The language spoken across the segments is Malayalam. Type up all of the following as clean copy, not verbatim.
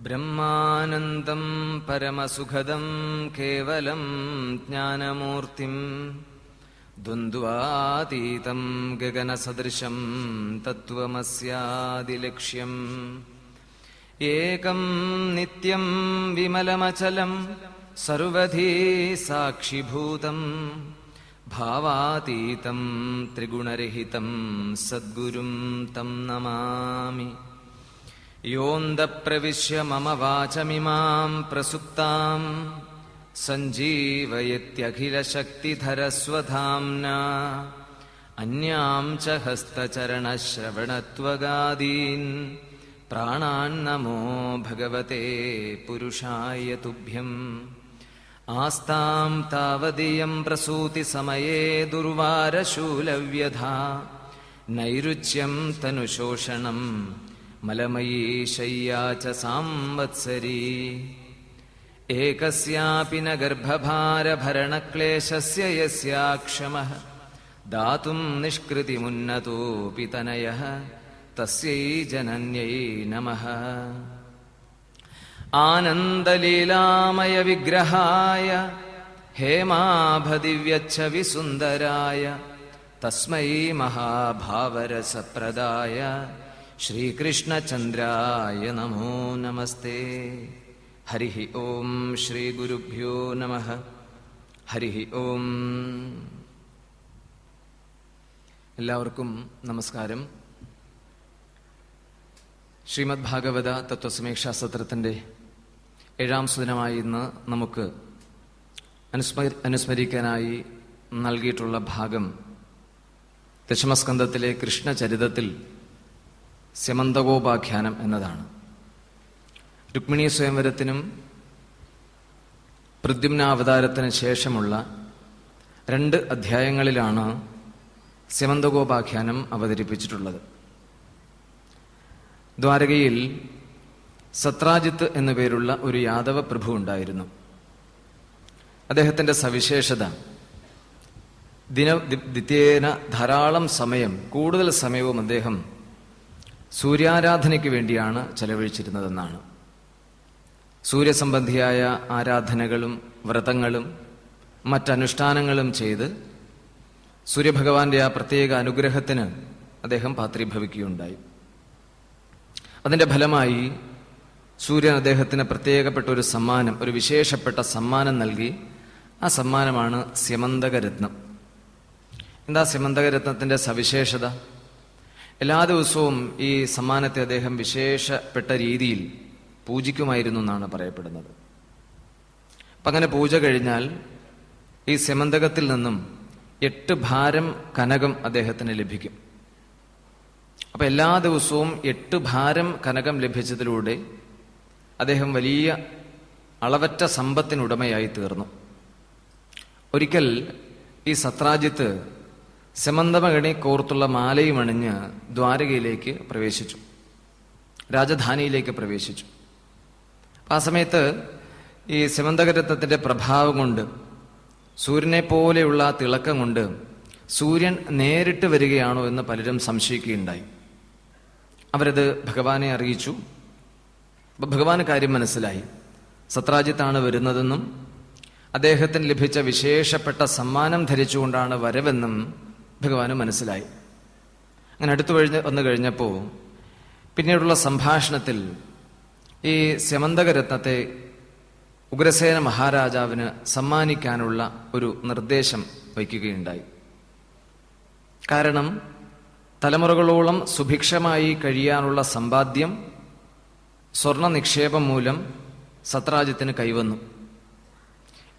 ബ്രഹ്മാനന്ദം പരമസുഖദം കേവലം ജ്ഞാനമൂർത്തിം ദ്വന്ദ്വാതീതം ഗഗനസദൃശം തത്വമസ്യാദിലക്ഷ്യം ഏകം നിത്യം വിമലമചലം സർവധി സാക്ഷിഭൂതം ഭാവാതീതം ത്രിഗുണരഹിതം സദ്ഗുരും തം നമാമി. യോന്തപ്രവിശ്യ മമ വാചമിമാം പ്രസുപ്താം സഞ്ജീവയത്യഖിലശക്തിധരസ്വധാംനാ അന്യാം ച ഹസ്തചരണശ്രവണത്വഗാദീൻ പ്രാണാന്നമോ ഭഗവതേ പുരുഷായ തുഭ്യം. ആസ്താം താവദീയം പ്രസൂതിസമയേ ദുർവാരശൂലവ്യഥാ നൈരുച്യം തനുശോഷണം മലമയീ ശയ്യാ ച സാംവത്സരീ. ഏകസ്യാപി ന ഗർഭഭാരഭരണക്ലേശസ്യ യസ്യാക്ഷമഃ ദാതും നിഷ്കൃതിമുന്നതോപി തനയഃ തസ്യൈ ജനന്യൈ നമഃ. ആനന്ദലീലാമയ വിഗ്രഹായ ഹേമാഭദിവ്യച്ഛവിസുന്ദരായ തസ്മൈ മഹാഭാവരസപ്രദായ ശ്രീകൃഷ്ണചന്ദ്രായ നമോ നമസ്തേ. ഹരി ഓം ശ്രീ ഗുരുഭ്യോ നമഃ. ഹരി ഓം. എല്ലാവർക്കും നമസ്കാരം. ശ്രീമദ് ഭാഗവത തത്വസമീക്ഷാ സത്രത്തിന്റെ 7ാം സുദിനമായി ഇന്ന് നമുക്ക് അനുസ്മരിക്കാനായി നൽകിയിട്ടുള്ള ഭാഗം ദശമസ്കന്ധത്തിലെ കൃഷ്ണചരിതത്തിൽ സ്യമന്തകോപാഖ്യാനം എന്നതാണ്. രുക്മിണീ സ്വയംവരത്തിനും പ്രദ്യുമ്നാവതാരത്തിന് ശേഷമുള്ള 2 അധ്യായങ്ങളിലാണ് സ്യമന്തകോപാഖ്യാനം അവതരിപ്പിച്ചിട്ടുള്ളത്. ദ്വാരകയിൽ സത്രാജിത്ത് എന്നുപേരുള്ള ഒരു യാദവ പ്രഭു ഉണ്ടായിരുന്നു. അദ്ദേഹത്തിന്റെ സവിശേഷത ദിനേന ധാരാളം സമയം, കൂടുതൽ സമയവും അദ്ദേഹം സൂര്യാരാധനയ്ക്ക് വേണ്ടിയാണ് ചെലവഴിച്ചിരുന്നതെന്നാണ്. സൂര്യസംബന്ധിയായ ആരാധനകളും വ്രതങ്ങളും മറ്റനുഷ്ഠാനങ്ങളും ചെയ്ത് സൂര്യഭഗവാന്റെ ആ പ്രത്യേക അനുഗ്രഹത്തിന് അദ്ദേഹം പാത്രീഭവിക്കുകയുണ്ടായി. അതിന്റെ ഫലമായി സൂര്യൻ അദ്ദേഹത്തിന് പ്രത്യേകപ്പെട്ട ഒരു സമ്മാനം, ഒരു വിശേഷപ്പെട്ട സമ്മാനം നൽകി. ആ സമ്മാനമാണ് സ്യമന്തകരത്നം. എന്താ സ്യമന്തകരത്നത്തിന്റെ സവിശേഷത? എല്ലാ ദിവസവും ഈ സമ്മാനത്തെ അദ്ദേഹം വിശേഷപ്പെട്ട രീതിയിൽ പൂജിക്കുമായിരുന്നു എന്നാണ് പറയപ്പെടുന്നത്. അപ്പം അങ്ങനെ പൂജ കഴിഞ്ഞാൽ ഈ സ്യമന്തകത്തിൽ നിന്നും 8 ഭാരം കനകം അദ്ദേഹത്തിന് ലഭിക്കും. അപ്പൊ എല്ലാ ദിവസവും 8 ഭാരം കനകം ലഭിച്ചതിലൂടെ അദ്ദേഹം വലിയ അളവറ്റ സമ്പത്തിനുടമയായി തീർന്നു. ഒരിക്കൽ ഈ സത്രാജിത്ത് സെമന്തമകണി കോർത്തുള്ള മാലയും അണിഞ്ഞ് ദ്വാരകയിലേക്ക് പ്രവേശിച്ചു, രാജധാനിയിലേക്ക് പ്രവേശിച്ചു. ആ സമയത്ത് ഈ സെമന്തകരത്നത്തിന്റെ പ്രഭാവം കൊണ്ട്, സൂര്യനെ പോലെയുള്ള തിളക്കം കൊണ്ട് സൂര്യൻ നേരിട്ട് വരികയാണോ എന്ന് പലരും സംശയിക്കുകയുണ്ടായി. അവരത് ഭഗവാനെ അറിയിച്ചു. അപ്പൊ ഭഗവാന് കാര്യം മനസ്സിലായി. സത്രാജിത്താണ് വരുന്നതെന്നും അദ്ദേഹത്തിന് ലഭിച്ച വിശേഷപ്പെട്ട സമ്മാനം ധരിച്ചുകൊണ്ടാണ് വരവെന്നും ഭഗവാന് മനസ്സിലായി. അങ്ങനെ അടുത്തു വന്നു കഴിഞ്ഞപ്പോൾ പിന്നീടുള്ള സംഭാഷണത്തിൽ ഈ സ്യമന്തകരത്നത്തെ ഉഗ്രസേന മഹാരാജാവിന് സമ്മാനിക്കാനുള്ള ഒരു നിർദ്ദേശം വയ്ക്കുകയുണ്ടായി. കാരണം തലമുറകളോളം സുഭിക്ഷമായി കഴിയാനുള്ള സമ്പാദ്യം സ്വർണ നിക്ഷേപം മൂലം സത്രാജിത്തിന് കൈവന്നു.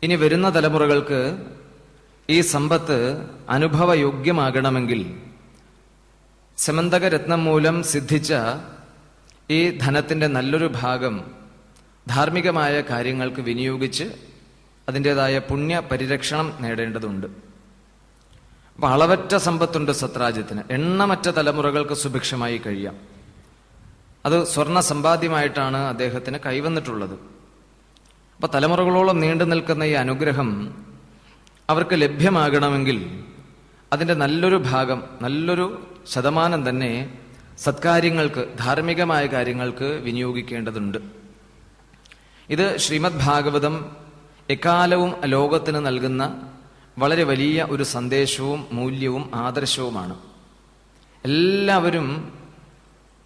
ഇനി വരുന്ന തലമുറകൾക്ക് ഈ സമ്പത്ത് അനുഭവയോഗ്യമാകണമെങ്കിൽ സെമന്തകരത്നം മൂലം സിദ്ധിച്ച ഈ ധനത്തിന്റെ നല്ലൊരു ഭാഗം ധാർമ്മികമായ കാര്യങ്ങൾക്ക് വിനിയോഗിച്ച് അതിൻ്റെതായ പുണ്യ പരിരക്ഷണം നേടേണ്ടതുണ്ട്. അപ്പൊ അളവറ്റ സമ്പത്തുണ്ട് സത്രാജിത്തിന്. എണ്ണമറ്റ തലമുറകൾക്ക് സുഭിക്ഷമായി കഴിയാം. അത് സ്വർണ സമ്പാദ്യമായിട്ടാണ് അദ്ദേഹത്തിന് കൈവന്നിട്ടുള്ളത്. അപ്പൊ തലമുറകളോളം നീണ്ടു നിൽക്കുന്ന ഈ അനുഗ്രഹം അവർക്ക് ലഭ്യമാകണമെങ്കിൽ അതിൻ്റെ നല്ലൊരു ഭാഗം, നല്ലൊരു ശതമാനം തന്നെ സത്കാര്യങ്ങൾക്ക്, ധാർമ്മികമായ കാര്യങ്ങൾക്ക് വിനിയോഗിക്കേണ്ടതുണ്ട്. ഇത് ശ്രീമദ് ഭാഗവതം എക്കാലവും ലോകത്തിന് നൽകുന്ന വളരെ വലിയ ഒരു സന്ദേശവും മൂല്യവും ആദർശവുമാണ്. എല്ലാവരും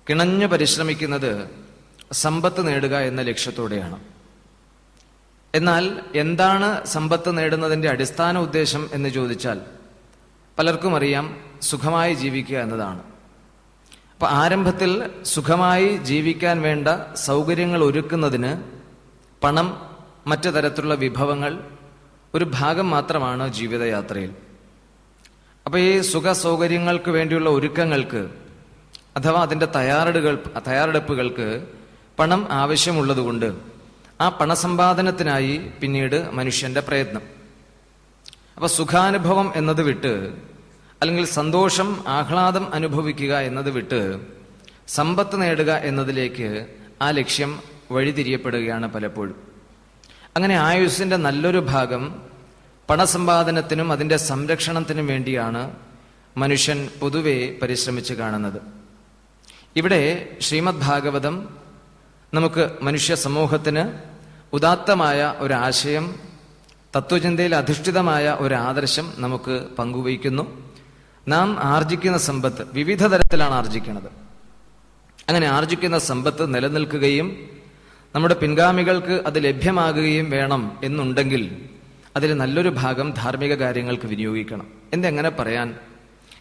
കിണഞ്ഞു പരിശ്രമിക്കുന്നത് സമ്പത്ത് നേടുക എന്ന ലക്ഷ്യത്തോടെയാണ്. എന്നാൽ എന്താണ് സമ്പത്ത് നേടുന്നതിൻ്റെ അടിസ്ഥാന ഉദ്ദേശം എന്ന് ചോദിച്ചാൽ പലർക്കും അറിയാം, സുഖമായി ജീവിക്കുക എന്നതാണ്. അപ്പൊ ആരംഭത്തിൽ സുഖമായി ജീവിക്കാൻ വേണ്ട സൗകര്യങ്ങൾ ഒരുക്കുന്നതിന് പണം, മറ്റു തരത്തിലുള്ള വിഭവങ്ങൾ ഒരു ഭാഗം മാത്രമാണ് ജീവിതയാത്രയിൽ. അപ്പൊ ഈ സുഖ സൗകര്യങ്ങൾക്ക് വേണ്ടിയുള്ള ഒരുക്കങ്ങൾക്ക് അഥവാ അതിൻ്റെ തയ്യാറെടുപ്പുകൾക്ക് പണം ആവശ്യമുള്ളതുകൊണ്ട് ആ പണസമ്പാദനത്തിനായി പിന്നീട് മനുഷ്യന്റെ പ്രയത്നം. അപ്പൊ സുഖാനുഭവം എന്നത് വിട്ട്, അല്ലെങ്കിൽ സന്തോഷം, ആഹ്ലാദം അനുഭവിക്കുക എന്നത് വിട്ട് സമ്പത്ത് നേടുക എന്നതിലേക്ക് ആ ലക്ഷ്യം വഴിതിരിയപ്പെടുകയാണ് പലപ്പോഴും. അങ്ങനെ ആയുസ്സിന്റെ നല്ലൊരു ഭാഗം പണസമ്പാദനത്തിനും അതിൻ്റെ സംരക്ഷണത്തിനും വേണ്ടിയാണ് മനുഷ്യൻ പൊതുവെ പരിശ്രമിച്ച് കാണുന്നത്. ഇവിടെ ശ്രീമദ് ഭാഗവതം നമുക്ക് മനുഷ്യ സമൂഹത്തിന് ഉദാത്തമായ ഒരാശയം, തത്വചിന്തയിൽ അധിഷ്ഠിതമായ ഒരു ആദർശം നമുക്ക് പങ്കുവയ്ക്കുന്നു. നാം ആർജിക്കുന്ന സമ്പത്ത് വിവിധ തരത്തിലാണ് ആർജിക്കുന്നത്. അങ്ങനെ ആർജിക്കുന്ന സമ്പത്ത് നിലനിൽക്കുകയും നമ്മുടെ പിൻഗാമികൾക്ക് അത് ലഭ്യമാകുകയും വേണം എന്നുണ്ടെങ്കിൽ അതിൽ നല്ലൊരു ഭാഗം ധാർമ്മിക കാര്യങ്ങൾക്ക് വിനിയോഗിക്കണം. എന്തെങ്ങനെ പറയാൻ?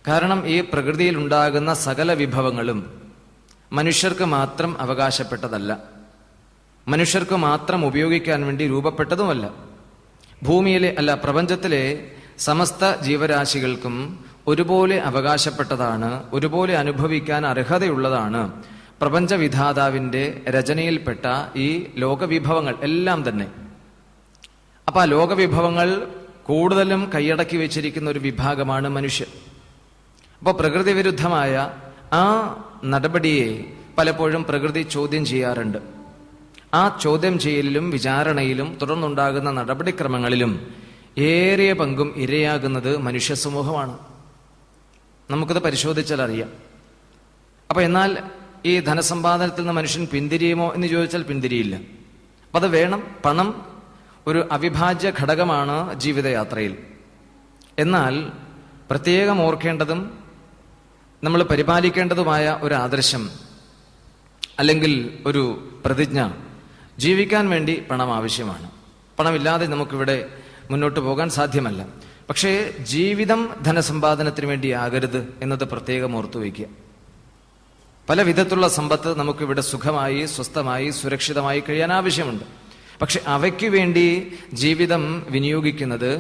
കാരണം ഈ പ്രകൃതിയിൽ ഉണ്ടാകുന്ന സകല വിഭവങ്ങളും മനുഷ്യർക്ക് മാത്രം അവകാശപ്പെട്ടതല്ല, മനുഷ്യർക്ക് മാത്രം ഉപയോഗിക്കാൻ വേണ്ടി രൂപപ്പെട്ടതുമല്ല. ഭൂമിയിലെ പ്രപഞ്ചത്തിലെ സമസ്ത ജീവരാശികൾക്കും ഒരുപോലെ അവകാശപ്പെട്ടതാണ്, ഒരുപോലെ അനുഭവിക്കാൻ അർഹതയുള്ളതാണ് പ്രപഞ്ചവിധാതാവിന്റെ രചനയിൽപ്പെട്ട ഈ ലോകവിഭവങ്ങൾ എല്ലാം തന്നെ. അപ്പൊ ആ ലോകവിഭവങ്ങൾ കൂടുതലും കൈയടക്കി വെച്ചിരിക്കുന്ന ഒരു വിഭാഗമാണ് മനുഷ്യർ. അപ്പോൾ പ്രകൃതി വിരുദ്ധമായ ആ നടപടിയെ പലപ്പോഴും പ്രകൃതി ചോദ്യം ചെയ്യാറുണ്ട്. ആ ചോദ്യം ചെയ്യലിലും വിചാരണയിലും തുടർന്നുണ്ടാകുന്ന നടപടിക്രമങ്ങളിലും ഏറിയ പങ്കും ഇരയാകുന്നത് മനുഷ്യ സമൂഹമാണ്. നമുക്കത് പരിശോധിച്ചാൽ അറിയാം. അപ്പൊ എന്നാൽ ഈ ധനസമ്പാദനത്തിൽ നിന്ന് മനുഷ്യൻ പിന്തിരിയുമോ എന്ന് ചോദിച്ചാൽ പിന്തിരിയില്ല. അപ്പൊ അത് വേണം. പണം ഒരു അവിഭാജ്യ ഘടകമാണ് ജീവിതയാത്രയിൽ. എന്നാൽ പ്രത്യേകം ഓർക്കേണ്ടതും നമ്മൾ പരിപാലിക്കേണ്ടതുമായ ഒരു ആദർശം അല്ലെങ്കിൽ ഒരു പ്രതിജ്ഞ, ജീവിക്കാൻ വേണ്ടി പണം ആവശ്യമാണ്. പണമില്ലാതെ നമുക്കിവിടെ മുന്നോട്ട് പോകാൻ സാധ്യമല്ല. പക്ഷേ ജീവിതം ധനസമ്പാദനത്തിന് വേണ്ടി ആകരുത് എന്നത് പ്രത്യേകം ഓർത്തു വയ്ക്കുക. പല വിധത്തിലുള്ള സമ്പത്ത് നമുക്കിവിടെ സുഖമായി, സ്വസ്ഥമായി, സുരക്ഷിതമായി കഴിയാൻ ആവശ്യമുണ്ട്. പക്ഷെ അവയ്ക്ക് വേണ്ടി ജീവിതം വിനിയോഗിക്കുന്നത്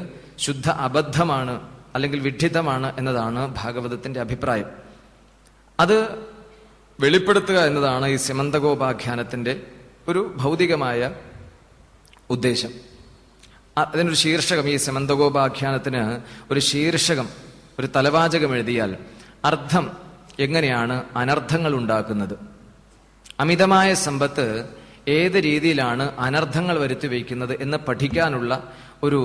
ശുദ്ധ അബദ്ധമാണ്, അല്ലെങ്കിൽ വിഡ്ഢിത്തമാണ് എന്നതാണ് ഭാഗവതത്തിന്റെ അഭിപ്രായം. അത് വെളിപ്പെടുത്തുക എന്നതാണ് ഈ സ്യമന്തകോപാഖ്യാനത്തിന്റെ ഒരു ഭൗതികമായ ഉദ്ദേശം. അതിനൊരു ശീർഷകം, ഈ സ്യമന്തകോപാഖ്യാനത്തിന് ഒരു ശീർഷകം, ഒരു തലവാചകം എഴുതിയാൽ അർത്ഥം എങ്ങനെയാണ് അനർത്ഥങ്ങൾ ഉണ്ടാക്കുന്നത്, അമിതമായ സമ്പത്ത് ഏത് രീതിയിലാണ് അനർത്ഥങ്ങൾ വരുത്തി വയ്ക്കുന്നത് എന്ന് പഠിക്കാനുള്ള ഒരു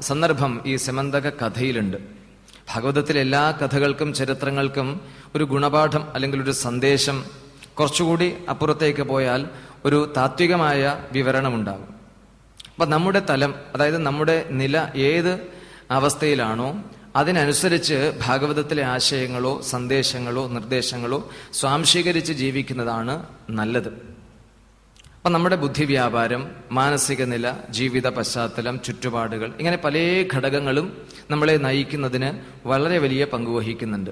സന്ദർഭം ഈ സമന്തക കഥയിലുണ്ട്. ഭാഗവതത്തിലെ എല്ലാ കഥകൾക്കും ചരിത്രങ്ങൾക്കും ഒരു ഗുണപാഠം അല്ലെങ്കിൽ ഒരു സന്ദേശം, കുറച്ചുകൂടി അപ്പുറത്തേക്ക് പോയാൽ ഒരു താത്വികമായ വിവരണമുണ്ടാകും. അപ്പൊ നമ്മുടെ തലം, അതായത് നമ്മുടെ നില ഏത് അവസ്ഥയിലാണോ അതിനനുസരിച്ച് ഭാഗവതത്തിലെ ആശയങ്ങളോ സന്ദേശങ്ങളോ നിർദ്ദേശങ്ങളോ സ്വാംശീകരിച്ച് ജീവിക്കുന്നതാണ് നല്ലത്. അപ്പൊ നമ്മുടെ ബുദ്ധി വ്യാപാരം, മാനസിക നില, ജീവിത പശ്ചാത്തലം, ചുറ്റുപാടുകൾ, ഇങ്ങനെ പല ഘടകങ്ങളും നമ്മളെ നയിക്കുന്നതിന് വളരെ വലിയ പങ്കുവഹിക്കുന്നുണ്ട്.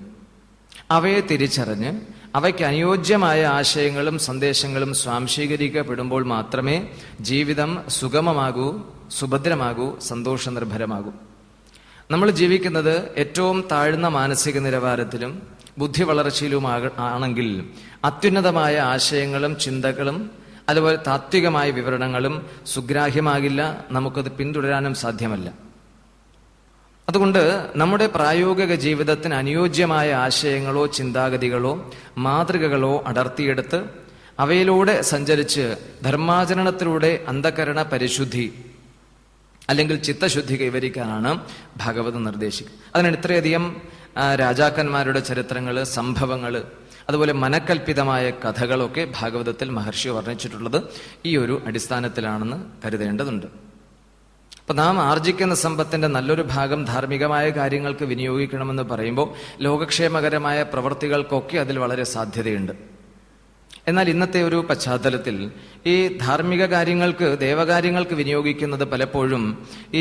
അവയെ തിരിച്ചറിഞ്ഞ് അവയ്ക്ക് അനുയോജ്യമായ ആശയങ്ങളും സന്ദേശങ്ങളും സ്വാംശീകരിക്കപ്പെടുമ്പോൾ മാത്രമേ ജീവിതം സുഗമമാകൂ, സുഭദ്രമാകൂ, സന്തോഷനിർഭരമാകൂ. നമ്മൾ ജീവിക്കുന്നത് ഏറ്റവും താഴ്ന്ന മാനസിക നിലവാരത്തിലും ബുദ്ധി വളർച്ചയിലും ആണെങ്കിൽ അത്യുന്നതമായ ആശയങ്ങളും ചിന്തകളും അതുപോലെ താത്വികമായ വിവരണങ്ങളും സുഗ്രാഹ്യമാകില്ല, നമുക്കത് പിന്തുടരാനും സാധ്യമല്ല. അതുകൊണ്ട് നമ്മുടെ പ്രായോഗിക ജീവിതത്തിന് അനുയോജ്യമായ ആശയങ്ങളോ ചിന്താഗതികളോ മാതൃകകളോ അടർത്തിയെടുത്ത് അവയിലൂടെ സഞ്ചരിച്ച് ധർമാചരണത്തിലൂടെ അന്ധകരണ പരിശുദ്ധി, അല്ലെങ്കിൽ ചിത്തശുദ്ധി കൈവരിക്കാനാണ് ഭാഗവതം നിർദ്ദേശിക്കുന്നത്. അതിനാണ് ഇത്രയധികം രാജാക്കന്മാരുടെ ചരിത്രങ്ങൾ, സംഭവങ്ങൾ, അതുപോലെ മനക്കൽപ്പിതമായ കഥകളൊക്കെ ഭാഗവതത്തിൽ മഹർഷി വർണ്ണിച്ചിട്ടുള്ളത് ഈ ഒരു അടിസ്ഥാനത്തിലാണെന്ന് കരുതേണ്ടതുണ്ട്. അപ്പൊ നാം ആർജിക്കുന്ന സമ്പത്തിന്റെ നല്ലൊരു ഭാഗം ധാർമ്മികമായ കാര്യങ്ങൾക്ക് വിനിയോഗിക്കണമെന്ന് പറയുമ്പോൾ ലോകക്ഷേമകരമായ പ്രവൃത്തികൾക്കൊക്കെ അതിൽ വളരെ സാധ്യതയുണ്ട്. എന്നാൽ ഇന്നത്തെ ഒരു പശ്ചാത്തലത്തിൽ ഈ ധാർമ്മിക കാര്യങ്ങൾക്ക്, ദേവകാര്യങ്ങൾക്ക് വിനിയോഗിക്കുന്നത് പലപ്പോഴും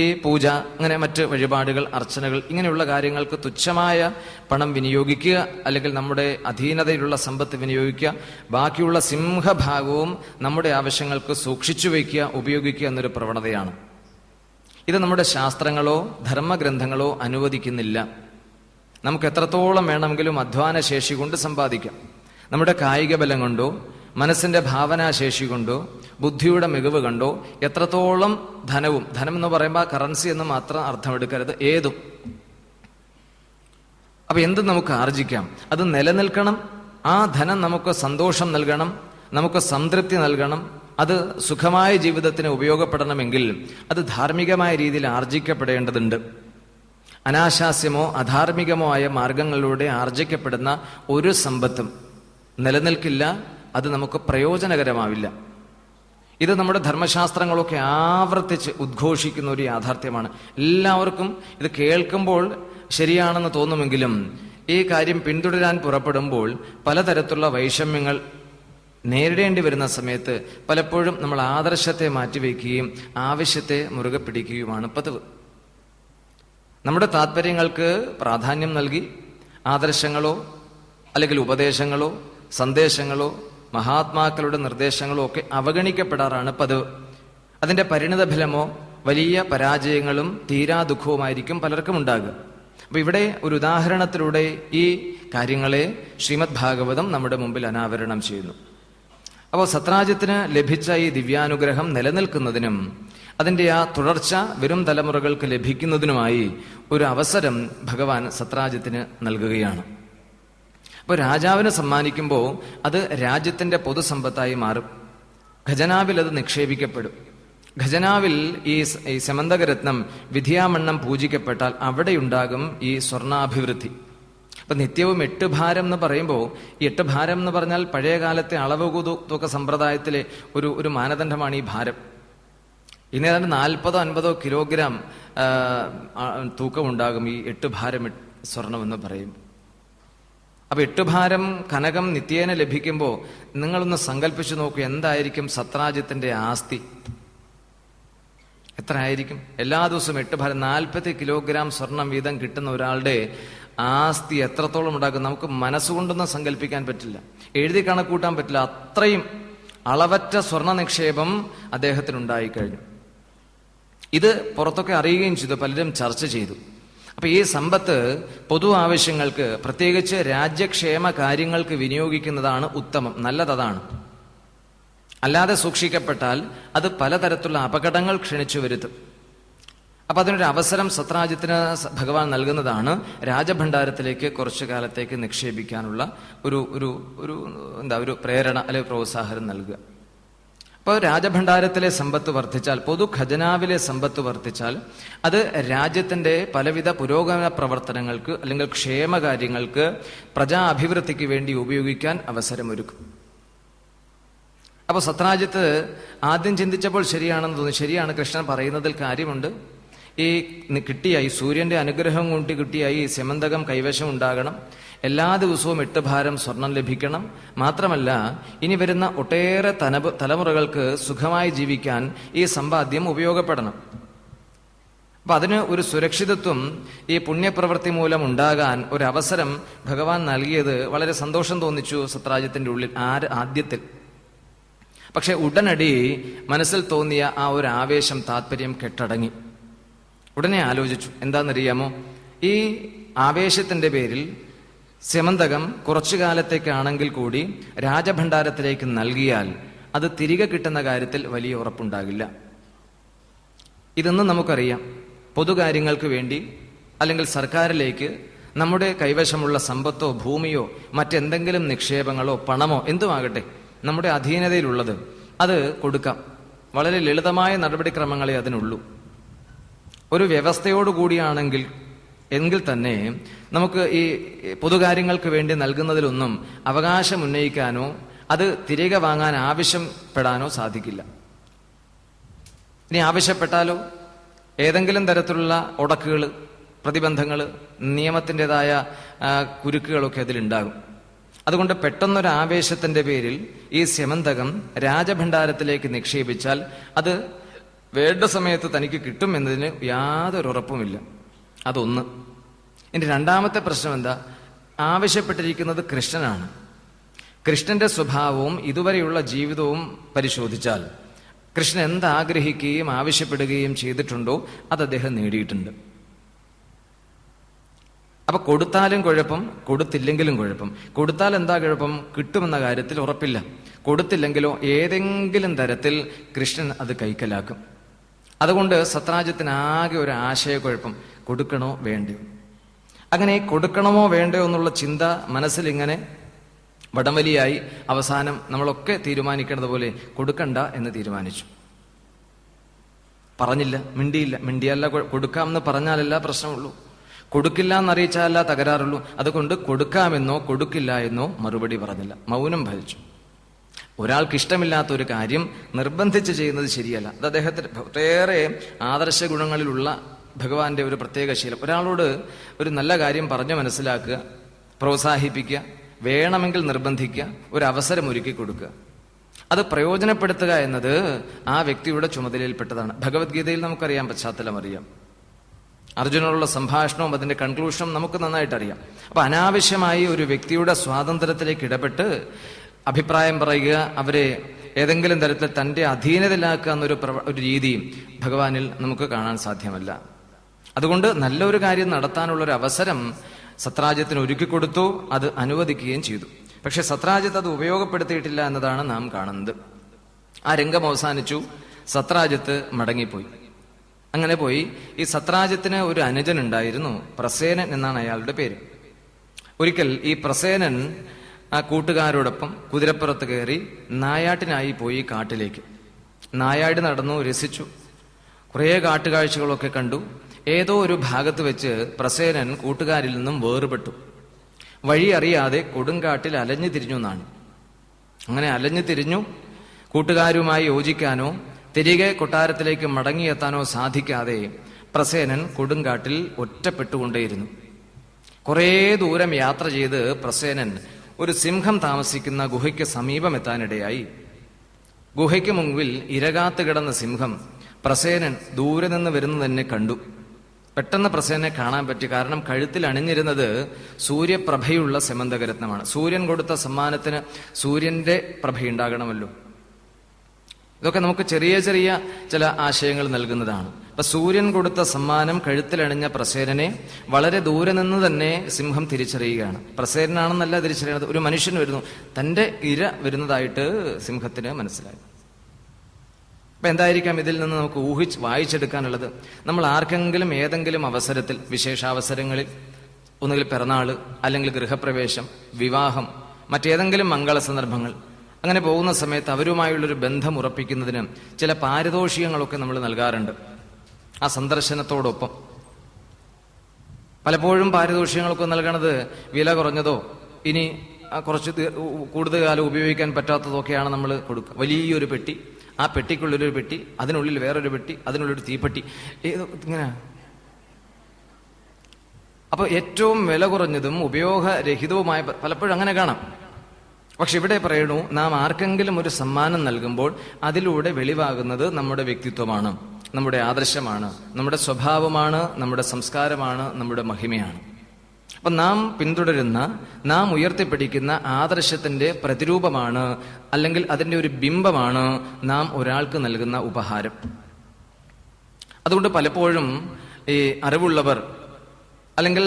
ഈ പൂജ, അങ്ങനെ മറ്റ് വഴിപാടുകൾ, അർച്ചനകൾ, ഇങ്ങനെയുള്ള കാര്യങ്ങൾക്ക് തുച്ഛമായ പണം വിനിയോഗിക്കുക, അല്ലെങ്കിൽ നമ്മുടെ അധീനതയിലുള്ള സമ്പത്ത് വിനിയോഗിക്കുക, ബാക്കിയുള്ള സിംഹഭാഗവും നമ്മുടെ ആവശ്യങ്ങൾക്ക് സൂക്ഷിച്ചു വയ്ക്കുക, ഉപയോഗിക്കുക എന്നൊരു പ്രവണതയാണ്. ഇത് നമ്മുടെ ശാസ്ത്രങ്ങളോ ധർമ്മഗ്രന്ഥങ്ങളോ അനുവദിക്കുന്നില്ല. നമുക്ക് എത്രത്തോളം വേണമെങ്കിലും അധ്വാന ശേഷി കൊണ്ട് സമ്പാദിക്കാം. നമ്മുടെ കായിക ബലം കൊണ്ടോ മനസ്സിന്റെ ഭാവനാശേഷി കൊണ്ടോ ബുദ്ധിയുടെ മികവ് കണ്ടോ എത്രത്തോളം ധനം എന്ന് പറയുമ്പോൾ കറൻസി എന്ന് മാത്രം അർത്ഥമെടുക്കരുത്, ഏതും. അപ്പൊ എന്തും നമുക്ക് ആർജിക്കാം. അത് നിലനിൽക്കണം. ആ ധനം നമുക്ക് സന്തോഷം നൽകണം, നമുക്ക് സംതൃപ്തി നൽകണം. അത് സുഖമായ ജീവിതത്തിന് ഉപയോഗപ്പെടണമെങ്കിൽ അത് ധാർമ്മികമായ രീതിയിൽ ആർജിക്കപ്പെടേണ്ടതുണ്ട്. അനാശാസ്യമോ അധാർമികമോ ആയ മാർഗങ്ങളിലൂടെ ആർജിക്കപ്പെടുന്ന ഒരു സമ്പത്തും നിലനിൽക്കില്ല. അത് നമുക്ക് പ്രയോജനകരമാവില്ല. ഇത് നമ്മുടെ ധർമ്മശാസ്ത്രങ്ങളൊക്കെ ആവർത്തിച്ച് ഉദ്ഘോഷിക്കുന്ന ഒരു യാഥാർത്ഥ്യമാണ്. എല്ലാവർക്കും ഇത് കേൾക്കുമ്പോൾ ശരിയാണെന്ന് തോന്നുമെങ്കിലും ഈ കാര്യം പിന്തുടരാൻ പുറപ്പെടുമ്പോൾ പലതരത്തിലുള്ള വൈഷമ്യങ്ങൾ നേരിടേണ്ടി വരുന്ന സമയത്ത് പലപ്പോഴും നമ്മൾ ആദർശത്തെ മാറ്റിവെക്കുകയും ആവശ്യത്തെ മുറുകെ പിടിക്കുകയുമാണ് പതിവ്. നമ്മുടെ താല്പര്യങ്ങൾക്ക് പ്രാധാന്യം നൽകി ആദർശങ്ങളോ അല്ലെങ്കിൽ ഉപദേശങ്ങളോ സന്ദേശങ്ങളോ മഹാത്മാക്കളുടെ നിർദ്ദേശങ്ങളോ ഒക്കെ അവഗണിക്കപ്പെടാറാണ് പതിവ്. അതിന്റെ പരിണിതഫലമോ വലിയ പരാജയങ്ങളും തീരാ ദുഃഖവുമായിരിക്കും പലർക്കും ഉണ്ടാകുക. അപ്പൊ ഇവിടെ ഒരു ഉദാഹരണത്തിലൂടെ ഈ കാര്യങ്ങളെ ശ്രീമദ് ഭാഗവതം നമ്മുടെ മുമ്പിൽ അനാവരണം ചെയ്യുന്നു. അപ്പോൾ സത്രാജിത്തിന് ലഭിച്ച ഈ ദിവ്യാനുഗ്രഹം നിലനിൽക്കുന്നതിനും അതിന്റെ ആ തുടർച്ച വരും തലമുറകൾക്ക് ലഭിക്കുന്നതിനുമായി ഒരു അവസരം ഭഗവാൻ സത്രാജിത്തിന് നൽകുകയാണ്. അപ്പോൾ രാജാവിന് സമ്മാനിക്കുമ്പോൾ അത് രാജ്യത്തിന്റെ പൊതുസമ്പത്തായി മാറും. ഖജനാവിൽ അത് നിക്ഷേപിക്കപ്പെടും. ഖജനാവിൽ ഈ സമന്തകരത്നം വിധിയാമണ്ണം പൂജിക്കപ്പെട്ടാൽ അവിടെയുണ്ടാകും ഈ സ്വർണാഭിവൃദ്ധി. അപ്പൊ നിത്യവും 8 ഭാരം എന്ന് പറയുമ്പോൾ ഈ 8 ഭാരം എന്ന് പറഞ്ഞാൽ പഴയ കാലത്തെ അളവ് തൂക്ക സമ്പ്രദായത്തിലെ ഒരു മാനദണ്ഡമാണ് ഈ ഭാരം. ഇനി ഏതാണ്ട് 40-50 കിലോഗ്രാം തൂക്കമുണ്ടാകും ഈ 8 ഭാരം സ്വർണം എന്ന് പറയും. അപ്പൊ 8 ഭാരം കനകം നിത്യേന ലഭിക്കുമ്പോൾ നിങ്ങളൊന്ന് സങ്കല്പിച്ചു നോക്കൂ, എന്തായിരിക്കും സത്രാജിത്തിന്റെ ആസ്തി? എത്ര ആയിരിക്കും? എല്ലാ ദിവസവും 8 ഭാരം 40 കിലോഗ്രാം സ്വർണം വീതം കിട്ടുന്ന ഒരാളുടെ ആസ്തി എത്രത്തോളം ഉണ്ടാകും? നമുക്ക് മനസ്സുകൊണ്ടൊന്നും സങ്കല്പിക്കാൻ പറ്റില്ല, എഴുതി കണക്കൂട്ടാൻ പറ്റില്ല. അത്രയും അളവറ്റ സ്വർണ്ണ നിക്ഷേപം അദ്ദേഹത്തിനുണ്ടായിക്കഴിഞ്ഞു. ഇത് പുറത്തൊക്കെ അറിയുകയും ചെയ്തു, പലരും ചർച്ച ചെയ്തു. അപ്പൊ ഈ സമ്പത്ത് പൊതു ആവശ്യങ്ങൾക്ക്, പ്രത്യേകിച്ച് രാജ്യക്ഷേമ കാര്യങ്ങൾക്ക് വിനിയോഗിക്കുന്നതാണ് ഉത്തമം, നല്ലതാണ്. അല്ലാതെ സൂക്ഷിക്കപ്പെട്ടാൽ അത് പലതരത്തിലുള്ള അപകടങ്ങൾ ക്ഷണിച്ചു വരുത്തും. അപ്പൊ അതിനൊരു അവസരം സത്രാജിത്തിന് ഭഗവാൻ നൽകുന്നതാണ്. രാജഭണ്ഡാരത്തിലേക്ക് കുറച്ചു കാലത്തേക്ക് നിക്ഷേപിക്കാനുള്ള ഒരു പ്രേരണ അല്ലെങ്കിൽ പ്രോത്സാഹനം നൽകുക. അപ്പോൾ രാജഭണ്ഡാരത്തിലെ സമ്പത്ത് വർദ്ധിച്ചാൽ, പൊതു ഖജനാവിലെ സമ്പത്ത് വർദ്ധിച്ചാൽ അത് രാജ്യത്തിന്റെ പലവിധ പുരോഗമന പ്രവർത്തനങ്ങൾക്ക് അല്ലെങ്കിൽ ക്ഷേമകാര്യങ്ങൾക്ക്, പ്രജാ അഭിവൃദ്ധിക്ക് വേണ്ടി ഉപയോഗിക്കാൻ അവസരമൊരുക്കും. അപ്പൊ സത്രാജിത്ത് ആദ്യം ചിന്തിച്ചപ്പോൾ ശരിയാണെന്ന് തോന്നി. ശരിയാണ്, കൃഷ്ണൻ പറയുന്നതിൽ കാര്യമുണ്ട്. ഈ കിട്ടിയ ഈ സൂര്യന്റെ അനുഗ്രഹം കൊണ്ട് കിട്ടിയ ഈ സെമന്തകം കൈവശം ഉണ്ടാകണം. എല്ലാ ദിവസവും 8 ഭാരം സ്വർണം ലഭിക്കണം. മാത്രമല്ല ഇനി വരുന്ന ഒട്ടേറെ തലമുറകൾക്ക് സുഖമായി ജീവിക്കാൻ ഈ സമ്പാദ്യം ഉപയോഗപ്പെടണം. അപ്പൊ അതിന് ഒരു സുരക്ഷിതത്വം ഈ പുണ്യപ്രവൃത്തി മൂലം ഉണ്ടാകാൻ ഒരു അവസരം ഭഗവാൻ നൽകിയത് വളരെ സന്തോഷം തോന്നിച്ചു സത്രാജിത്തിന്റെ ഉള്ളിൽ ആദ്യത്തിൽ. പക്ഷെ ഉടനടി മനസ്സിൽ തോന്നിയ ആ ഒരു ആവേശം, താല്പര്യം കെട്ടടങ്ങി. ഉടനെ ആലോചിച്ചു, എന്താണെന്നറിയാമോ, ഈ ആവേശത്തിന്റെ പേരിൽ സെമന്തകം കുറച്ചു കാലത്തേക്കാണെങ്കിൽ കൂടി രാജഭണ്ഡാരത്തിലേക്ക് നൽകിയാൽ അത് തിരികെ കിട്ടുന്ന കാര്യത്തിൽ വലിയ ഉറപ്പുണ്ടാകില്ല. ഇതൊന്നും നമുക്കറിയാം. പൊതുകാര്യങ്ങൾക്ക് വേണ്ടി അല്ലെങ്കിൽ സർക്കാരിലേക്ക് നമ്മുടെ കൈവശമുള്ള സമ്പത്തോ ഭൂമിയോ മറ്റെന്തെങ്കിലും നിക്ഷേപങ്ങളോ പണമോ എന്തുമാകട്ടെ നമ്മുടെ അധീനതയിലുള്ളത് അത് കൊടുക്കാം. വളരെ ലളിതമായ നടപടിക്രമങ്ങളെ അതിനുള്ളൂ. ഒരു വ്യവസ്ഥയോടുകൂടിയാണെങ്കിൽ എങ്കിൽ തന്നെ നമുക്ക് ഈ പൊതുകാര്യങ്ങൾക്ക് വേണ്ടി നൽകുന്നതിലൊന്നും അവകാശം ഉന്നയിക്കാനോ അത് തിരികെ വാങ്ങാൻ ആവശ്യപ്പെടാനോ സാധിക്കില്ല. ഇനി ആവശ്യപ്പെട്ടാലോ ഏതെങ്കിലും തരത്തിലുള്ള ഉടക്കുകൾ, പ്രതിബന്ധങ്ങൾ, നിയമത്തിൻ്റെതായ കുരുക്കുകളൊക്കെ അതിലുണ്ടാകും. അതുകൊണ്ട് പെട്ടെന്നൊരു ആവേശത്തിന്റെ പേരിൽ ഈ സ്യമന്തകം രാജഭണ്ഡാരത്തിലേക്ക് നിക്ഷേപിച്ചാൽ അത് വേണ്ട സമയത്ത് തനിക്ക് കിട്ടും എന്നതിന് യാതൊരു ഉറപ്പുമില്ല. അതൊന്ന്. ഇനി രണ്ടാമത്തെ പ്രശ്നം എന്താ? ആവശ്യപ്പെട്ടിരിക്കുന്നത് കൃഷ്ണനാണ്. കൃഷ്ണന്റെ സ്വഭാവവും ഇതുവരെയുള്ള ജീവിതവും പരിശോധിച്ചാൽ കൃഷ്ണൻ എന്താഗ്രഹിക്കുകയും ആവശ്യപ്പെടുകയും ചെയ്തിട്ടുണ്ടോ അത് അദ്ദേഹം നേടിയിട്ടുണ്ട്. അപ്പൊ കൊടുത്താലും കുഴപ്പം, കൊടുത്തില്ലെങ്കിലും കുഴപ്പം. കൊടുത്താൽ എന്താ കുഴപ്പം? കിട്ടുമെന്ന കാര്യത്തിൽ ഉറപ്പില്ല. കൊടുത്തില്ലെങ്കിലോ ഏതെങ്കിലും തരത്തിൽ കൃഷ്ണൻ അത് കൈക്കലാക്കും. അതുകൊണ്ട് സത്രാജിത്തിന് ഒരു ആശയക്കുഴപ്പം, കൊടുക്കണോ വേണ്ടയോ. അങ്ങനെ കൊടുക്കണമോ വേണ്ടയോ എന്നുള്ള ചിന്ത മനസ്സിലിങ്ങനെ വടംവലിയായി അവസാനം നമ്മളൊക്കെ തീരുമാനിക്കുന്നത് പോലെ കൊടുക്കണ്ട എന്ന് തീരുമാനിച്ചു. പറഞ്ഞില്ല, മിണ്ടിയില്ല. മിണ്ടിയല്ല, കൊടുക്കാമെന്ന് പറഞ്ഞാലല്ല പ്രശ്നമുള്ളൂ, കൊടുക്കില്ല എന്നറിയിച്ചാലല്ല തകരാറുള്ളൂ. അതുകൊണ്ട് കൊടുക്കാമെന്നോ കൊടുക്കില്ല എന്നോ മറുപടി പറഞ്ഞില്ല, മൗനം ഭരിച്ചു. ഒരാൾക്ക് ഇഷ്ടമില്ലാത്ത ഒരു കാര്യം നിർബന്ധിച്ച് ചെയ്യുന്നത് ശരിയല്ല. അത് അദ്ദേഹത്തിന് ഒട്ടേറെ ആദർശ ഗുണങ്ങളിലുള്ള ഭഗവാന്റെ ഒരു പ്രത്യേക ശീലം. ഒരാളോട് ഒരു നല്ല കാര്യം പറഞ്ഞു മനസ്സിലാക്കുക, പ്രോത്സാഹിപ്പിക്കുക, വേണമെങ്കിൽ നിർബന്ധിക്കുക, ഒരു അവസരം ഒരുക്കി കൊടുക്കുക, അത് പ്രയോജനപ്പെടുത്തുക എന്നത് ആ വ്യക്തിയുടെ ചുമതലയിൽപ്പെട്ടതാണ്. ഭഗവത്ഗീതയിൽ നമുക്കറിയാം, പശ്ചാത്തലം അറിയാം. അർജുനോടുള്ള സംഭാഷണവും അതിന്റെ കൺക്ലൂഷനും നമുക്ക് നന്നായിട്ട് അറിയാം. അപ്പൊ അനാവശ്യമായി ഒരു വ്യക്തിയുടെ സ്വാതന്ത്ര്യത്തിലേക്ക് ഇടപെട്ട് അഭിപ്രായം പറയുക, അവരെ ഏതെങ്കിലും തരത്തിൽ തന്റെ അധീനതയിലാക്കുക എന്നൊരു രീതി ഭഗവാനിൽ നമുക്ക് കാണാൻ സാധ്യമല്ല. അതുകൊണ്ട് നല്ലൊരു കാര്യം നടത്താനുള്ള ഒരു അവസരം സത്രാജിത്തിന് ഒരുക്കിക്കൊടുത്തു, അത് അനുവദിക്കുകയും ചെയ്തു. പക്ഷെ സത്രാജിത്ത് അത് ഉപയോഗപ്പെടുത്തിയിട്ടില്ല എന്നതാണ് നാം കാണുന്നത്. ആ രംഗം അവസാനിച്ചു, സത്രാജിത്ത് മടങ്ങിപ്പോയി. അങ്ങനെ പോയി. ഈ സത്രാജിത്തിന് ഒരു അനുജൻ ഉണ്ടായിരുന്നു, പ്രസേനൻ എന്നാണ് അയാളുടെ പേര്. ഒരിക്കൽ ഈ പ്രസേനൻ ആ കൂട്ടുകാരോടൊപ്പം കുതിരപ്പുറത്ത് കയറി നായാട്ടിനായി പോയി കാട്ടിലേക്ക്. നായാടി നടന്നു, രസിച്ചു, കുറേ കാട്ടുകാഴ്ചകളൊക്കെ കണ്ടു. ഏതോ ഒരു ഭാഗത്ത് വെച്ച് പ്രസേനൻ കൂട്ടുകാരിൽ നിന്നും വേറുപെട്ടു. വഴി അറിയാതെ കൊടുങ്കാട്ടിൽ അലഞ്ഞു തിരിഞ്ഞു എന്നാണ്. അങ്ങനെ അലഞ്ഞു തിരിഞ്ഞു കൂട്ടുകാരുമായി യോജിക്കാനോ തിരികെ കൊട്ടാരത്തിലേക്ക് മടങ്ങിയെത്താനോ സാധിക്കാതെ പ്രസേനൻ കൊടുങ്കാട്ടിൽ ഒറ്റപ്പെട്ടുകൊണ്ടേയിരുന്നു. കുറേ ദൂരം യാത്ര ചെയ്ത് പ്രസേനൻ ഒരു സിംഹം താമസിക്കുന്ന ഗുഹയ്ക്ക് സമീപമെത്താനിടയായി. ഗുഹയ്ക്ക് മുമ്പിൽ ഇരകാത്ത് കിടന്ന സിംഹം പ്രസേനൻ ദൂരെ നിന്ന് വരുന്നത് തന്നെ കണ്ടു. പെട്ടെന്ന് പ്രസേനെ കാണാൻ പറ്റി. കാരണം കഴുത്തിൽ അണിഞ്ഞിരുന്നത് സൂര്യപ്രഭയുള്ള സെമന്തകരത്നമാണ്. സൂര്യൻ കൊടുത്ത സമ്മാനത്തിന് സൂര്യന്റെ പ്രഭയുണ്ടാകണമല്ലോ. ഇതൊക്കെ നമുക്ക് ചെറിയ ചെറിയ ചില ആശയങ്ങൾ നൽകുന്നതാണ്. അപ്പൊ സൂര്യൻ കൊടുത്ത സമ്മാനം കഴുത്തിലണിഞ്ഞ പ്രസേനനെ വളരെ ദൂരെ നിന്ന് തന്നെ സിംഹം തിരിച്ചറിയുകയാണ്. പ്രസേനനാണെന്നല്ല തിരിച്ചറിയുന്നത്, ഒരു മനുഷ്യൻ വരുന്നു, തന്റെ ഇര വരുന്നതായിട്ട് സിംഹത്തിന് മനസ്സിലായി. അപ്പൊ എന്തായിരിക്കാം ഇതിൽ നിന്ന് നമുക്ക് വായിച്ചെടുക്കാനുള്ളത്? നമ്മൾ ആർക്കെങ്കിലും ഏതെങ്കിലും അവസരത്തിൽ, വിശേഷാവസരങ്ങളിൽ, ഒന്നുകിൽ പിറന്നാള്, അല്ലെങ്കിൽ ഗൃഹപ്രവേശം, വിവാഹം, മറ്റേതെങ്കിലും മംഗള സന്ദർഭങ്ങൾ, അങ്ങനെ പോകുന്ന സമയത്ത് അവരുമായുള്ളൊരു ബന്ധം ഉറപ്പിക്കുന്നതിന് ചില പാരിതോഷികങ്ങളൊക്കെ നമ്മൾ നൽകാറുണ്ട് ആ സന്ദർശനത്തോടൊപ്പം. പലപ്പോഴും പാരിതോഷികങ്ങളൊക്കെ നൽകണത് വില കുറഞ്ഞതോ ഇനി കുറച്ച് കൂടുതൽ കാലം ഉപയോഗിക്കാൻ പറ്റാത്തതൊക്കെയാണ് നമ്മൾ കൊടുക്കുക. വലിയൊരു പെട്ടി, ആ പെട്ടിക്കുള്ളൊരു പെട്ടി, അതിനുള്ളിൽ വേറൊരു പെട്ടി, അതിനുള്ളൊരു തീപ്പെട്ടി, ഇങ്ങനെ. അപ്പൊ ഏറ്റവും വില കുറഞ്ഞതും ഉപയോഗരഹിതവുമായ പലപ്പോഴും അങ്ങനെ കാണാം. പക്ഷെ ഇവിടെ പറയണു, നാം ആർക്കെങ്കിലും ഒരു സമ്മാനം നൽകുമ്പോൾ അതിലൂടെ വെളിവാകുന്നത് നമ്മുടെ വ്യക്തിത്വമാണ്, നമ്മുടെ ആദർശമാണ്, നമ്മുടെ സ്വഭാവമാണ്, നമ്മുടെ സംസ്കാരമാണ്, നമ്മുടെ മഹിമയാണ്. അപ്പൊ നാം പിന്തുടരുന്ന, നാം ഉയർത്തിപ്പിടിക്കുന്ന ആദർശത്തിന്റെ പ്രതിരൂപമാണ്, അല്ലെങ്കിൽ അതിന്റെ ഒരു ബിംബമാണ് നാം ഒരാൾക്ക് നൽകുന്ന ഉപഹാരം. അതുകൊണ്ട് പലപ്പോഴും ഈ അറിവുള്ളവർ, അല്ലെങ്കിൽ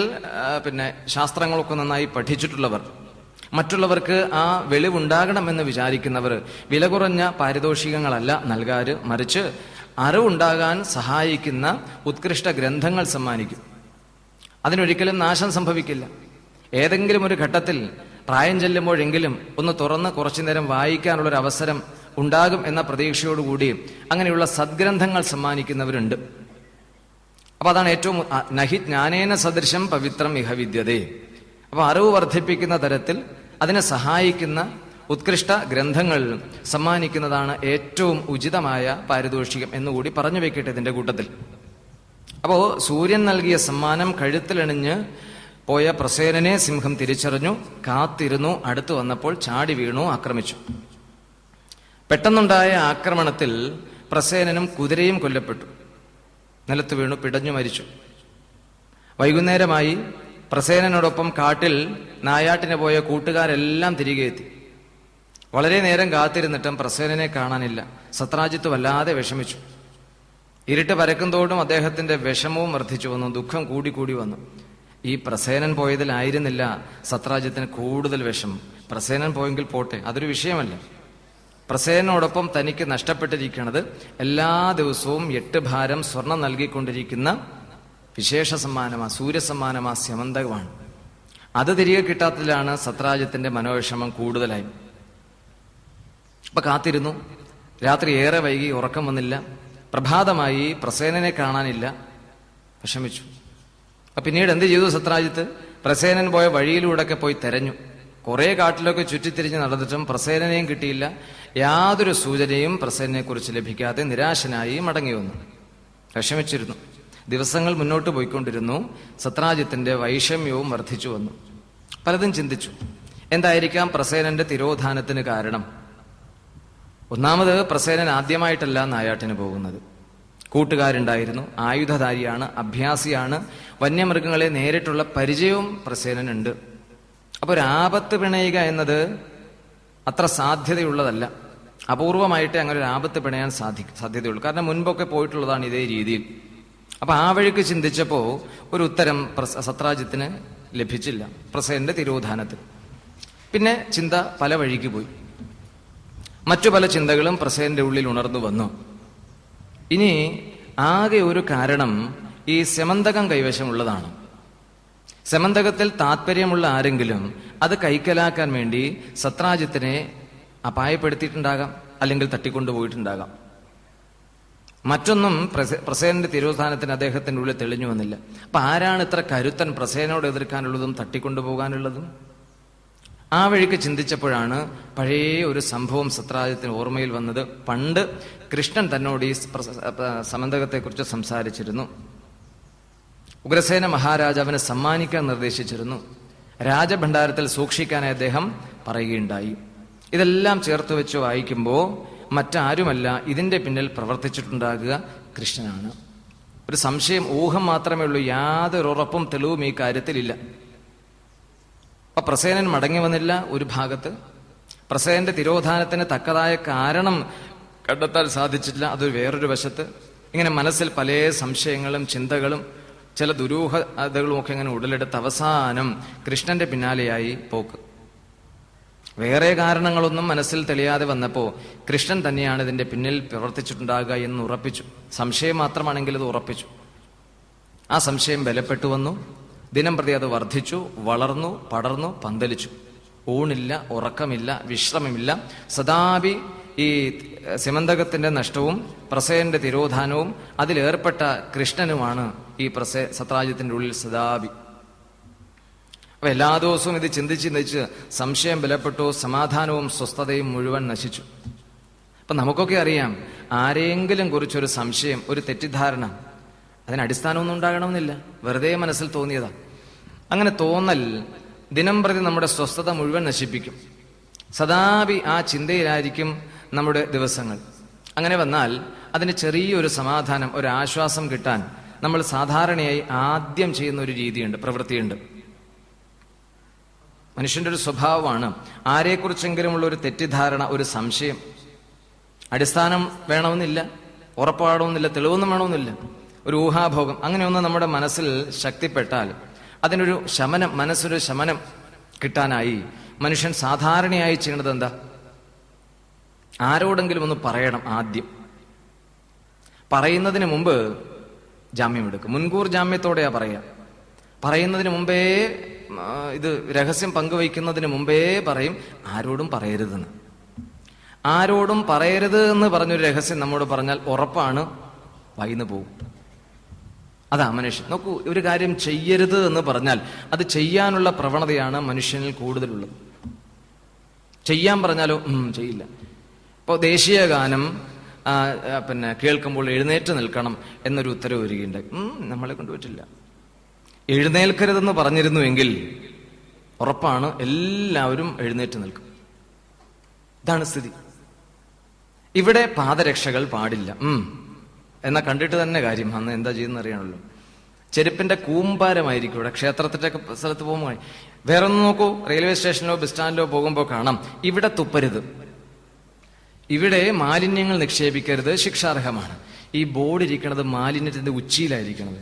ശാസ്ത്രങ്ങളൊക്കെ നന്നായി പഠിച്ചിട്ടുള്ളവർ, മറ്റുള്ളവർക്ക് ആ വെളിവുണ്ടാകണമെന്ന് വിചാരിക്കുന്നവർ വില കുറഞ്ഞ പാരിതോഷികങ്ങളല്ല നൽകാറ്, മറിച്ച് അറിവുണ്ടാകാൻ സഹായിക്കുന്ന ഉത്കൃഷ്ട ഗ്രന്ഥങ്ങൾ സമ്മാനിക്കും. അതിനൊരിക്കലും നാശം സംഭവിക്കില്ല. ഏതെങ്കിലും ഒരു ഘട്ടത്തിൽ പ്രായം ചെല്ലുമ്പോഴെങ്കിലും ഒന്ന് തുറന്ന് കുറച്ചു നേരം വായിക്കാനുള്ളൊരു അവസരം ഉണ്ടാകും എന്ന പ്രതീക്ഷയോടുകൂടി അങ്ങനെയുള്ള സദ്ഗ്രന്ഥങ്ങൾ സമ്മാനിക്കുന്നവരുണ്ട്. അപ്പൊ അതാണ് ഏറ്റവും നഹി ജ്ഞാനേന സദൃശം പവിത്രം ഇഹ വിദ്യതേ. അപ്പൊ അറിവ് വർദ്ധിപ്പിക്കുന്ന തരത്തിൽ അതിനെ സഹായിക്കുന്ന ഉത്കൃഷ്ട ഗ്രന്ഥങ്ങൾ സമ്മാനിക്കുന്നതാണ് ഏറ്റവും ഉചിതമായ പാരിതോഷികം എന്നുകൂടി പറഞ്ഞു വെക്കട്ടെ ഇതിന്റെ കൂട്ടത്തിൽ. അപ്പോ സൂര്യൻ നൽകിയ സമ്മാനം കഴുത്തിലണിഞ്ഞ് പോയ പ്രസേനനെ സിംഹം തിരിച്ചറിഞ്ഞു, കാത്തിരുന്നു. അടുത്തു വന്നപ്പോൾ ചാടി വീണു, ആക്രമിച്ചു. പെട്ടെന്നുണ്ടായ ആക്രമണത്തിൽ പ്രസേനനും കുതിരയും കൊല്ലപ്പെട്ടു, നിലത്ത് വീണു പിടഞ്ഞു മരിച്ചു. വൈകുന്നേരമായി. പ്രസേനനോടൊപ്പം കാട്ടിൽ നായാട്ടിന് പോയ കൂട്ടുകാരെല്ലാം തിരികെ എത്തി. വളരെ നേരം കാത്തിരുന്നിട്ടും പ്രസേനനെ കാണാനില്ല. സത്രാജിത്ത് വല്ലാതെ വിഷമിച്ചു. ഇരുട്ട് പരക്കുന്തോടും അദ്ദേഹത്തിന്റെ വിഷമവും വർദ്ധിച്ചു വന്നു, ദുഃഖം കൂടി വന്നു. ഈ പ്രസേനൻ പോയതിലായിരുന്നില്ല സത്രാജിത്തിന് കൂടുതൽ വിഷമം. പ്രസേനൻ പോയെങ്കിൽ പോട്ടെ, അതൊരു വിഷയമല്ല. പ്രസേനോടൊപ്പം തനിക്ക് നഷ്ടപ്പെട്ടിരിക്കുന്നത് എല്ലാ ദിവസവും 8 ഭാരം സ്വർണം നൽകിക്കൊണ്ടിരിക്കുന്ന വിശേഷ സമ്മാനമാ, സൂര്യസമ്മാനമാ സ്യമന്തകമാണ്. അത് തിരികെ കിട്ടാത്തതിലാണ് സത്രാജിത്തിന്റെ മനോവിഷമം കൂടുതലായി. അപ്പൊ കാത്തിരുന്നു. രാത്രി ഏറെ വൈകി, ഉറക്കം വന്നില്ല. പ്രഭാതമായി, പ്രസേനനെ കാണാനില്ല. വിഷമിച്ചു. പിന്നീട് എന്ത് ചെയ്തു സത്രാജിത്ത്? പ്രസേനൻ പോയ വഴിയിലൂടെയൊക്കെ പോയി തെരഞ്ഞു. കുറെ കാട്ടിലൊക്കെ ചുറ്റിത്തിരിഞ്ഞ് നടന്നിട്ടും പ്രസേനനെയും കിട്ടിയില്ല. യാതൊരു സൂചനയും പ്രസേനനെ കുറിച്ച് ലഭിക്കാതെ നിരാശനായി മടങ്ങി വന്നു. വിഷമിച്ചിരുന്നു. ദിവസങ്ങൾ മുന്നോട്ട് പോയിക്കൊണ്ടിരുന്നു. സത്രാജിത്തിന്റെ വൈഷമ്യവും വർദ്ധിച്ചു വന്നു. പലതും ചിന്തിച്ചു. എന്തായിരിക്കാം പ്രസേനന്റെ തിരോധാനത്തിന് കാരണം? ഒന്നാമത്, പ്രസേനൻ ആദ്യമായിട്ടല്ല നായാട്ടിന് പോകുന്നത്. കൂട്ടുകാരുണ്ടായിരുന്നു, ആയുധധാരിയാണ്, അഭ്യാസിയാണ്, വന്യമൃഗങ്ങളെ നേരിട്ടുള്ള പരിചയവും പ്രസേനനുണ്ട്. അപ്പൊ ഒരു ആപത്ത് പിണയുക എന്നത് അത്ര സാധ്യതയുള്ളതല്ല. അപൂർവമായിട്ടേ അങ്ങനെ ഒരു ആപത്ത് പിണയാൻ സാധ്യതയുള്ളൂ. കാരണം മുൻപൊക്കെ പോയിട്ടുള്ളതാണ് ഇതേ രീതിയിൽ. അപ്പൊ ആ വഴിക്ക് ചിന്തിച്ചപ്പോ ഒരു ഉത്തരം സത്രാജിത്തിന് ലഭിച്ചില്ല പ്രസേനന്റെ തിരോധാനത്തിൽ. പിന്നെ ചിന്ത പല വഴിക്ക് പോയി. മറ്റു പല ചിന്തകളും പ്രസേനന്റെ ഉള്ളിൽ ഉണർന്നു വന്നു. ഇനി ആകെ ഒരു കാരണം ഈ സെമന്തകം കൈവശമുള്ളതാണ്. സെമന്തകത്തിൽ താത്പര്യമുള്ള ആരെങ്കിലും അത് കൈക്കലാക്കാൻ വേണ്ടി സത്രാജിത്തിനെ അപായപ്പെടുത്തിയിട്ടുണ്ടാകാം, അല്ലെങ്കിൽ തട്ടിക്കൊണ്ടുപോയിട്ടുണ്ടാകാം. മറ്റൊന്നും പ്രസേനന്റെ തിരോധാനത്തിന് അദ്ദേഹത്തിന്റെ ഉള്ളിൽ തെളിഞ്ഞു വന്നില്ല. അപ്പൊ ആരാണ് ഇത്ര കരുത്തൻ പ്രസേനോട് എതിർക്കാനുള്ളതും തട്ടിക്കൊണ്ടുപോകാനുള്ളതും? ആ വഴിക്ക് ചിന്തിച്ചപ്പോഴാണ് പഴയ ഒരു സംഭവം സത്രാജിത്തിന് ഓർമ്മയിൽ വന്നത്. പണ്ട് കൃഷ്ണൻ തന്നോട് ഈ സമന്തകത്തെക്കുറിച്ച് സംസാരിച്ചിരുന്നു. ഉഗ്രസേന മഹാരാജാവിനെ സമ്മാനിക്കാൻ നിർദ്ദേശിച്ചിരുന്നു. രാജഭണ്ഡാരത്തിൽ സൂക്ഷിക്കാനായി അദ്ദേഹം പറയുകയുണ്ടായി. ഇതെല്ലാം ചേർത്ത് വെച്ച് വായിക്കുമ്പോൾ മറ്റാരുമല്ല ഇതിന്റെ പിന്നിൽ പ്രവർത്തിച്ചിട്ടുണ്ടാകുക കൃഷ്ണനാണ്. ഒരു സംശയം, ഊഹം മാത്രമേ ഉള്ളൂ. യാതൊരു ഉറപ്പും തെളിവും ഈ കാര്യത്തിലില്ല. അപ്പൊ പ്രസേനൻ മടങ്ങി വന്നില്ല ഒരു ഭാഗത്ത്. പ്രസേനന്റെ തിരോധാനത്തിന് തക്കതായ കാരണം കണ്ടെത്താൻ സാധിച്ചില്ല അതൊരു വേറൊരു വശത്ത്. ഇങ്ങനെ മനസ്സിൽ പല സംശയങ്ങളും ചിന്തകളും ചില ദുരൂഹതകളും ഒക്കെ ഇങ്ങനെ ഉടലെടുത്ത് അവസാനം കൃഷ്ണന്റെ പിന്നാലെയായി പോക്ക്. വേറെ കാരണങ്ങളൊന്നും മനസ്സിൽ തെളിയാതെ വന്നപ്പോ കൃഷ്ണൻ തന്നെയാണ് ഇതിന്റെ പിന്നിൽ പ്രവർത്തിച്ചിട്ടുണ്ടാകുക എന്ന് ഉറപ്പിച്ചു. സംശയം മാത്രമാണെങ്കിൽ അത് ഉറപ്പിച്ചു. ആ സംശയം ബലപ്പെട്ടു വന്നു. ദിനം പ്രതി അത് വർദ്ധിച്ചു, വളർന്നു, പടർന്നു, പന്തലിച്ചു. ഊണില്ല, ഉറക്കമില്ല, വിശ്രമമില്ല. സദാപി ഈ സിമന്തകത്തിന്റെ നഷ്ടവും പ്രസേനന്റെ തിരോധാനവും അതിലേർപ്പെട്ട കൃഷ്ണനുമാണ് ഈ സത്രാജിത്തിന്റെ ഉള്ളിൽ സദാപി. അപ്പൊ എല്ലാ ദിവസവും ഇത് ചിന്തിച്ച് സംശയം ബലപ്പെട്ടു, സമാധാനവും സ്വസ്ഥതയും മുഴുവൻ നശിച്ചു. അപ്പൊ നമുക്കൊക്കെ അറിയാം, ആരെങ്കിലും കുറിച്ചൊരു സംശയം, ഒരു തെറ്റിദ്ധാരണ, അതിന് അടിസ്ഥാനമൊന്നും ഉണ്ടാകണമെന്നില്ല, വെറുതെ മനസ്സിൽ തോന്നിയതാ. അങ്ങനെ തോന്നൽ ദിനം പ്രതി നമ്മുടെ സ്വസ്ഥത മുഴുവൻ നശിപ്പിക്കും. സദാപി ആ ചിന്തയിലായിരിക്കും നമ്മുടെ ദിവസങ്ങൾ. അങ്ങനെ വന്നാൽ അതിന് ചെറിയൊരു സമാധാനം, ഒരു ആശ്വാസം കിട്ടാൻ നമ്മൾ സാധാരണയായി ആദ്യം ചെയ്യുന്ന ഒരു രീതിയുണ്ട്, പ്രവൃത്തിയുണ്ട്. മനുഷ്യന്റെ ഒരു സ്വഭാവമാണ് ആരെക്കുറിച്ചെങ്കിലുമുള്ള ഒരു തെറ്റിദ്ധാരണ, ഒരു സംശയം. അടിസ്ഥാനം വേണമെന്നില്ല, ഉറപ്പാടണമെന്നില്ല, തെളിവൊന്നും വേണമെന്നില്ല, ഒരു ഊഹാഭോഗം, അങ്ങനെയൊന്നും നമ്മുടെ മനസ്സിൽ ശക്തിപ്പെട്ടാൽ അതിനൊരു ശമനം, മനസ്സൊരു ശമനം കിട്ടാനായി മനുഷ്യൻ സാധാരണയായി ചെയ്യേണ്ടത് എന്താ? ആരോടെങ്കിലും ഒന്ന് പറയണം. ആദ്യം പറയുന്നതിന് മുമ്പ് ജാമ്യമെടുക്കും. മുൻകൂർ ജാമ്യത്തോടെയാ പറയാ. പറയുന്നതിന് മുമ്പേ, ഇത് രഹസ്യം പങ്കുവയ്ക്കുന്നതിന് മുമ്പേ പറയും ആരോടും പറയരുതെന്ന്. ആരോടും പറയരുത് എന്ന് പറഞ്ഞൊരു രഹസ്യം നമ്മോട് പറഞ്ഞാൽ ഉറപ്പാണ് വായിന്ന് പോകും. അതാ മനുഷ്യൻ. നോക്കൂ, ഒരു കാര്യം ചെയ്യരുത് എന്ന് പറഞ്ഞാൽ അത് ചെയ്യാനുള്ള പ്രവണതയാണ് മനുഷ്യനിൽ കൂടുതലുള്ളത്. ചെയ്യാൻ പറഞ്ഞാലോ ചെയ്യില്ല. ഇപ്പോൾ ദേശീയ ഗാനം കേൾക്കുമ്പോൾ എഴുന്നേറ്റ് നിൽക്കണം എന്നൊരു ഉത്തരവ് വരികയുണ്ടായി. നമ്മളെ കൊണ്ട് പറ്റില്ല. എഴുന്നേൽക്കരുതെന്ന് പറഞ്ഞിരുന്നുവെങ്കിൽ ഉറപ്പാണ് എല്ലാവരും എഴുന്നേറ്റ് നിൽക്കും. ഇതാണ് സ്ഥിതി. ഇവിടെ പാദരക്ഷകൾ പാടില്ല എന്നാ കണ്ടിട്ട് തന്നെ കാര്യം. അന്ന് എന്താ ചെയ്യുന്ന അറിയണല്ലോ. ചെരുപ്പിന്റെ കൂമ്പാരമായിരിക്കും ഇവിടെ. ക്ഷേത്രത്തിന്റെ ഒക്കെ സ്ഥലത്ത് പോകുമ്പോൾ വേറെ ഒന്ന് നോക്കൂ, റെയിൽവേ സ്റ്റേഷനിലോ ബസ് സ്റ്റാൻഡിലോ പോകുമ്പോൾ കാണാം, ഇവിടെ തുപ്പരുത്, ഇവിടെ മാലിന്യങ്ങൾ നിക്ഷേപിക്കരുത്, ശിക്ഷാർഹമാണ്. ഈ ബോർഡ് ഇരിക്കുന്നത് മാലിന്യത്തിന്റെ ഉച്ചിയിലായിരിക്കണത്,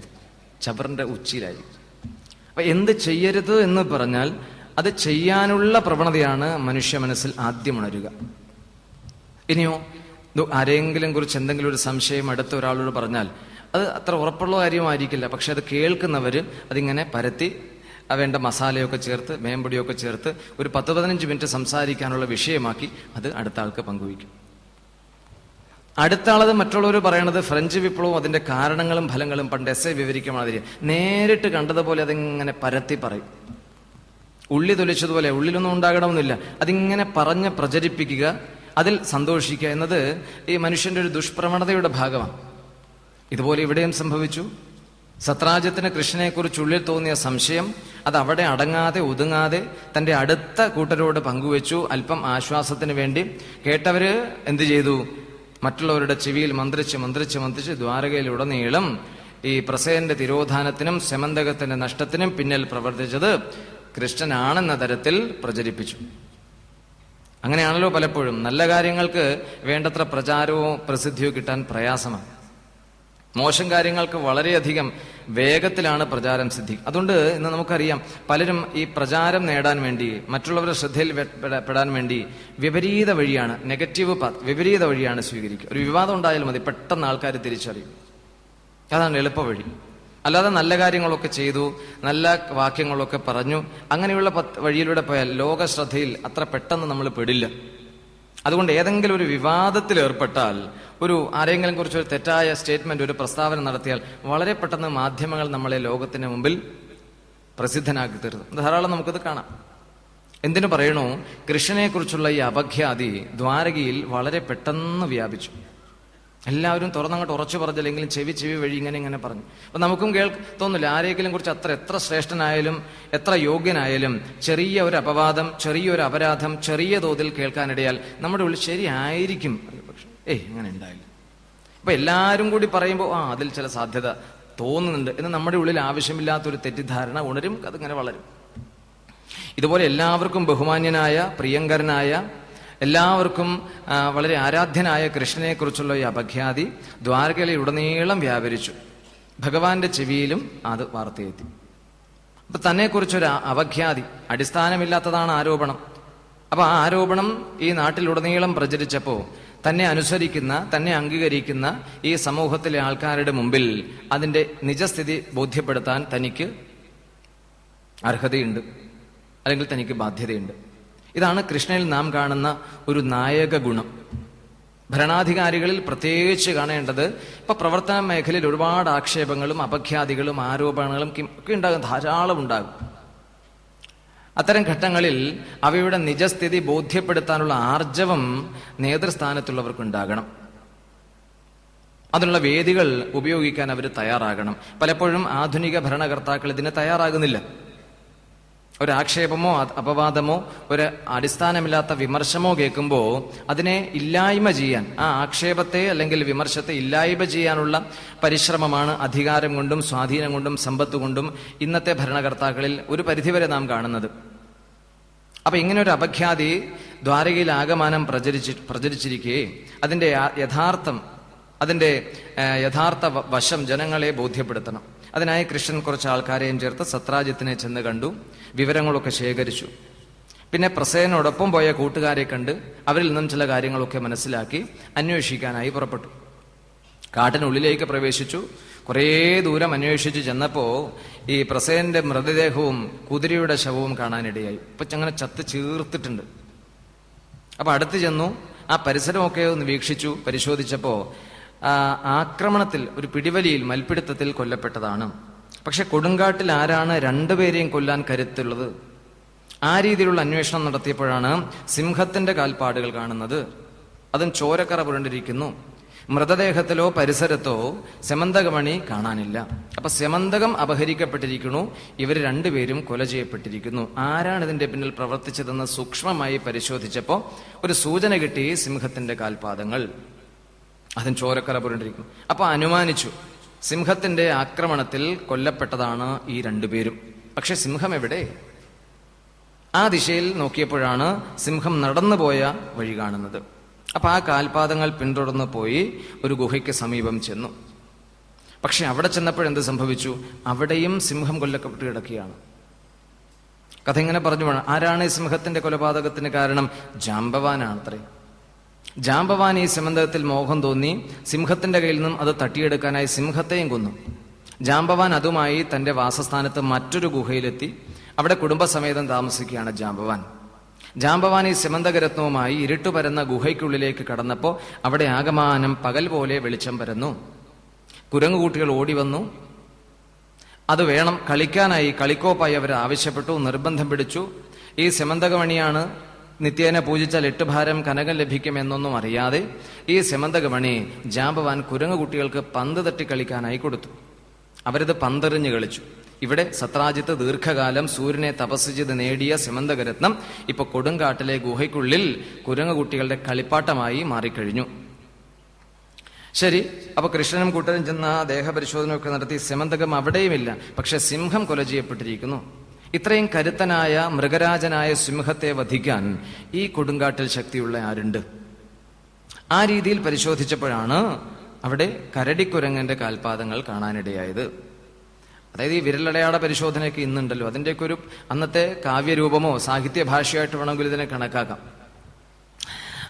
ചവറിന്റെ ഉച്ചിയിലായിരിക്കും. അപ്പൊ എന്ത് ചെയ്യരുത് എന്ന് പറഞ്ഞാൽ അത് ചെയ്യാനുള്ള പ്രവണതയാണ് മനുഷ്യ മനസ്സിൽ ആദ്യം ഉണരുക. ഇനിയോ ആരെങ്കിലും കുറിച്ച് എന്തെങ്കിലും ഒരു സംശയം അടുത്ത ഒരാളോട് പറഞ്ഞാൽ അത് അത്ര ഉറപ്പുള്ള കാര്യമായിരിക്കില്ല. പക്ഷെ അത് കേൾക്കുന്നവര് അതിങ്ങനെ പരത്തി വേണ്ട മസാലയൊക്കെ ചേർത്ത് മേമ്പൊടിയൊക്കെ ചേർത്ത് ഒരു 10-15 മിനിറ്റ് സംസാരിക്കാനുള്ള വിഷയമാക്കി അത് അടുത്ത ആൾക്ക് പങ്കുവയ്ക്കും. അടുത്ത ആളത് മറ്റുള്ളവർ പറയണത് ഫ്രഞ്ച് വിപ്ലവവും അതിന്റെ കാരണങ്ങളും ഫലങ്ങളും പണ്ട് എസ്സേ വിവരിക്കാൻ മാതിരി നേരിട്ട് കണ്ടതുപോലെ അതിങ്ങനെ പരത്തി പറയും. ഉള്ളി തൊലിച്ചതുപോലെ, ഉള്ളിലൊന്നും ഉണ്ടാകണമെന്നില്ല, അതിങ്ങനെ പറഞ്ഞ് പ്രചരിപ്പിക്കുക, അതിൽ സന്തോഷിക്കുക എന്നത് ഈ മനുഷ്യന്റെ ഒരു ദുഷ്പ്രവണതയുടെ ഭാഗമാണ്. ഇതുപോലെ ഇവിടെയും സംഭവിച്ചു. സത്രാജിത്തിന് കൃഷ്ണനെക്കുറിച്ച് ഉള്ളിൽ തോന്നിയ സംശയം അത് അവിടെ അടങ്ങാതെ ഒതുങ്ങാതെ തന്റെ അടുത്ത കൂട്ടരോട് പങ്കുവെച്ചു. അല്പം ആശ്വാസത്തിന് വേണ്ടി കേട്ടവര് എന്ത് ചെയ്തു? മറ്റുള്ളവരുടെ ചെവിയിൽ മന്ത്രിച്ച് മന്ത്രിച്ച് മന്ത്രിച്ച് ദ്വാരകയിലുടനീളം ഈ പ്രസേന്റെ തിരോധാനത്തിനും സെമന്തകത്തിന്റെ നഷ്ടത്തിനും പിന്നിൽ പ്രവർത്തിച്ചത് കൃഷ്ണനാണെന്ന തരത്തിൽ പ്രചരിപ്പിച്ചു. അങ്ങനെയാണല്ലോ പലപ്പോഴും നല്ല കാര്യങ്ങൾക്ക് വേണ്ടത്ര പ്രചാരവും പ്രസിദ്ധിയോ കിട്ടാൻ പ്രയാസമാണ്. മോശം കാര്യങ്ങൾക്ക് വളരെയധികം വേഗത്തിലാണ് പ്രചാരം സിദ്ധിക്കുക. അതുകൊണ്ട് ഇന്ന് നമുക്കറിയാം, പലരും ഈ പ്രചാരം നേടാൻ വേണ്ടി, മറ്റുള്ളവരുടെ ശ്രദ്ധയിൽ പെടാൻ വേണ്ടി വിപരീത വഴിയാണ്, നെഗറ്റീവ് പാത്ത്, വിപരീത വഴിയാണ് സ്വീകരിക്കുക. ഒരു വിവാദം ഉണ്ടായാലും മതി, പെട്ടെന്ന് ആൾക്കാർ തിരിച്ചറിയും. അതാണ് എളുപ്പ വഴി. അല്ലാതെ നല്ല കാര്യങ്ങളൊക്കെ ചെയ്തു, നല്ല വാക്യങ്ങളൊക്കെ പറഞ്ഞു, അങ്ങനെയുള്ള വഴിയിലൂടെ പോയാൽ ലോക ശ്രദ്ധയിൽ അത്ര പെട്ടെന്ന് നമ്മൾ പെടില്ല. അതുകൊണ്ട് ഏതെങ്കിലും ഒരു വിവാദത്തിൽ ഏർപ്പെട്ടാൽ, ആരെങ്കിലും കുറിച്ച് ഒരു തെറ്റായ സ്റ്റേറ്റ്മെന്റ്, ഒരു പ്രസ്താവന നടത്തിയാൽ വളരെ പെട്ടെന്ന് മാധ്യമങ്ങൾ നമ്മളെ ലോകത്തിന് മുമ്പിൽ പ്രസിദ്ധനാക്കി തീർന്നു. ധാരാളം നമുക്കത് കാണാം. എന്തിനു പറയണു? കൃഷ്ണനെ കുറിച്ചുള്ള ഈ അപഖ്യാതി ദ്വാരകയിൽ വളരെ പെട്ടെന്ന് വ്യാപിച്ചു. എല്ലാവരും തുറന്നങ്ങോട്ട് ഉറച്ചു പറഞ്ഞില്ലെങ്കിലും ചെവി വഴി ഇങ്ങനെ പറഞ്ഞു. അപ്പൊ നമുക്കും തോന്നില്ല, ആരെങ്കിലും കുറിച്ച് എത്ര ശ്രേഷ്ഠനായാലും എത്ര യോഗ്യനായാലും ചെറിയ ഒരു അപവാദം, ചെറിയൊരു അപരാധം ചെറിയ തോതിൽ കേൾക്കാനിടയാൽ നമ്മുടെ ഉള്ളിൽ ശരിയായിരിക്കും, പക്ഷെ അങ്ങനെ ഉണ്ടായില്ല. അപ്പൊ എല്ലാവരും കൂടി പറയുമ്പോൾ അതിൽ ചില സാധ്യത തോന്നുന്നുണ്ട് എന്ന് നമ്മുടെ ഉള്ളിൽ ആവശ്യമില്ലാത്തൊരു തെറ്റിദ്ധാരണ ഉണരും, അതിങ്ങനെ വളരും. ഇതുപോലെ എല്ലാവർക്കും ബഹുമാന്യനായ, പ്രിയങ്കരനായ, എല്ലാവർക്കും വളരെ ആരാധ്യനായ കൃഷ്ണനെ കുറിച്ചുള്ള ഈ അപഖ്യാതി ദ്വാരകയിൽ ഉടനീളം വ്യാപരിച്ചു. ഭഗവാന്റെ ചെവിയിലും അത് വാർത്തയെത്തി. അപ്പൊ തന്നെക്കുറിച്ചൊരു അപഖ്യാതി, അടിസ്ഥാനമില്ലാത്തതാണ് ആരോപണം. അപ്പൊ ആ ആരോപണം ഈ നാട്ടിലുടനീളം പ്രചരിച്ചപ്പോ തന്നെ അനുസരിക്കുന്ന, തന്നെ അംഗീകരിക്കുന്ന ഈ സമൂഹത്തിലെ ആൾക്കാരുടെ മുമ്പിൽ അതിന്റെ നിജസ്ഥിതി ബോധ്യപ്പെടുത്താൻ തനിക്ക് അർഹതയുണ്ട്, അല്ലെങ്കിൽ തനിക്ക് ബാധ്യതയുണ്ട്. ഇതാണ് കൃഷ്ണനിൽ നാം കാണുന്ന ഒരു നായക ഗുണം. ഭരണാധികാരികളിൽ പ്രത്യേകിച്ച് കാണേണ്ടത്, ഇപ്പൊ പ്രവർത്തന മേഖലയിൽ ഒരുപാട് ആക്ഷേപങ്ങളും അപഖ്യാതികളും ആരോപണങ്ങളും ഒക്കെ ഉണ്ടാകും, ധാരാളം ഉണ്ടാകും. അത്തരം ഘട്ടങ്ങളിൽ അവയുടെ നിജസ്ഥിതി ബോധ്യപ്പെടുത്താനുള്ള ആർജവം നേതൃസ്ഥാനത്തുള്ളവർക്കുണ്ടാകണം. അതിനുള്ള വേദികൾ ഉപയോഗിക്കാൻ അവർ തയ്യാറാകണം. പലപ്പോഴും ആധുനിക ഭരണകർത്താക്കൾ ഇതിന് തയ്യാറാകുന്നില്ല. ഒരാക്ഷേപമോ അപവാദമോ ഒരു അടിസ്ഥാനമില്ലാത്ത വിമർശമോ കേൾക്കുമ്പോൾ അതിനെ ഇല്ലായ്മ ചെയ്യാൻ, ആ ആക്ഷേപത്തെ അല്ലെങ്കിൽ വിമർശത്തെ ഇല്ലായ്മ ചെയ്യാനുള്ള പരിശ്രമമാണ് അധികാരം കൊണ്ടും സ്വാധീനം കൊണ്ടും സമ്പത്ത് കൊണ്ടും ഇന്നത്തെ ഭരണകർത്താക്കളിൽ ഒരു പരിധിവരെ നാം കാണുന്നത്. അപ്പൊ ഇങ്ങനെ ഒരു അപഖ്യാതി ദ്വാരകയിൽ ആകമാനം പ്രചരിച്ചിരിക്കെ അതിന്റെ യഥാർത്ഥ വശം ജനങ്ങളെ ബോധ്യപ്പെടുത്തണം. അതിനായി കൃഷ്ണൻ കുറച്ച് ആൾക്കാരെയും ചേർത്ത് സത്രാജിത്തിനെ ചെന്ന് കണ്ടു, വിവരങ്ങളൊക്കെ ശേഖരിച്ചു. പിന്നെ പ്രസേനോടൊപ്പം പോയ കൂട്ടുകാരെ കണ്ട് അവരിൽ നിന്നും ചില കാര്യങ്ങളൊക്കെ മനസ്സിലാക്കി അന്വേഷിക്കാനായി പുറപ്പെട്ടു. കാട്ടിനുള്ളിലേക്ക് പ്രവേശിച്ചു. കുറേ ദൂരം അന്വേഷിച്ചു ചെന്നപ്പോ ഈ പ്രസേന്റെ മൃതദേഹവും കുതിരയുടെ ശവവും കാണാനിടയായി. ഇപ്പൊ അങ്ങനെ ചത്ത് ചീർത്തിട്ടുണ്ട്. അപ്പൊ അടുത്ത് ചെന്നു, ആ പരിസരമൊക്കെ ഒന്ന് വീക്ഷിച്ചു. പരിശോധിച്ചപ്പോ ആക്രമണത്തിൽ, ഒരു പിടിവലിയിൽ, മൽപ്പിടുത്തത്തിൽ കൊല്ലപ്പെട്ടതാണ്. പക്ഷെ കൊടുങ്കാട്ടിൽ ആരാണ് രണ്ടുപേരെയും കൊല്ലാൻ കരുത്തുള്ളത്? ആ രീതിയിലുള്ള അന്വേഷണം നടത്തിയപ്പോഴാണ് സിംഹത്തിന്റെ കാൽപ്പാടുകൾ കാണുന്നത്. അതും ചോരക്കറ പുരണ്ടിരിക്കുന്നു. മൃതദേഹത്തിലോ പരിസരത്തോ സെമന്തകമണി കാണാനില്ല. അപ്പൊ സെമന്തകം അപഹരിക്കപ്പെട്ടിരിക്കുന്നു, ഇവർ രണ്ടുപേരും കൊല ചെയ്യപ്പെട്ടിരിക്കുന്നു. ആരാണ് ഇതിന്റെ പിന്നിൽ പ്രവർത്തിച്ചതെന്ന് സൂക്ഷ്മമായി പരിശോധിച്ചപ്പോ ഒരു സൂചന കിട്ടി, സിംഹത്തിന്റെ കാൽപാദങ്ങൾ, അതും ചോരക്കറ പുരണ്ടിരിക്കുന്നു. അപ്പൊ അനുമാനിച്ചു, സിംഹത്തിന്റെ ആക്രമണത്തിൽ കൊല്ലപ്പെട്ടതാണ് ഈ രണ്ടുപേരും. പക്ഷെ സിംഹം എവിടെ? ആ ദിശയിൽ നോക്കിയപ്പോഴാണ് സിംഹം നടന്നുപോയ വഴി കാണുന്നത്. അപ്പൊ ആ കാൽപാദങ്ങൾ പിന്തുടർന്ന് പോയി ഒരു ഗുഹയ്ക്ക് സമീപം ചെന്നു. പക്ഷെ അവിടെ ചെന്നപ്പോഴെന്ത് സംഭവിച്ചു? അവിടെയും സിംഹം കൊല്ലപ്പെട്ട് കിടക്കുകയാണ്. കഥ ഇങ്ങനെ പറഞ്ഞു വേണം. ആരാണ് ഈ സിംഹത്തിന്റെ കൊലപാതകത്തിന് കാരണം? ജാംബവാനാണത്രേ. ജാംബവാൻ ഈ സെമന്തകത്തിൽ മോഹം തോന്നി സിംഹത്തിന്റെ കയ്യിൽ നിന്നും അത് തട്ടിയെടുക്കാനായി സിംഹത്തെയും കൊന്നു. ജാംബവാൻ അതുമായി തന്റെ വാസസ്ഥാനത്ത് മറ്റൊരു ഗുഹയിലെത്തി. അവിടെ കുടുംബസമേതം താമസിക്കുകയാണ് ജാംബവാൻ. ജാംബവാൻ ഈ സെമന്തകരത്നവുമായി ഇരുട്ടു പരന്ന ഗുഹയ്ക്കുള്ളിലേക്ക് കടന്നപ്പോ അവിടെ ആകമാനം പകൽ പോലെ വെളിച്ചം പരന്നു. കുരങ്ങുകൂട്ടികൾ ഓടി വന്നു. അത് വേണം കളിക്കാനായി, കളിക്കോപ്പായി അവർ ആവശ്യപ്പെട്ടു, നിർബന്ധം പിടിച്ചു. ഈ സെമന്തകമണിയാണ്, നിത്യേന പൂജിച്ചാൽ 8 ഭാരം കനകം ലഭിക്കുമെന്നൊന്നും അറിയാതെ ഈ സെമന്തകമണി ജാംബവാൻ കുരങ്ങുകുട്ടികൾക്ക് പന്ത് തട്ടി കളിക്കാനായി കൊടുത്തു. അവരത് പന്തെറിഞ്ഞ് കളിച്ചു. ഇവിടെ സത്രാജിത്ത് ദീർഘകാലം സൂര്യനെ തപസ് ചെയ്ത് നേടിയ സെമന്തകരത്നം ഇപ്പൊ കൊടുങ്കാട്ടിലെ ഗുഹയ്ക്കുള്ളിൽ കുരങ്ങുകുട്ടികളുടെ കളിപ്പാട്ടമായി മാറിക്കഴിഞ്ഞു. ശരി, അപ്പൊ കൃഷ്ണനും കൂട്ടരും ചെന്ന ദേഹപരിശോധനയൊക്കെ നടത്തി. സെമന്തകം അവിടെയുമില്ല. പക്ഷെ സിംഹം കൊല ചെയ്യപ്പെട്ടിരിക്കുന്നു. ഇത്രയും കരുത്തനായ മൃഗരാജനായ സിംഹത്തെ വധിക്കാൻ ഈ കൊടുങ്കാട്ടിൽ ശക്തിയുള്ള ആരുണ്ട്? ആ രീതിയിൽ പരിശോധിച്ചപ്പോഴാണ് അവിടെ കരടിക്കുരങ്ങന്റെ കാൽപാദങ്ങൾ കാണാനിടയായത്. അതായത് ഈ വിരലടയാള പരിശോധനയൊക്കെ ഇന്നുണ്ടല്ലോ, അതിൻ്റെയൊക്കെ ഒരു അന്നത്തെ കാവ്യരൂപമോ സാഹിത്യ ഭാഷയായിട്ട് വേണമെങ്കിൽ ഇതിനെ കണക്കാക്കാം.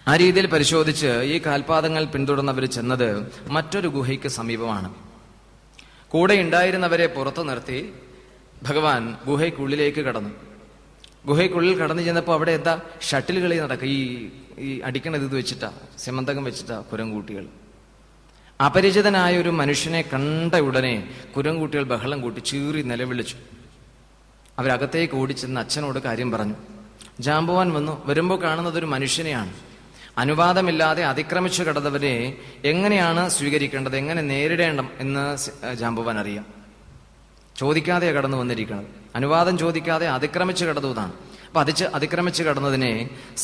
ആ രീതിയിൽ പരിശോധിച്ച് ഈ കാൽപാദങ്ങൾ പിന്തുടർന്നവർ ചെന്നത് മറ്റൊരു ഗുഹയ്ക്ക് സമീപമാണ്. കൂടെ ഉണ്ടായിരുന്നവരെ പുറത്തു നിർത്തി ഭഗവാൻ ഗുഹയ്ക്കുള്ളിലേക്ക് കടന്നു. ഗുഹയ്ക്കുള്ളിൽ കടന്നു ചെന്നപ്പോൾ അവിടെ എന്താ ഷട്ടിൽ കളി നടക്കുക. ഈ അടിക്കണത് ഇത് വെച്ചിട്ടാ, സെമന്തകം വെച്ചിട്ടാ കുരങ്കൂട്ടികൾ. അപരിചിതനായ ഒരു മനുഷ്യനെ കണ്ട ഉടനെ കുരങ്കൂട്ടികൾ ബഹളം കൂട്ടി ചീറി നിലവിളിച്ചു. അവരകത്തേക്ക് ഓടിച്ചെന്ന് അച്ഛനോട് കാര്യം പറഞ്ഞു. ജാംബവാൻ വന്നു. വരുമ്പോൾ കാണുന്നത് ഒരു മനുഷ്യനെയാണ്. അനുവാദമില്ലാതെ അതിക്രമിച്ചു കടന്നവരെ എങ്ങനെയാണ് സ്വീകരിക്കേണ്ടത്, എങ്ങനെ നേരിടേണ്ടം എന്ന് ജാംബവാൻ അറിയാം. ചോദിക്കാതെ കടന്നു വന്നിരിക്കുന്നത്, അനുവാദം ചോദിക്കാതെ അതിക്രമിച്ചു കടന്നതാണ്. അപ്പൊ അതിക്രമിച്ചു കടന്നതിനെ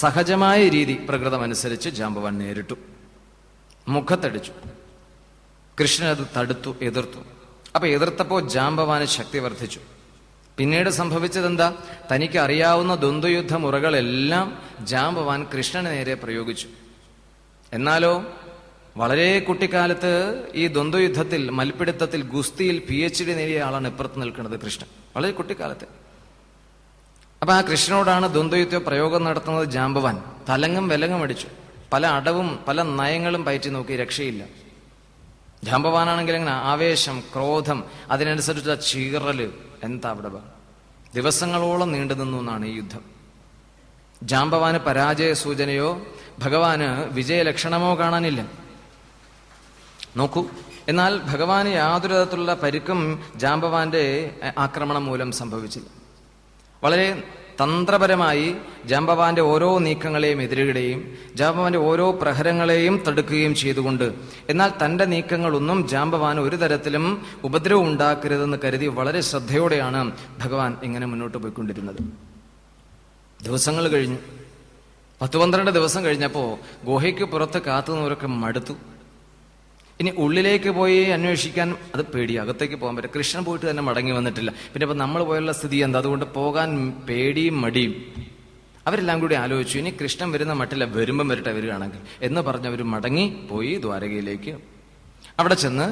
സഹജമായ രീതി പ്രകൃതമനുസരിച്ച് ജാംബവാൻ നേരിട്ടു, മുഖത്തടിച്ചു. കൃഷ്ണൻ അത് തടുത്തു, എതിർത്തു. അപ്പൊ എതിർത്തപ്പോ ജാംബവാന് ശക്തി വർദ്ധിച്ചു. പിന്നീട് സംഭവിച്ചതെന്താ? തനിക്ക് അറിയാവുന്ന ദ്വന്ദ്വയുദ്ധ മുറകളെല്ലാം ജാംബവാൻ കൃഷ്ണന് നേരെ പ്രയോഗിച്ചു. എന്നാലോ വളരെ കുട്ടിക്കാലത്ത് ഈ ദ്വന്ദ്വയുദ്ധത്തിൽ, മൽപ്പിടുത്തത്തിൽ, ഗുസ്തിയിൽ PhD നേടിയ ആളാണ് ഇപ്പുറത്ത് നിൽക്കുന്നത് കൃഷ്ണൻ, വളരെ കുട്ടിക്കാലത്ത്. അപ്പൊ ആ കൃഷ്ണനോടാണ് ദ്വന്ദ്വയുദ്ധ പ്രയോഗം നടത്തുന്നത് ജാംബവാൻ. തലങ്ങും വിലങ്ങും അടിച്ചു. പല അടവും പല നയങ്ങളും പയറ്റി നോക്കി, രക്ഷയില്ല. ജാംബവാനാണെങ്കിൽ എങ്ങനെ ആവേശം, ക്രോധം, അതിനനുസരിച്ചുള്ള ചീറല്, എന്താ അവിടെ ദിവസങ്ങളോളം നീണ്ടു നിന്നു എന്നാണ് ഈ യുദ്ധം. ജാംബവാന് പരാജയ സൂചനയോ ഭഗവാന് വിജയലക്ഷണമോ കാണാനില്ല. നോക്കൂ, എന്നാൽ ഭഗവാന് യാതൊരു തരത്തിലുള്ള പരിക്കും ജാംബവാന്റെ ആക്രമണം മൂലം സംഭവിച്ചില്ല. വളരെ തന്ത്രപരമായി ജാംബവാന്റെ ഓരോ നീക്കങ്ങളെയും എതിരിടുകയും ജാംബവാന്റെ ഓരോ പ്രഹരങ്ങളെയും തടുക്കുകയും ചെയ്തുകൊണ്ട്, എന്നാൽ തന്റെ നീക്കങ്ങളൊന്നും ജാംബവാൻ ഒരു തരത്തിലും ഉപദ്രവം ഉണ്ടാക്കരുതെന്ന് കരുതി വളരെ ശ്രദ്ധയോടെയാണ് ഭഗവാൻ ഇങ്ങനെ മുന്നോട്ട് പോയിക്കൊണ്ടിരുന്നത്. ദിവസങ്ങൾ കഴിഞ്ഞു. 10-12 ദിവസം കഴിഞ്ഞപ്പോ ഗുഹയ്ക്ക് പുറത്ത് കാത്തുനിന്നവരൊക്കെ മടുത്തു. ഇനി ഉള്ളിലേക്ക് പോയി അന്വേഷിക്കാൻ അത് പേടി, അകത്തേക്ക് പോകാൻ പറ്റും. കൃഷ്ണൻ പോയിട്ട് തന്നെ മടങ്ങി വന്നിട്ടില്ല. പിന്നെ ഇപ്പൊ നമ്മൾ പോയുള്ള സ്ഥിതി എന്താ? അതുകൊണ്ട് പോകാൻ പേടിയും മടിയും. അവരെല്ലാം കൂടി ആലോചിച്ചു, ഇനി കൃഷ്ണൻ വരുന്ന മട്ടില്ല, വരുമ്പം വരട്ടെ വരികയാണെങ്കിൽ എന്ന് പറഞ്ഞവർ മടങ്ങി പോയി ദ്വാരകയിലേക്ക്. അവിടെ ചെന്ന്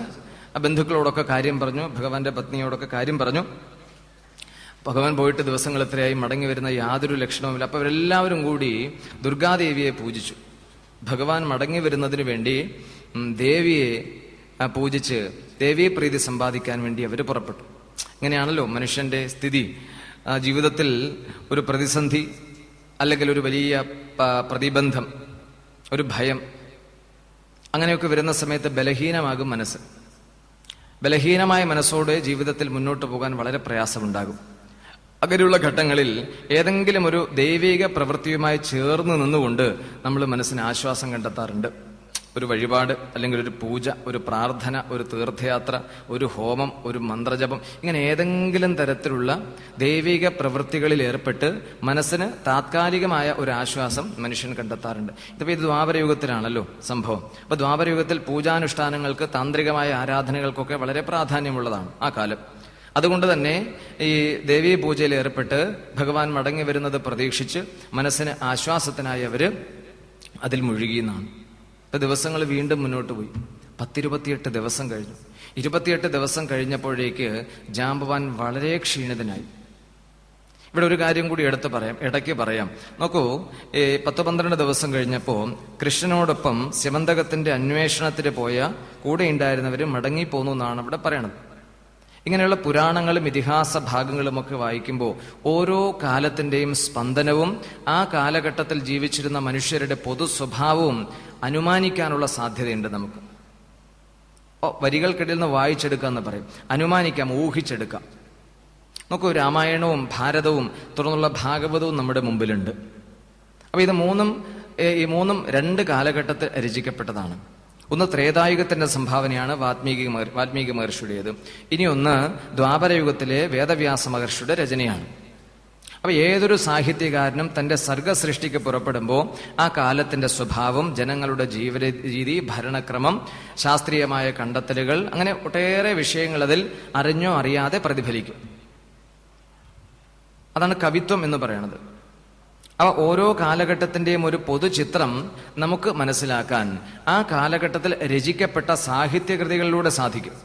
ബന്ധുക്കളോടൊക്കെ കാര്യം പറഞ്ഞു, ഭഗവാന്റെ പത്നിയോടൊക്കെ കാര്യം പറഞ്ഞു. ഭഗവാൻ പോയിട്ട് ദിവസങ്ങൾ എത്രയായി, മടങ്ങി വരുന്ന യാതൊരു ലക്ഷണവുമില്ല. അപ്പൊ അവരെല്ലാവരും കൂടി ദുർഗാദേവിയെ പൂജിച്ചു. ഭഗവാൻ മടങ്ങി വരുന്നതിന് വേണ്ടി ദേവിയെ പൂജിച്ച് ദേവീ പ്രീതി സമ്പാദിക്കാൻ വേണ്ടി അവർ പുറപ്പെട്ടു. ഇങ്ങനെയാണല്ലോ മനുഷ്യന്റെ സ്ഥിതി. ജീവിതത്തിൽ ഒരു പ്രതിസന്ധി അല്ലെങ്കിൽ ഒരു വലിയ പ്രതിബന്ധം, ഒരു ഭയം, അങ്ങനെയൊക്കെ വരുന്ന സമയത്ത് ബലഹീനമാകും മനസ്സ്. ബലഹീനമായ മനസ്സോടെ ജീവിതത്തിൽ മുന്നോട്ട് പോകാൻ വളരെ പ്രയാസമുണ്ടാകും. അങ്ങനെയുള്ള ഘട്ടങ്ങളിൽ ഏതെങ്കിലും ഒരു ദൈവിക പ്രവൃത്തിയുമായി ചേർന്ന് നിന്നുകൊണ്ട് നമ്മൾ മനസ്സിന് ആശ്വാസം കണ്ടെത്താറുണ്ട്. ഒരു വഴിപാട്, അല്ലെങ്കിൽ ഒരു പൂജ, ഒരു പ്രാർത്ഥന, ഒരു തീർത്ഥയാത്ര, ഒരു ഹോമം, ഒരു മന്ത്രജപം, ഇങ്ങനെ ഏതെങ്കിലും തരത്തിലുള്ള ദൈവിക പ്രവൃത്തികളിൽ ഏർപ്പെട്ട് മനസ്സിന് താത്കാലികമായ ഒരു ആശ്വാസം മനുഷ്യൻ കണ്ടെത്താറുണ്ട്. ഇതിപ്പോ ഇത് ദ്വാപരയുഗത്തിലാണല്ലോ സംഭവം. അപ്പൊ ദ്വാപരയുഗത്തിൽ പൂജാനുഷ്ഠാനങ്ങൾക്ക്, താന്ത്രികമായ ആരാധനകൾക്കൊക്കെ വളരെ പ്രാധാന്യമുള്ളതാണ് ആ കാലം. അതുകൊണ്ട് തന്നെ ഈ ദേവീ പൂജയിൽ ഏർപ്പെട്ട് ഭഗവാൻ മടങ്ങി വരുന്നത് പ്രതീക്ഷിച്ച് മനസ്സിന് ആശ്വാസത്തിനായി അവര് അതിൽ മുഴുകിയെന്നാണ്. ദിവസങ്ങൾ വീണ്ടും മുന്നോട്ട് പോയി. 28 ദിവസം കഴിഞ്ഞു. 28 ദിവസം കഴിഞ്ഞപ്പോഴേക്ക് ജാമ്പവാൻ വളരെ ക്ഷീണിതനായി. ഇവിടെ ഒരു കാര്യം കൂടി ഇടയ്ക്ക് പറയാം. നോക്കൂ, 10-12 ദിവസം കഴിഞ്ഞപ്പോ കൃഷ്ണനോടൊപ്പം സ്യമന്തകത്തിന്റെ അന്വേഷണത്തിന് പോയ കൂടെ ഉണ്ടായിരുന്നവര് മടങ്ങിപ്പോന്നു എന്നാണ് ഇവിടെ പറയണത്. ഇങ്ങനെയുള്ള പുരാണങ്ങളും ഇതിഹാസ ഭാഗങ്ങളുമൊക്കെ വായിക്കുമ്പോൾ ഓരോ കാലത്തിന്റെയും സ്പന്ദനവും ആ കാലഘട്ടത്തിൽ ജീവിച്ചിരുന്ന മനുഷ്യരുടെ പൊതു സ്വഭാവവും അനുമാനിക്കാനുള്ള സാധ്യതയുണ്ട് നമുക്ക്. വരികൾക്കിടയിൽ നിന്ന് വായിച്ചെടുക്കുക എന്ന് പറയും, അനുമാനിക്കാം, ഊഹിച്ചെടുക്കാം. നോക്കൂ, രാമായണവും ഭാരതവും തുടർന്നുള്ള ഭാഗവതവും നമ്മുടെ മുമ്പിലുണ്ട്. അപ്പൊ ഈ മൂന്നും 2 കാലഘട്ടത്തിൽ രചിക്കപ്പെട്ടതാണ്. ഒന്ന് ത്രേതായുഗത്തിന്റെ സംഭാവനയാണ് വാൽമീകി മഹർഷിയുടേത്. ഇനി ഒന്ന് ദ്വാപരയുഗത്തിലെ വേദവ്യാസ മഹർഷിയുടെ രചനയാണ്. അപ്പൊ ഏതൊരു സാഹിത്യകാരനും തന്റെ സർഗസൃഷ്ടിക്ക് പുറപ്പെടുമ്പോൾ ആ കാലത്തിന്റെ സ്വഭാവം, ജനങ്ങളുടെ ജീവിത രീതി, ഭരണക്രമം, ശാസ്ത്രീയമായ കണ്ടെത്തലുകൾ, അങ്ങനെ ഒട്ടേറെ വിഷയങ്ങൾ അതിൽ അറിഞ്ഞോ അറിയാതെ പ്രതിഫലിക്കും. അതാണ് കവിത്വം എന്ന് പറയുന്നത്. അവ ഓരോ കാലഘട്ടത്തിന്റെയും ഒരു പൊതുചിത്രം നമുക്ക് മനസ്സിലാക്കാൻ ആ കാലഘട്ടത്തിൽ രചിക്കപ്പെട്ട സാഹിത്യകൃതികളിലൂടെ സാധിക്കും.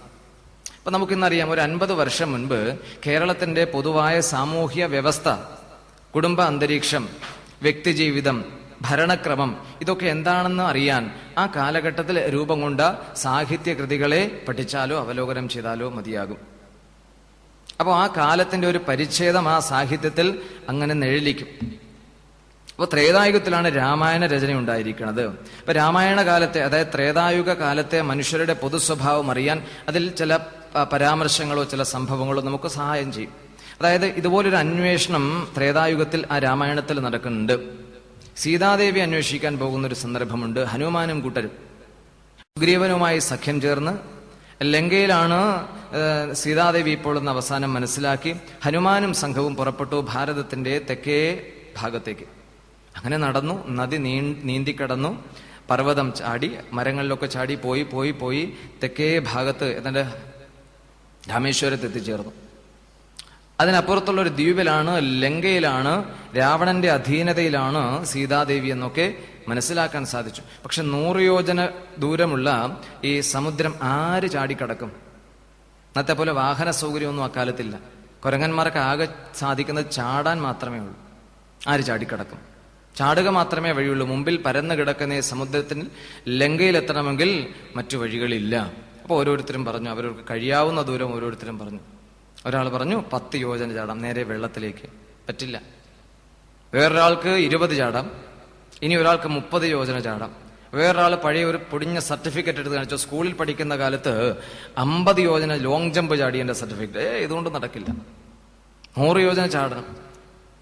ഇപ്പൊ നമുക്കിന്നറിയാം, ഒരു 50 വർഷം മുൻപ് കേരളത്തിന്റെ പൊതുവായ സാമൂഹ്യ വ്യവസ്ഥ, കുടുംബ അന്തരീക്ഷം, വ്യക്തിജീവിതം, ഭരണക്രമം, ഇതൊക്കെ എന്താണെന്ന് അറിയാൻ ആ കാലഘട്ടത്തിൽ രൂപം കൊണ്ട സാഹിത്യകൃതികളെ പഠിച്ചാലോ അവലോകനം ചെയ്താലോ മതിയാകും. അപ്പോൾ ആ കാലത്തിന്റെ ഒരു പരിച്ഛേദം ആ സാഹിത്യത്തിൽ അങ്ങനെ നിഴലിക്കും. അപ്പോൾ ത്രേതായുഗത്തിലാണ് രാമായണ രചന ഉണ്ടായിരിക്കുന്നത്. ഇപ്പൊ രാമായണ കാലത്തെ, അതായത് ത്രേതായുഗ കാലത്തെ മനുഷ്യരുടെ പൊതുസ്വഭാവം അറിയാൻ അതിൽ ചില പരാമർശങ്ങളോ ചില സംഭവങ്ങളോ നമുക്ക് സഹായം ചെയ്യും. അതായത് ഇതുപോലൊരു അന്വേഷണം ത്രേതായുഗത്തിൽ ആ രാമായണത്തിൽ നടക്കുന്നുണ്ട്. സീതാദേവി അന്വേഷിക്കാൻ പോകുന്ന ഒരു സന്ദർഭമുണ്ട്. ഹനുമാനും കൂട്ടരും സുഗ്രീവനുമായി സഖ്യം ചേർന്ന് ലങ്കയിലാണ് സീതാദേവി ഇപ്പോൾ എന്ന് അവസാനം മനസ്സിലാക്കി ഹനുമാനും സംഘവും പുറപ്പെട്ടു ഭാരതത്തിന്റെ തെക്കേ ഭാഗത്തേക്ക്. അങ്ങനെ നടന്നു, നദി നീന്തിക്കടന്നു, പർവ്വതം ചാടി, മരങ്ങളിലൊക്കെ ചാടി പോയി തെക്കേ ഭാഗത്ത് എന്നിട്ട് രാമേശ്വരത്ത് എത്തിച്ചേർന്നു. അതിനപ്പുറത്തുള്ള ഒരു ദ്വീപിലാണ്, ലങ്കയിലാണ്, രാവണന്റെ അധീനതയിലാണ് സീതാദേവി എന്നൊക്കെ മനസ്സിലാക്കാൻ സാധിച്ചു. പക്ഷെ 100 യോജന ദൂരമുള്ള ഈ സമുദ്രം ആര് ചാടിക്കടക്കും? ഇന്നത്തെ പോലെ വാഹന സൗകര്യമൊന്നും അക്കാലത്തില്ല. കുരങ്ങന്മാർക്ക് ആകെ സാധിക്കുന്നത് ചാടാൻ മാത്രമേ ഉള്ളൂ. ആര് ചാടിക്കടക്കും? ചാടുക മാത്രമേ വഴിയുള്ളൂ. മുമ്പിൽ പരന്നു കിടക്കുന്ന സമുദ്രത്തിന് ലങ്കയിലെത്തണമെങ്കിൽ മറ്റു വഴികളില്ല. അപ്പോൾ ഓരോരുത്തരും പറഞ്ഞു, അവർക്ക് കഴിയാവുന്ന ദൂരം ഓരോരുത്തരും പറഞ്ഞു. ഒരാൾ പറഞ്ഞു 10 യോജന ചാടാം നേരെ വെള്ളത്തിലേക്ക്. പറ്റില്ല. വേറൊരാൾക്ക് 20 ചാടാം. ഇനി ഒരാൾക്ക് 30 യോജന ചാടാം. വേറൊരാൾ പഴയ ഒരു പൊടിഞ്ഞ സർട്ടിഫിക്കറ്റ് എടുത്ത് കാണിച്ചു. സ്കൂളിൽ പഠിക്കുന്ന കാലത്ത് 50 യോജന ലോങ് ജമ്പ് ചാടിയതിന്റെ സർട്ടിഫിക്കറ്റ്. ഇതുകൊണ്ട് നടക്കില്ല, 100 യോജന ചാടണം.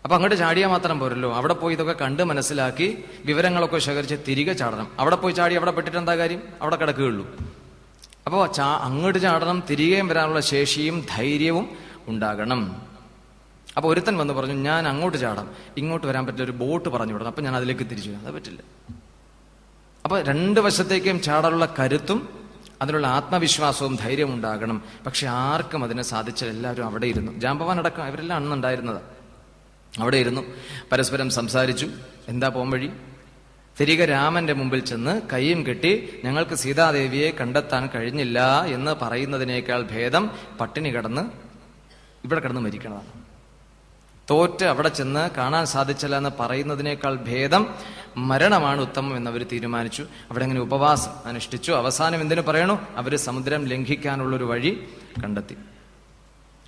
അപ്പൊ അങ്ങോട്ട് ചാടിയാൽ മാത്രം പോരല്ലോ, അവിടെ പോയി ഇതൊക്കെ കണ്ട് മനസ്സിലാക്കി വിവരങ്ങളൊക്കെ ശേഖരിച്ച് തിരികെ ചാടണം. അവിടെ പോയി ചാടി അവിടെ പെട്ടിട്ട് എന്താ കാര്യം? അവിടെ കിടക്കുകയുള്ളൂ. അപ്പോൾ അങ്ങോട്ട് ചാടണം, തിരികെയും വരാനുള്ള ശേഷിയും ധൈര്യവും ഉണ്ടാകണം. അപ്പൊ ഒരുത്തൻ വന്ന് പറഞ്ഞു, ഞാൻ അങ്ങോട്ട് ചാടാം, ഇങ്ങോട്ട് വരാൻ പറ്റില്ല, ഒരു ബോട്ട് പറഞ്ഞു വിടണം, അപ്പൊ ഞാൻ അതിലേക്ക് തിരിച്ചു വരാം. അത് പറ്റില്ല. അപ്പൊ 2 വശത്തേക്കും ചാടാനുള്ള കരുത്തും അതിനുള്ള ആത്മവിശ്വാസവും ധൈര്യവും ഉണ്ടാകണം. പക്ഷെ ആർക്കും അതിനെ സാധിച്ചാൽ എല്ലാവരും അവിടെ ഇരുന്നു. ജാമ്പവാൻ അടക്കം ഇവരെല്ലാം അന്നുണ്ടായിരുന്നത്. അവിടെ ഇരുന്നു, പരസ്പരം സംസാരിച്ചു. എന്താ പോം വഴി? തിരികെ രാമന്റെ മുമ്പിൽ ചെന്ന് കൈയും കെട്ടി ഞങ്ങൾക്ക് സീതാദേവിയെ കണ്ടെത്താൻ കഴിഞ്ഞില്ല എന്ന് പറയുന്നതിനേക്കാൾ ഭേദം പട്ടിണി കിടന്ന് ഇവിടെ കിടന്ന് മരിക്കണതാണ്. തോറ്റ് അവിടെ ചെന്ന് കാണാൻ സാധിച്ചില്ല എന്ന് പറയുന്നതിനേക്കാൾ ഭേദം മരണമാണ് ഉത്തമം എന്നവർ തീരുമാനിച്ചു. അവിടെ അങ്ങനെ ഉപവാസം അനുഷ്ഠിച്ചു. അവസാനം എന്തിനു പറയണു? അവര് സമുദ്രം ലംഘിക്കാനുള്ളൊരു വഴി കണ്ടെത്തി.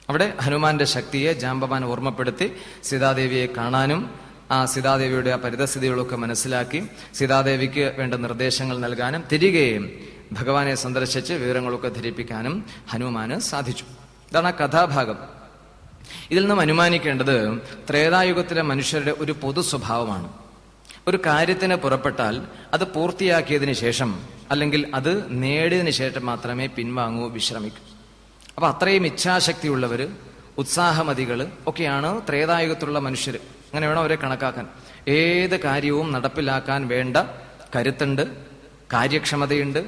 അവിടെ ഹനുമാന്റെ ശക്തിയെ ജാമ്പവാൻ ഓർമ്മപ്പെടുത്തി സീതാദേവിയെ കാണാനും ആ സീതാദേവിയുടെ ആ പരിതസ്ഥിതികളൊക്കെ മനസ്സിലാക്കി സീതാദേവിക്ക് വേണ്ട നിർദ്ദേശങ്ങൾ നൽകാനും തിരികെ ഭഗവാനെ സന്ദർശിച്ച് വിവരങ്ങളൊക്കെ ധരിപ്പിക്കാനും ഹനുമാന് സാധിച്ചു. ഇതാണ് ആ കഥാഭാഗം. ഇതിൽ നിന്നും അനുമാനിക്കേണ്ടത് ത്രേതായുഗത്തിലെ മനുഷ്യരുടെ ഒരു പൊതു സ്വഭാവമാണ്. ഒരു കാര്യത്തിന് പുറപ്പെട്ടാൽ അത് പൂർത്തിയാക്കിയതിനു ശേഷം അല്ലെങ്കിൽ അത് നേടിയതിനു ശേഷം മാത്രമേ പിൻവാങ്ങൂ, വിശ്രമിക്കൂ. അപ്പൊ അത്രയും ഇച്ഛാശക്തിയുള്ളവര്, ഉത്സാഹമതികള് ഒക്കെയാണ് ത്രേതായുഗത്തിലുള്ള മനുഷ്യർ. അങ്ങനെ വേണം അവരെ കണക്കാക്കാൻ. ഏത് കാര്യവും നടപ്പിലാക്കാൻ വേണ്ട കരുത്തുണ്ട്, കാര്യക്ഷമതയുണ്ട്,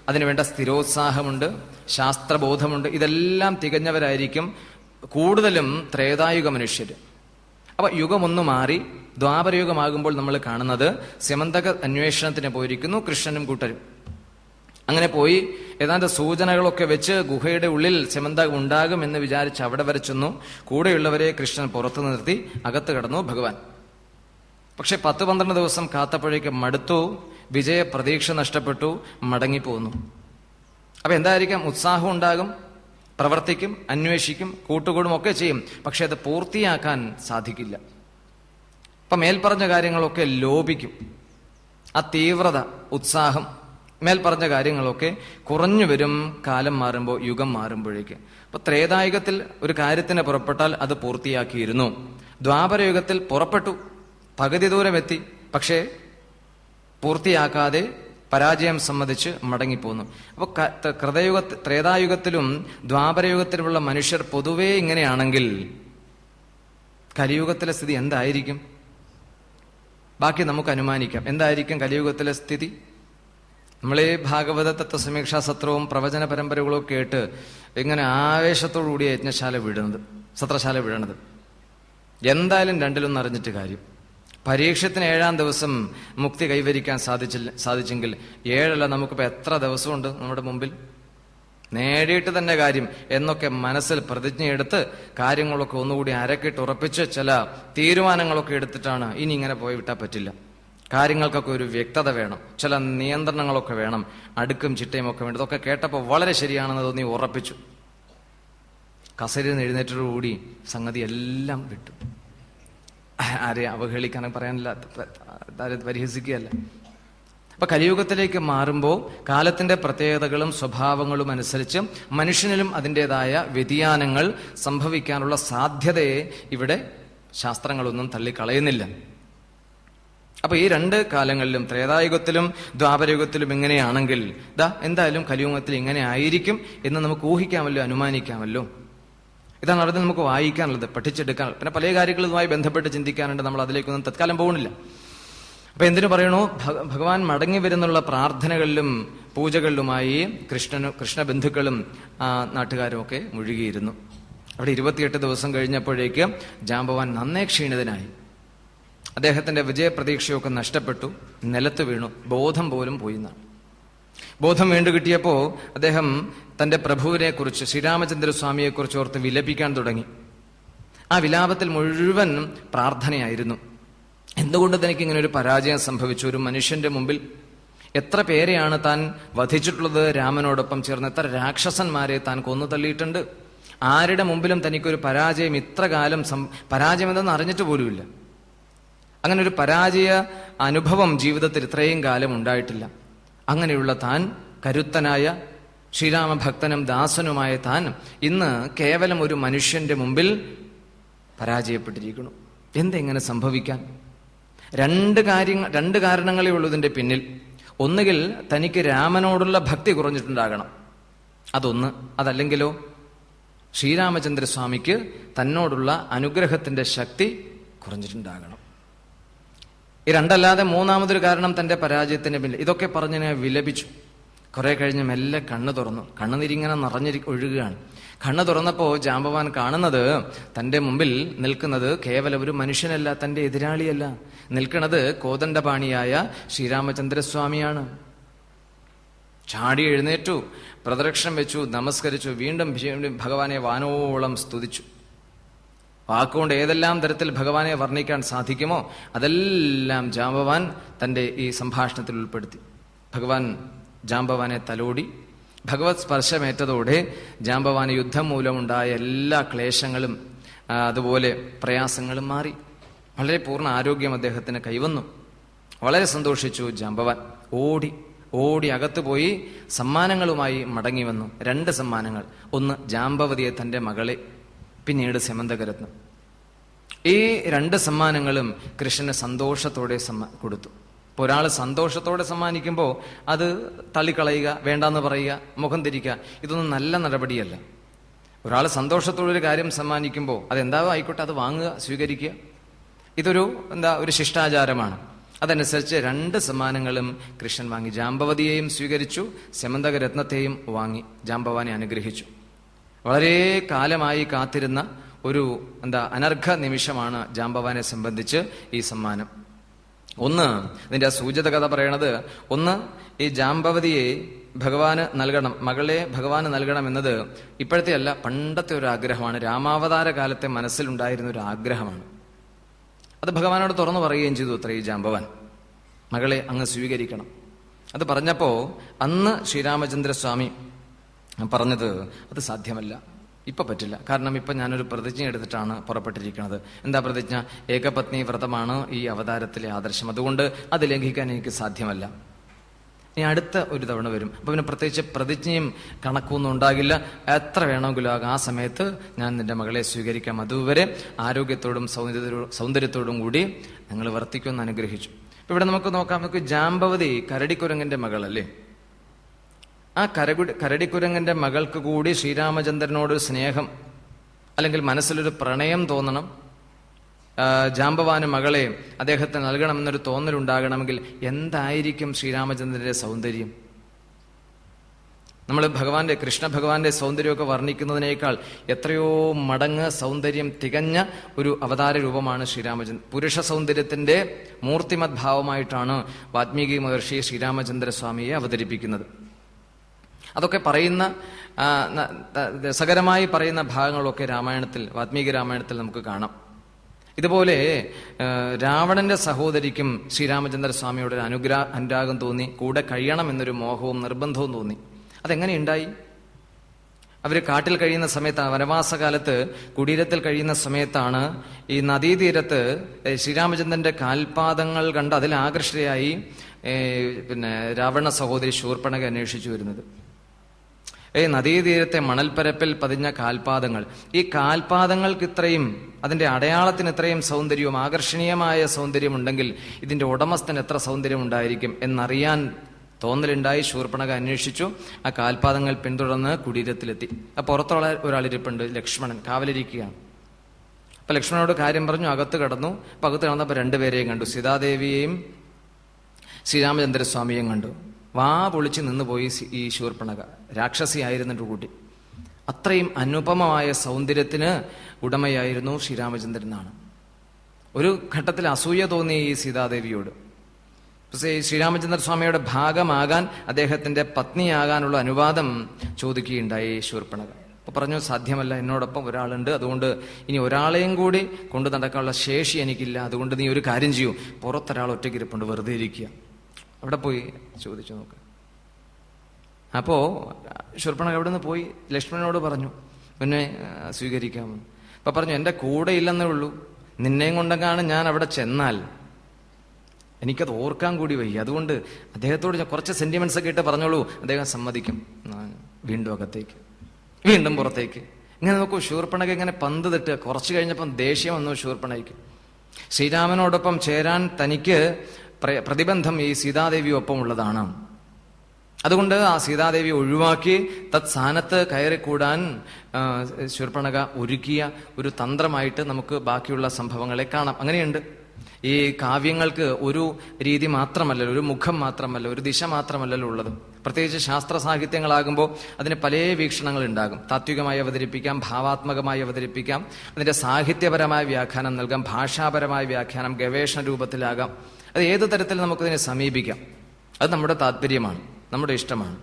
അതിനുവേണ്ട സ്ഥിരോത്സാഹമുണ്ട്, ശാസ്ത്രബോധമുണ്ട്. ഇതെല്ലാം തികഞ്ഞവരായിരിക്കും കൂടുതലും ത്രേതായുഗ മനുഷ്യര്. അപ്പൊ യുഗമൊന്നു മാറി ദ്വാപരയുഗമാകുമ്പോൾ നമ്മൾ കാണുന്നത് സ്യമന്തക അന്വേഷണത്തിന് പോയിരിക്കുന്നു കൃഷ്ണനും കൂട്ടരും. അങ്ങനെ പോയി ഏതാണ്ട് സൂചനകളൊക്കെ വെച്ച് ഗുഹയുടെ ഉള്ളിൽ സ്യമന്തകം ഉണ്ടാകും എന്ന് വിചാരിച്ച് അവിടെ വരെ ചെന്നു. കൂടെയുള്ളവരെ കൃഷ്ണൻ പുറത്തു നിർത്തി അകത്ത് കടന്നു ഭഗവാൻ. പക്ഷെ 10-12 ദിവസം കാത്തപ്പോഴേക്ക് മടുത്തു, വിജയ പ്രതീക്ഷ നഷ്ടപ്പെട്ടു, മടങ്ങിപ്പോന്നു. അപ്പൊ എന്തായിരിക്കാം? ഉത്സാഹം ഉണ്ടാകും, പ്രവർത്തിക്കും, അന്വേഷിക്കും, കൂട്ടുകൂടും ഒക്കെ ചെയ്യും. പക്ഷെ അത് പൂർത്തിയാക്കാൻ സാധിക്കില്ല. അപ്പൊ മേൽപ്പറഞ്ഞ കാര്യങ്ങളൊക്കെ ലോപിക്കും. ആ തീവ്രത, ഉത്സാഹം, മേൽപ്പറഞ്ഞ കാര്യങ്ങളൊക്കെ കുറഞ്ഞു വരും കാലം മാറുമ്പോൾ, യുഗം മാറുമ്പോഴേക്ക്. അപ്പൊ ത്രേതായുഗത്തിൽ ഒരു കാര്യത്തിന് പുറപ്പെട്ടാൽ അത് പൂർത്തിയാക്കിയിരുന്നു. ദ്വാപരയുഗത്തിൽ പുറപ്പെട്ടു, പകുതി ദൂരം എത്തി, പക്ഷേ പൂർത്തിയാക്കാതെ പരാജയം സമ്മതിച്ച് മടങ്ങിപ്പോന്നു. അപ്പൊ ത്രേതായുഗത്തിലും ദ്വാപരയുഗത്തിലുമുള്ള മനുഷ്യർ പൊതുവേ ഇങ്ങനെയാണെങ്കിൽ കലിയുഗത്തിലെ സ്ഥിതി എന്തായിരിക്കും? ബാക്കി നമുക്ക് അനുമാനിക്കാം. എന്തായിരിക്കും കലിയുഗത്തിലെ സ്ഥിതി? നമ്മളീ ഭാഗവത തത്വസമീക്ഷാ സത്രവും പ്രവചന പരമ്പരകളും കേട്ട് ഇങ്ങനെ ആവേശത്തോടുകൂടി യജ്ഞശാല വിടുന്നത്, സത്രശാല വിടണത്. എന്തായാലും രണ്ടിലൊന്നും അറിഞ്ഞിട്ട് കാര്യം. പരീക്ഷത്തിന് 7-ാം ദിവസം മുക്തി കൈവരിക്കാൻ സാധിച്ചെങ്കിൽ 7 നമുക്കിപ്പോ എത്ര ദിവസമുണ്ട് നമ്മുടെ മുമ്പിൽ? നേടിയിട്ട് തന്നെ കാര്യം എന്നൊക്കെ മനസ്സിൽ പ്രതിജ്ഞയെടുത്ത് കാര്യങ്ങളൊക്കെ ഒന്നുകൂടി അരക്കിട്ട് ഉറപ്പിച്ച് ചില തീരുമാനങ്ങളൊക്കെ എടുത്തിട്ടാണ് ഇനി ഇങ്ങനെ പോയി വിട്ടാൽ പറ്റില്ല. കാര്യങ്ങൾക്കൊക്കെ ഒരു വ്യക്തത വേണം, ചില നിയന്ത്രണങ്ങളൊക്കെ വേണം, അടുക്കും ചിട്ടയും ഒക്കെ വേണം. ഇതൊക്കെ കേട്ടപ്പോൾ വളരെ ശരിയാണെന്ന് തോന്നി ഉറപ്പിച്ചു. കസരിൽ നിന്ന് എഴുന്നേറ്റോടുകൂടി സംഗതി എല്ലാം വിട്ടു. ആരെ അവഹേളിക്കാൻ പറയാനില്ല, പരിഹസിക്കുകയല്ല. അപ്പൊ കലിയുഗത്തിലേക്ക് മാറുമ്പോൾ കാലത്തിന്റെ പ്രത്യേകതകളും സ്വഭാവങ്ങളും അനുസരിച്ച് മനുഷ്യനിലും അതിൻ്റെതായ വ്യതിയാനങ്ങൾ സംഭവിക്കാനുള്ള സാധ്യതയെ ഇവിടെ ശാസ്ത്രങ്ങളൊന്നും തള്ളിക്കളയുന്നില്ല. അപ്പൊ ഈ 2 കാലങ്ങളിലും, ത്രേതായുഗത്തിലും ദ്വാപരയുഗത്തിലും ഇങ്ങനെയാണെങ്കിൽ എന്തായാലും കലിയുഗത്തിൽ ഇങ്ങനെ ആയിരിക്കും എന്ന് നമുക്ക് ഊഹിക്കാമല്ലോ, അനുമാനിക്കാമല്ലോ. ഇതാണ് അവിടെ നമുക്ക് വായിക്കാനുള്ളത്, പഠിച്ചെടുക്കാനുള്ളത്. പിന്നെ പല കാര്യങ്ങളുമായി ബന്ധപ്പെട്ട് ചിന്തിക്കാനുണ്ട്. നമ്മൾ അതിലേക്കൊന്നും തത്കാലം പോകുന്നില്ല. അപ്പൊ എന്തിനു പറയണു? ഭഗവാൻ മടങ്ങി വരുന്നുള്ള പ്രാർത്ഥനകളിലും പൂജകളിലുമായി കൃഷ്ണബന്ധുക്കളും നാട്ടുകാരും ഒക്കെ മുഴുകിയിരുന്നു. അവിടെ 28 ദിവസം കഴിഞ്ഞപ്പോഴേക്ക് ജാമ്പവാൻ നന്നേ ക്ഷീണിതനായി. അദ്ദേഹത്തിന്റെ വിജയപ്രതീക്ഷയൊക്കെ നഷ്ടപ്പെട്ടു, നിലത്ത് വീണു, ബോധം പോലും പോയിന്നാണ്. ബോധം വീണ്ടു കിട്ടിയപ്പോ അദ്ദേഹം തന്റെ പ്രഭുവിനെ കുറിച്ച്, ശ്രീരാമചന്ദ്രസ്വാമിയെക്കുറിച്ച് ഓർത്ത് വിലപിക്കാൻ തുടങ്ങി. ആ വിലാപത്തിൽ മുഴുവൻ പ്രാർത്ഥനയായിരുന്നു. എന്തുകൊണ്ട് തനിക്ക് ഇങ്ങനെ ഒരു പരാജയം സംഭവിച്ചു? ഒരു മനുഷ്യന്റെ മുമ്പിൽ എത്ര പേരെയാണ് താൻ വധിച്ചിട്ടുള്ളത്? രാമനോടൊപ്പം ചേർന്ന് എത്ര രാക്ഷസന്മാരെ താൻ കൊന്നു തള്ളിയിട്ടുണ്ട്. ആരുടെ മുമ്പിലും തനിക്കൊരു പരാജയം ഇത്ര കാലം പരാജയം എന്തെന്ന് അറിഞ്ഞിട്ട് പോലുമില്ല. അങ്ങനെ ഒരു പരാജയ അനുഭവം ജീവിതത്തിൽ ഇത്രയും കാലം ഉണ്ടായിട്ടില്ല. അങ്ങനെയുള്ള താൻ, കരുത്തനായ ശ്രീരാമഭക്തനും ദാസനുമായ താൻ ഇന്ന് കേവലം ഒരു മനുഷ്യന്റെ മുമ്പിൽ പരാജയപ്പെട്ടിരിക്കുന്നു. എന്തെങ്ങനെ സംഭവിക്കാൻ? 2 കാരണങ്ങളേ ഉള്ളൂ ഇതിന്റെ പിന്നിൽ. ഒന്നുകിൽ തനിക്ക് രാമനോടുള്ള ഭക്തി കുറഞ്ഞിട്ടുണ്ടാകണം, അതൊന്ന്. അതല്ലെങ്കിലോ ശ്രീരാമചന്ദ്രസ്വാമിക്ക് തന്നോടുള്ള അനുഗ്രഹത്തിന്റെ ശക്തി കുറഞ്ഞിട്ടുണ്ടാകണം. ഈ 2 അല്ലാതെ മൂന്നാമതൊരു കാരണം തന്റെ പരാജയത്തിന് പിന്നിൽ. ഇതൊക്കെ പറഞ്ഞ് വിലപിച്ചു. കുറെ കഴിഞ്ഞ് മെല്ലെ കണ്ണു തുറന്നു. കണ്ണുനീരിങ്ങനെ ഒഴുകുകയാണ്. കണ്ണു തുറന്നപ്പോ ജാമ്പവാൻ കാണുന്നത് തന്റെ മുമ്പിൽ നിൽക്കുന്നത് കേവലം ഒരു മനുഷ്യനല്ല, തന്റെ എതിരാളിയല്ല. നിൽക്കുന്നത് കോദണ്ഡപാണിയായ ശ്രീരാമചന്ദ്രസ്വാമിയാണ്. ചാടി എഴുന്നേറ്റു, പ്രദക്ഷിണം വെച്ചു, നമസ്കരിച്ചു, വീണ്ടും ഭഗവാനെ വാനോളം സ്തുതിച്ചു. വാക്കുകൊണ്ട് ഏതെല്ലാം തരത്തിൽ ഭഗവാനെ വർണ്ണിക്കാൻ സാധിക്കുമോ അതെല്ലാം ജാമ്പവാൻ തന്റെ ഈ സംഭാഷണത്തിൽ ഉൾപ്പെടുത്തി. ഭഗവാൻ ജാമ്പവാനെ തലോടി. ഭഗവത് സ്പർശമേറ്റതോടെ ജാമ്പവാന് യുദ്ധം മൂലമുണ്ടായ എല്ലാ ക്ലേശങ്ങളും അതുപോലെ പ്രയാസങ്ങളും മാറി. വളരെ പൂർണ്ണ ആരോഗ്യം അദ്ദേഹത്തിന് കൈവന്നു. വളരെ സന്തോഷിച്ചു ജാമ്പവാൻ. ഓടി അകത്തു പോയി സമ്മാനങ്ങളുമായി മടങ്ങി വന്നു. 2 സമ്മാനങ്ങൾ. ഒന്ന് ജാമ്പവതിയെ, തന്റെ മകളെ, പിന്നീട് സ്യമന്തകരത്നം. ഈ 2 സമ്മാനങ്ങളും കൃഷ്ണന് സന്തോഷത്തോടെ കൊടുത്തു. ഇപ്പോൾ ഒരാൾ സന്തോഷത്തോടെ സമ്മാനിക്കുമ്പോൾ അത് തള്ളിക്കളയുക, വേണ്ടാന്ന് പറയുക, മുഖം തിരിക്കുക, ഇതൊന്നും നല്ല നടപടിയല്ല. ഒരാൾ സന്തോഷത്തോടെ ഒരു കാര്യം സമ്മാനിക്കുമ്പോൾ അതെന്താവോ ആയിക്കോട്ടെ, അത് വാങ്ങുക, സ്വീകരിക്കുക. ഇതൊരു ഒരു ശിഷ്ടാചാരമാണ്. അതനുസരിച്ച് 2 സമ്മാനങ്ങളും കൃഷ്ണൻ വാങ്ങി. ജാമ്പവതിയെയും സ്വീകരിച്ചു, സ്യമന്തകരത്നത്തെയും വാങ്ങി ജാമ്പവാനെ അനുഗ്രഹിച്ചു. വളരെ കാലമായി കാത്തിരുന്ന ഒരു അനർഘ നിമിഷമാണ് ജാമ്പവാനെ സംബന്ധിച്ച് ഈ സമ്മാനം. ഒന്ന്, ഇതിന്റെ സൂചിത കഥ പറയണത്, ഒന്ന്, ഈ ജാമ്പവതിയെ ഭഗവാന് നൽകണം, മകളെ ഭഗവാന് നൽകണം എന്നത് ഇപ്പോഴത്തെ അല്ല, പണ്ടത്തെ ഒരു ആഗ്രഹമാണ്. രാമാവതാര കാലത്തെ മനസ്സിലുണ്ടായിരുന്ന ഒരു ആഗ്രഹമാണ്. അത് ഭഗവാനോട് തുറന്നു പറയുകയും ചെയ്തു അത്ര ഈ ജാമ്പവാൻ, മകളെ അങ്ങ് സ്വീകരിക്കണം. അത് പറഞ്ഞപ്പോ അന്ന് ശ്രീരാമചന്ദ്രസ്വാമി പറഞ്ഞത്, അത് സാധ്യമല്ല, ഇപ്പൊ പറ്റില്ല. കാരണം ഇപ്പൊ ഞാനൊരു പ്രതിജ്ഞ എടുത്തിട്ടാണ് പുറപ്പെട്ടിരിക്കുന്നത്. എന്താ പ്രതിജ്ഞ? ഏകപത്നി വ്രതമാണ് ഈ അവതാരത്തിലെ ആദർശം. അതുകൊണ്ട് അത് ലംഘിക്കാൻ എനിക്ക് സാധ്യമല്ല. ഇനി അടുത്ത ഒരു തവണ വരും, അപ്പൊ പിന്നെ പ്രത്യേകിച്ച് പ്രതിജ്ഞയും കണക്കൊന്നും ഉണ്ടാകില്ല. എത്ര വേണമെങ്കിലും ആകാം, ആ സമയത്ത് ഞാൻ നിന്റെ മകളെ സ്വീകരിക്കാം. അതുവരെ ആരോഗ്യത്തോടും സൗന്ദര്യത്തോടും കൂടി ഞങ്ങൾ വർത്തിക്കുമെന്ന് അനുഗ്രഹിച്ചു. ഇപ്പൊ ഇവിടെ നമുക്ക് നോക്കാം. നമുക്ക് ജാമ്പവതി കരടിക്കുരങ്ങന്റെ മകളല്ലേ? ആ കരടിക്കുരങ്ങന്റെ മകൾക്ക് കൂടി ശ്രീരാമചന്ദ്രനോട് സ്നേഹം അല്ലെങ്കിൽ മനസ്സിലൊരു പ്രണയം തോന്നണം. ജാമ്പവാന് മകളെ അദ്ദേഹത്തിന് നൽകണമെന്നൊരു തോന്നലുണ്ടാകണമെങ്കിൽ എന്തായിരിക്കും ശ്രീരാമചന്ദ്രന്റെ സൗന്ദര്യം? നമ്മൾ കൃഷ്ണ ഭഗവാന്റെ സൗന്ദര്യമൊക്കെ വർണ്ണിക്കുന്നതിനേക്കാൾ എത്രയോ മടങ്ങ് സൗന്ദര്യം തികഞ്ഞ ഒരു അവതാര രൂപമാണ് ശ്രീരാമചന്ദ്രൻ. പുരുഷ സൗന്ദര്യത്തിന്റെ മൂർത്തിമത് ഭാവമായിട്ടാണ് വാൽമീകി മഹർഷി ശ്രീരാമചന്ദ്രസ്വാമിയെ അവതരിപ്പിക്കുന്നത്. അതൊക്കെ പറയുന്ന രസകരമായി പറയുന്ന ഭാഗങ്ങളൊക്കെ വാൽമീകി രാമായണത്തിൽ നമുക്ക് കാണാം. ഇതുപോലെ രാവണന്റെ സഹോദരിക്കും ശ്രീരാമചന്ദ്രസ്വാമിയോട് ഒരു അനുരാഗം തോന്നി, കൂടെ കഴിയണം എന്നൊരു മോഹവും നിർബന്ധവും തോന്നി. അതെങ്ങനെയുണ്ടായി? അവര് കാട്ടിൽ കഴിയുന്ന സമയത്ത്, വനവാസകാലത്ത് കുടീരത്തിൽ കഴിയുന്ന സമയത്താണ് ഈ നദീതീരത്ത് ശ്രീരാമചന്ദ്രന്റെ കാൽപാദങ്ങൾ കണ്ട് അതിൽ ആകർഷകയായി രാവണ സഹോദരി ശൂർപ്പണഖ അന്വേഷിച്ചു വരുന്നത്. നദീതീരത്തെ മണൽപ്പരപ്പിൽ പതിഞ്ഞ കാൽപാദങ്ങൾ, ഈ കാൽപാദങ്ങൾക്ക് ഇത്രയും, അതിന്റെ അടയാളത്തിന് ഇത്രയും സൗന്ദര്യവും ആകർഷണീയമായ സൗന്ദര്യമുണ്ടെങ്കിൽ ഇതിന്റെ ഉടമസ്ഥന് എത്ര സൗന്ദര്യം ഉണ്ടായിരിക്കും എന്നറിയാൻ തോന്നലുണ്ടായി. ശൂർപ്പണഖ അന്വേഷിച്ചു. ആ കാൽപാദങ്ങൾ പിന്തുടർന്ന് കുടീരത്തിലെത്തി. ആ പുറത്തുള്ള ഒരാളിരിപ്പുണ്ട്, ലക്ഷ്മണൻ കാവലിരിക്കുകയാണ്. അപ്പൊ ലക്ഷ്മണനോട് കാര്യം പറഞ്ഞു, അകത്ത് കടന്നു. അപ്പൊ അകത്ത് കടന്നപ്പോ 2 പേരെയും കണ്ടു, സീതാദേവിയെയും ശ്രീരാമചന്ദ്രസ്വാമിയെയും കണ്ടു. വാ പൊളിച്ച് നിന്നുപോയി ഈ ശൂർപ്പണഖ, രാക്ഷസിയായിരുന്നിട്ട് കൂട്ടി. അത്രയും അനുപമമായ സൗന്ദര്യത്തിന് ഉടമയായിരുന്നു ശ്രീരാമചന്ദ്രനാണ്. ഒരു ഘട്ടത്തിൽ അസൂയ തോന്നി ഈ സീതാദേവിയോട്. ശ്രീരാമചന്ദ്രസ്വാമിയുടെ ഭാഗമാകാൻ, അദ്ദേഹത്തിന്റെ പത്നിയാകാനുള്ള അനുവാദം ചോദിക്കുകയുണ്ടായി ശൂർപ്പണഖ. അപ്പൊ പറഞ്ഞു, സാധ്യമല്ല, എന്നോടൊപ്പം ഒരാളുണ്ട്, അതുകൊണ്ട് ഇനി ഒരാളെയും കൂടി കൊണ്ടു നടക്കാനുള്ള ശേഷി എനിക്കില്ല. അതുകൊണ്ട് നീ ഒരു കാര്യം ചെയ്യൂ, പുറത്തൊരാൾ ഒറ്റയ്ക്കിരിപ്പുണ്ട്, വെറുതെ ഇരിക്കുക, അവിടെ പോയി ചോദിച്ചു നോക്ക്. അപ്പോ ശൂർപ്പണഖ അവിടെ നിന്ന് പോയി ലക്ഷ്മണനോട് പറഞ്ഞു, പിന്നെ സ്വീകരിക്കാമെന്ന്. അപ്പൊ പറഞ്ഞു, എന്റെ കൂടെ ഇല്ലെന്നേ ഉള്ളൂ, നിന്നെയും കൊണ്ടെങ്ങാണ് ഞാൻ അവിടെ ചെന്നാൽ എനിക്കത് ഓർക്കാൻ കൂടി വയ്യ. അതുകൊണ്ട് അദ്ദേഹത്തോട് ഞാൻ കുറച്ച് സെന്റിമെന്റ്സ് ഒക്കെ ഇട്ട് പറഞ്ഞോളൂ, അദ്ദേഹം സമ്മതിക്കും. വീണ്ടും അകത്തേക്ക്, വീണ്ടും പുറത്തേക്ക്. ഇങ്ങനെ നോക്കൂ, ശൂർപ്പണഖ ഇങ്ങനെ പന്ത് തെറ്റുക. കുറച്ചു കഴിഞ്ഞപ്പം ദേഷ്യം വന്നു ശൂർപ്പണഖയ്ക്ക്. ശ്രീരാമനോടൊപ്പം ചേരാൻ തനിക്ക് പ്രതിബന്ധം ഈ സീതാദേവി ഒപ്പം ഉള്ളതാണ്. അതുകൊണ്ട് ആ സീതാദേവി ഒഴിവാക്കി തത്സ്ഥാനത്ത് കയറിക്കൂടാൻ ശൂർപ്പണഖ ഒരുക്കിയ ഒരു തന്ത്രമായിട്ട് നമുക്ക് ബാക്കിയുള്ള സംഭവങ്ങളെ കാണാം. അങ്ങനെയുണ്ട്. ഈ കാവ്യങ്ങൾക്ക് ഒരു രീതി മാത്രമല്ലല്ലോ, ഒരു മുഖം മാത്രമല്ല, ഒരു ദിശ മാത്രമല്ലല്ലോ ഉള്ളത്. പ്രത്യേകിച്ച് ശാസ്ത്ര സാഹിത്യങ്ങളാകുമ്പോൾ അതിന് പല വീക്ഷണങ്ങൾ ഉണ്ടാകും. താത്വികമായി അവതരിപ്പിക്കാം, ഭാവാത്മകമായി അവതരിപ്പിക്കാം, അതിന്റെ സാഹിത്യപരമായ വ്യാഖ്യാനം നൽകാം, ഭാഷാപരമായ വ്യാഖ്യാനം ഗവേഷണ രൂപത്തിലാകാം. അത് ഏത് തരത്തിൽ നമുക്കതിനെ സമീപിക്കാം. അത് നമ്മുടെ താല്പര്യമാണ്, നമ്മുടെ ഇഷ്ടമാണ്.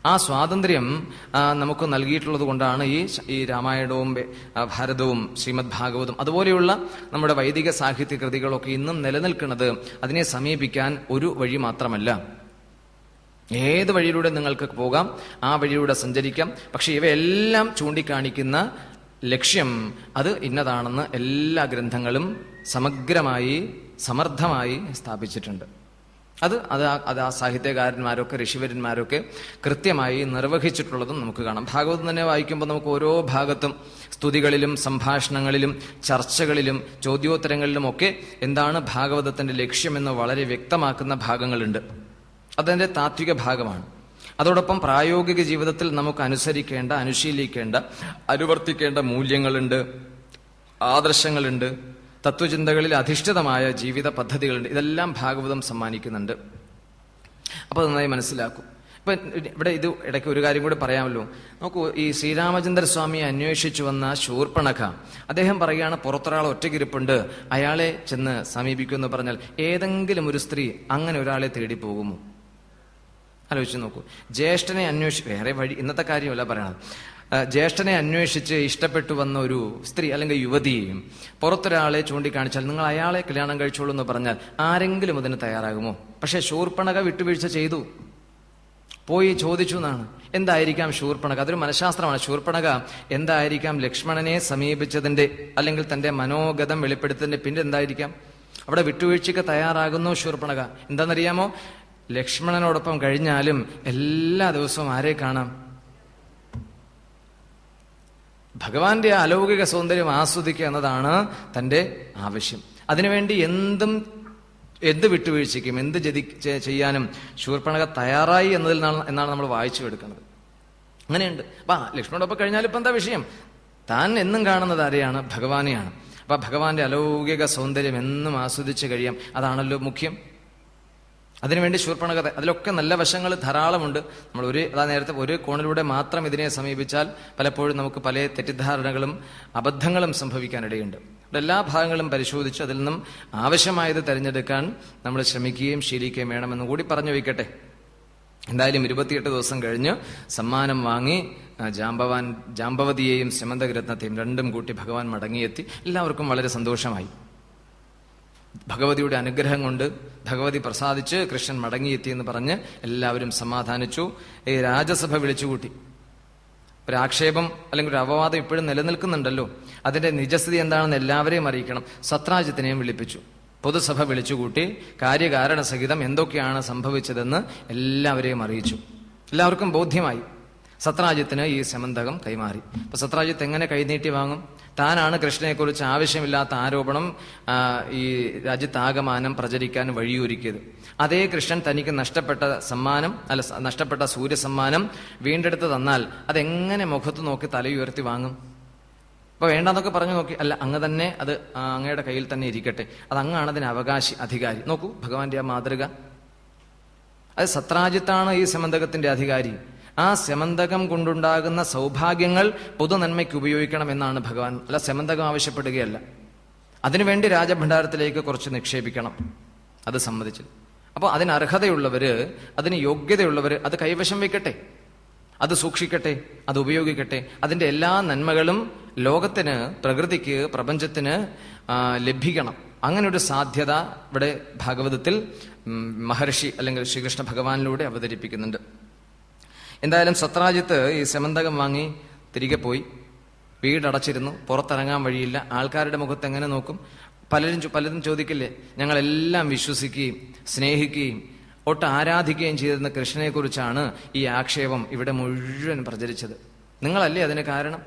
ആ സ്വാതന്ത്ര്യം നമുക്ക് നൽകിയിട്ടുള്ളത് കൊണ്ടാണ് ഈ രാമായണവും ഭാരതവും ശ്രീമദ് ഭാഗവതം അതുപോലെയുള്ള നമ്മുടെ വൈദിക സാഹിത്യ കൃതികളൊക്കെ ഇന്നും നിലനിൽക്കുന്നത്. അതിനെ സമീപിക്കാൻ ഒരു വഴി മാത്രമല്ല, ഏത് വഴിയിലൂടെ നിങ്ങൾക്ക് പോകാം, ആ വഴിയിലൂടെ സഞ്ചരിക്കാം. പക്ഷെ ഇവയെല്ലാം ചൂണ്ടിക്കാണിക്കുന്ന ലക്ഷ്യം അത് ഇന്നതാണെന്ന് എല്ലാ ഗ്രന്ഥങ്ങളും സമഗ്രമായി സമർത്ഥമായി സ്ഥാപിച്ചിട്ടുണ്ട്. അത് ആ സാഹിത്യകാരന്മാരൊക്കെ ഋഷിവരന്മാരൊക്കെ കൃത്യമായി നിർവഹിച്ചിട്ടുള്ളതും നമുക്ക് കാണാം. ഭാഗവതം തന്നെ വായിക്കുമ്പോൾ നമുക്ക് ഓരോ ഭാഗത്തും സ്തുതികളിലും സംഭാഷണങ്ങളിലും ചർച്ചകളിലും ചോദ്യോത്തരങ്ങളിലും ഒക്കെ എന്താണ് ഭാഗവതത്തിന്റെ ലക്ഷ്യമെന്ന് വളരെ വ്യക്തമാക്കുന്ന ഭാഗങ്ങളുണ്ട്. അതിന്റെ താത്വിക ഭാഗമാണ്. അതോടൊപ്പം പ്രായോഗിക ജീവിതത്തിൽ നമുക്ക് അനുസരിക്കേണ്ട, അനുശീലിക്കേണ്ട, അനുവർത്തിക്കേണ്ട മൂല്യങ്ങളുണ്ട്, ആദർശങ്ങളുണ്ട്, തത്വചിന്തകളിൽ അധിഷ്ഠിതമായ ജീവിത പദ്ധതികളുണ്ട്. ഇതെല്ലാം ഭാഗവതം സമ്മാനിക്കുന്നുണ്ട്. അപ്പൊ നന്നായി മനസ്സിലാക്കും. ഇപ്പൊ ഇവിടെ ഇത് ഇടയ്ക്ക് ഒരു കാര്യം കൂടി പറയാമല്ലോ. നോക്കൂ, ഈ ശ്രീരാമചന്ദ്ര സ്വാമിയെ അന്വേഷിച്ചു വന്ന ശൂർപ്പണഖ, അദ്ദേഹം പറയുകയാണ് പുറത്തൊരാൾ ഒറ്റയ്ക്കിരിപ്പുണ്ട്, അയാളെ ചെന്ന് സമീപിക്കുമെന്ന് പറഞ്ഞാൽ ഏതെങ്കിലും ഒരു സ്ത്രീ അങ്ങനെ ഒരാളെ തേടി പോകുമോ? ആലോചിച്ച് നോക്കൂ. ജ്യേഷ്ഠനെ വേറെ വഴി, ഇന്നത്തെ കാര്യമല്ല പറയണത്. ജ്യേഷ്ഠനെ അന്വേഷിച്ച് ഇഷ്ടപ്പെട്ടു വന്ന ഒരു സ്ത്രീ അല്ലെങ്കിൽ യുവതിയെയും പുറത്തൊരാളെ ചൂണ്ടിക്കാണിച്ചാൽ നിങ്ങൾ അയാളെ കല്യാണം കഴിച്ചോളൂ എന്ന് പറഞ്ഞാൽ ആരെങ്കിലും അതിന് തയ്യാറാകുമോ? പക്ഷെ ശൂർപ്പണഖ വിട്ടുവീഴ്ച ചെയ്തു, പോയി ചോദിച്ചു എന്നാണ്. എന്തായിരിക്കാം ശൂർപ്പണഖ? അതൊരു മനഃശാസ്ത്രമാണ്. ശൂർപ്പണഖ എന്തായിരിക്കാം ലക്ഷ്മണനെ സമീപിച്ചതിന്റെ അല്ലെങ്കിൽ തന്റെ മനോഗതം വെളിപ്പെടുത്തതിന്റെ പിന്നെ എന്തായിരിക്കാം? അവിടെ വിട്ടുവീഴ്ചയ്ക്ക് തയ്യാറാകുന്നു ശൂർപ്പണഖ. എന്താണെന്നറിയാമോ? ലക്ഷ്മണനോടൊപ്പം കഴിഞ്ഞാലും എല്ലാ ദിവസവും ആരെ കാണാം? ഭഗവാന്റെ അലൗകിക സൗന്ദര്യം ആസ്വദിക്കുക എന്നതാണ് തന്റെ ആവശ്യം. അതിനുവേണ്ടി എന്ത് വിട്ടുവീഴ്ചയ്ക്കും എന്ത് ചെയ്യാനും ശൂർപ്പണഖ തയ്യാറായി എന്നാണ് നമ്മൾ വായിച്ചു എടുക്കുന്നത്. അങ്ങനെയുണ്ട്. അപ്പൊ ലക്ഷ്മണനോടൊപ്പം കഴിഞ്ഞാൽ ഇപ്പൊ എന്താ വിഷയം? താൻ എന്നും കാണുന്നത് ആരെയാണ്? ഭഗവാനെയാണ്. അപ്പൊ ഭഗവാന്റെ അലൗകിക സൗന്ദര്യം എന്നും ആസ്വദിച്ച് കഴിയാം, അതാണല്ലോ മുഖ്യം. അതിനുവേണ്ടി ശൂർപ്പണഖ, അതിലൊക്കെ നല്ല വശങ്ങൾ ധാരാളമുണ്ട്. നമ്മൾ നേരത്തെ ഒരു കോണിലൂടെ മാത്രം ഇതിനെ സമീപിച്ചാൽ പലപ്പോഴും നമുക്ക് പല തെറ്റിദ്ധാരണകളും അബദ്ധങ്ങളും സംഭവിക്കാനിടയുണ്ട്. എല്ലാ ഭാഗങ്ങളും പരിശോധിച്ച് അതിൽ നിന്നും ആവശ്യമായത് തിരഞ്ഞെടുക്കാൻ നമ്മൾ ശ്രമിക്കുകയും ശീലിക്കുകയും വേണമെന്നും കൂടി പറഞ്ഞു വയ്ക്കട്ടെ. എന്തായാലും 28 ദിവസം കഴിഞ്ഞ് സമ്മാനം വാങ്ങി ജാമ്പവതിയെയും സ്യമന്തകരത്നത്തെയും രണ്ടും കൂട്ടി ഭഗവാൻ മടങ്ങിയെത്തി. എല്ലാവർക്കും വളരെ സന്തോഷമായി. ഭഗവതിയുടെ അനുഗ്രഹം കൊണ്ട് ഭഗവതി പ്രസാദിച്ച് കൃഷ്ണൻ മടങ്ങിയെത്തിയെന്ന് പറഞ്ഞ് എല്ലാവരും സമാധാനിച്ചു. ഈ രാജസഭ വിളിച്ചുകൂട്ടി. ഒരു ആക്ഷേപം അല്ലെങ്കിൽ ഒരു അപവാദം ഇപ്പോഴും നിലനിൽക്കുന്നുണ്ടല്ലോ, അതിന്റെ നിജസ്ഥിതി എന്താണെന്ന് എല്ലാവരെയും അറിയിക്കണം. സത്രാജിത്തിനെയും വിളിപ്പിച്ചു. പൊതുസഭ വിളിച്ചുകൂട്ടി കാര്യകാരണ സഹിതം എന്തൊക്കെയാണ് സംഭവിച്ചതെന്ന് എല്ലാവരെയും അറിയിച്ചു. എല്ലാവർക്കും ബോധ്യമായി. സത്രാജിത്തിന് ഈ സമന്തകം കൈമാറി. അപ്പൊ സത്രാജിത്ത് എങ്ങനെ കൈനീട്ടി വാങ്ങും? താനാണ് കൃഷ്ണനെക്കുറിച്ച് ആവശ്യമില്ലാത്ത ആരോപണം ഈ രാജ്യത്താകമാനം പ്രചരിക്കാൻ വഴിയൊരുക്കിയത്. അതേ കൃഷ്ണൻ തനിക്ക് നഷ്ടപ്പെട്ട സൂര്യസമ്മാനം വീണ്ടെടുത്ത് തന്നാൽ അതെങ്ങനെ മുഖത്ത് നോക്കി തലയുയർത്തി വാങ്ങും? അപ്പൊ വേണ്ടെന്നൊക്കെ പറഞ്ഞു നോക്കി. അല്ല, അങ്ങ് തന്നെ അത് അങ്ങയുടെ കയ്യിൽ തന്നെ ഇരിക്കട്ടെ, അത് അങ്ങാണ് അതിന് അധികാരി. നോക്കൂ ഭഗവാന്റെ ആ മാതൃക. അത് സത്രാജിത്താണ് ഈ സമന്തകത്തിന്റെ അധികാരി. ആ സമന്തകം കൊണ്ടുണ്ടാകുന്ന സൗഭാഗ്യങ്ങൾ പൊതുനന്മയ്ക്ക് ഉപയോഗിക്കണം എന്നാണ് ഭഗവാൻ. അല്ല, സമന്തകം ആവശ്യപ്പെടുകയല്ല. അതിനുവേണ്ടി രാജഭണ്ഡാരത്തിലേക്ക് കുറച്ച് നിക്ഷേപിക്കണം. അത് സമ്മതിച്ചു. അപ്പോൾ അതിന് അർഹതയുള്ളവര്, അതിന് യോഗ്യതയുള്ളവര് അത് കൈവശം വെക്കട്ടെ, അത് സൂക്ഷിക്കട്ടെ, അത് ഉപയോഗിക്കട്ടെ. അതിന്റെ എല്ലാ നന്മകളും ലോകത്തിന്, പ്രകൃതിക്ക്, പ്രപഞ്ചത്തിന് ലഭിക്കണം. അങ്ങനെ ഒരു സാധ്യത ഇവിടെ ഭാഗവതത്തിൽ മഹർഷി അല്ലെങ്കിൽ ശ്രീകൃഷ്ണ ഭഗവാനിലൂടെ അവതരിപ്പിക്കുന്നുണ്ട്. എന്തായാലും സത്രാജിത്ത് ഈ സമന്തകം വാങ്ങി തിരികെ പോയി. വീടടച്ചിരുന്നു, പുറത്തിറങ്ങാൻ വഴിയില്ല. ആൾക്കാരുടെ മുഖത്ത് എങ്ങനെ നോക്കും? പലരും ചോദിക്കില്ലേ, ഞങ്ങളെല്ലാം വിശ്വസിക്കുകയും സ്നേഹിക്കുകയും ഒട്ട് ആരാധിക്കുകയും ചെയ്തിരുന്ന കൃഷ്ണനെക്കുറിച്ചാണ് ഈ ആക്ഷേപം ഇവിടെ മുഴുവൻ പ്രചരിച്ചത്. നിങ്ങളല്ലേ അതിന് കാരണം?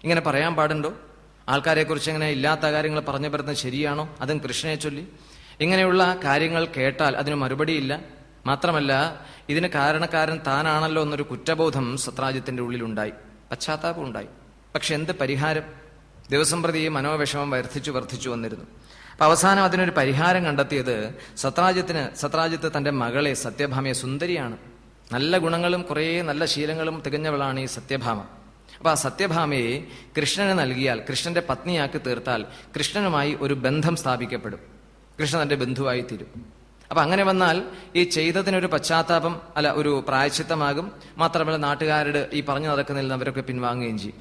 ഇങ്ങനെ പറയാൻ പാടുണ്ടോ? ആൾക്കാരെക്കുറിച്ച് ഇങ്ങനെ ഇല്ലാത്ത കാര്യങ്ങൾ പറഞ്ഞു വരുന്നത് ശരിയാണോ? അതും കൃഷ്ണനെ ചൊല്ലി. ഇങ്ങനെയുള്ള കാര്യങ്ങൾ കേട്ടാൽ അതിന് മറുപടിയില്ല. മാത്രമല്ല, ഇതിന് കാരണക്കാരൻ താനാണല്ലോ എന്നൊരു കുറ്റബോധം സത്രാജിത്തിന്റെ ഉള്ളിലുണ്ടായി, പശ്ചാത്താപം ഉണ്ടായി. പക്ഷെ എന്ത് പരിഹാരം? ദിവസം പ്രതി മനോവിഷമം വർദ്ധിച്ചു വന്നിരുന്നു. അപ്പൊ അവസാനം അതിനൊരു പരിഹാരം കണ്ടെത്തിയത് സത്രാജിത്ത് തന്റെ മകളെ സത്യഭാമയെ, സുന്ദരിയാണ്, നല്ല ഗുണങ്ങളും കുറേ നല്ല ശീലങ്ങളും തികഞ്ഞവളാണ് ഈ സത്യഭാമ. അപ്പൊ ആ സത്യഭാമയെ കൃഷ്ണന് നൽകിയാൽ, കൃഷ്ണന്റെ പത്നിയാക്കി തീർത്താൽ കൃഷ്ണനുമായി ഒരു ബന്ധം സ്ഥാപിക്കപ്പെടും. കൃഷ്ണൻ തന്റെ ബന്ധുവായി തീരും. അപ്പൊ അങ്ങനെ വന്നാൽ ഈ ചെയ്തതിനൊരു പശ്ചാത്താപം, ഒരു പ്രായശ്ചിത്തമാകും. മാത്രമല്ല നാട്ടുകാരുടെ ഈ പറഞ്ഞു നടക്കുന്നതിൽ അവരൊക്കെ പിൻവാങ്ങുകയും ചെയ്യും.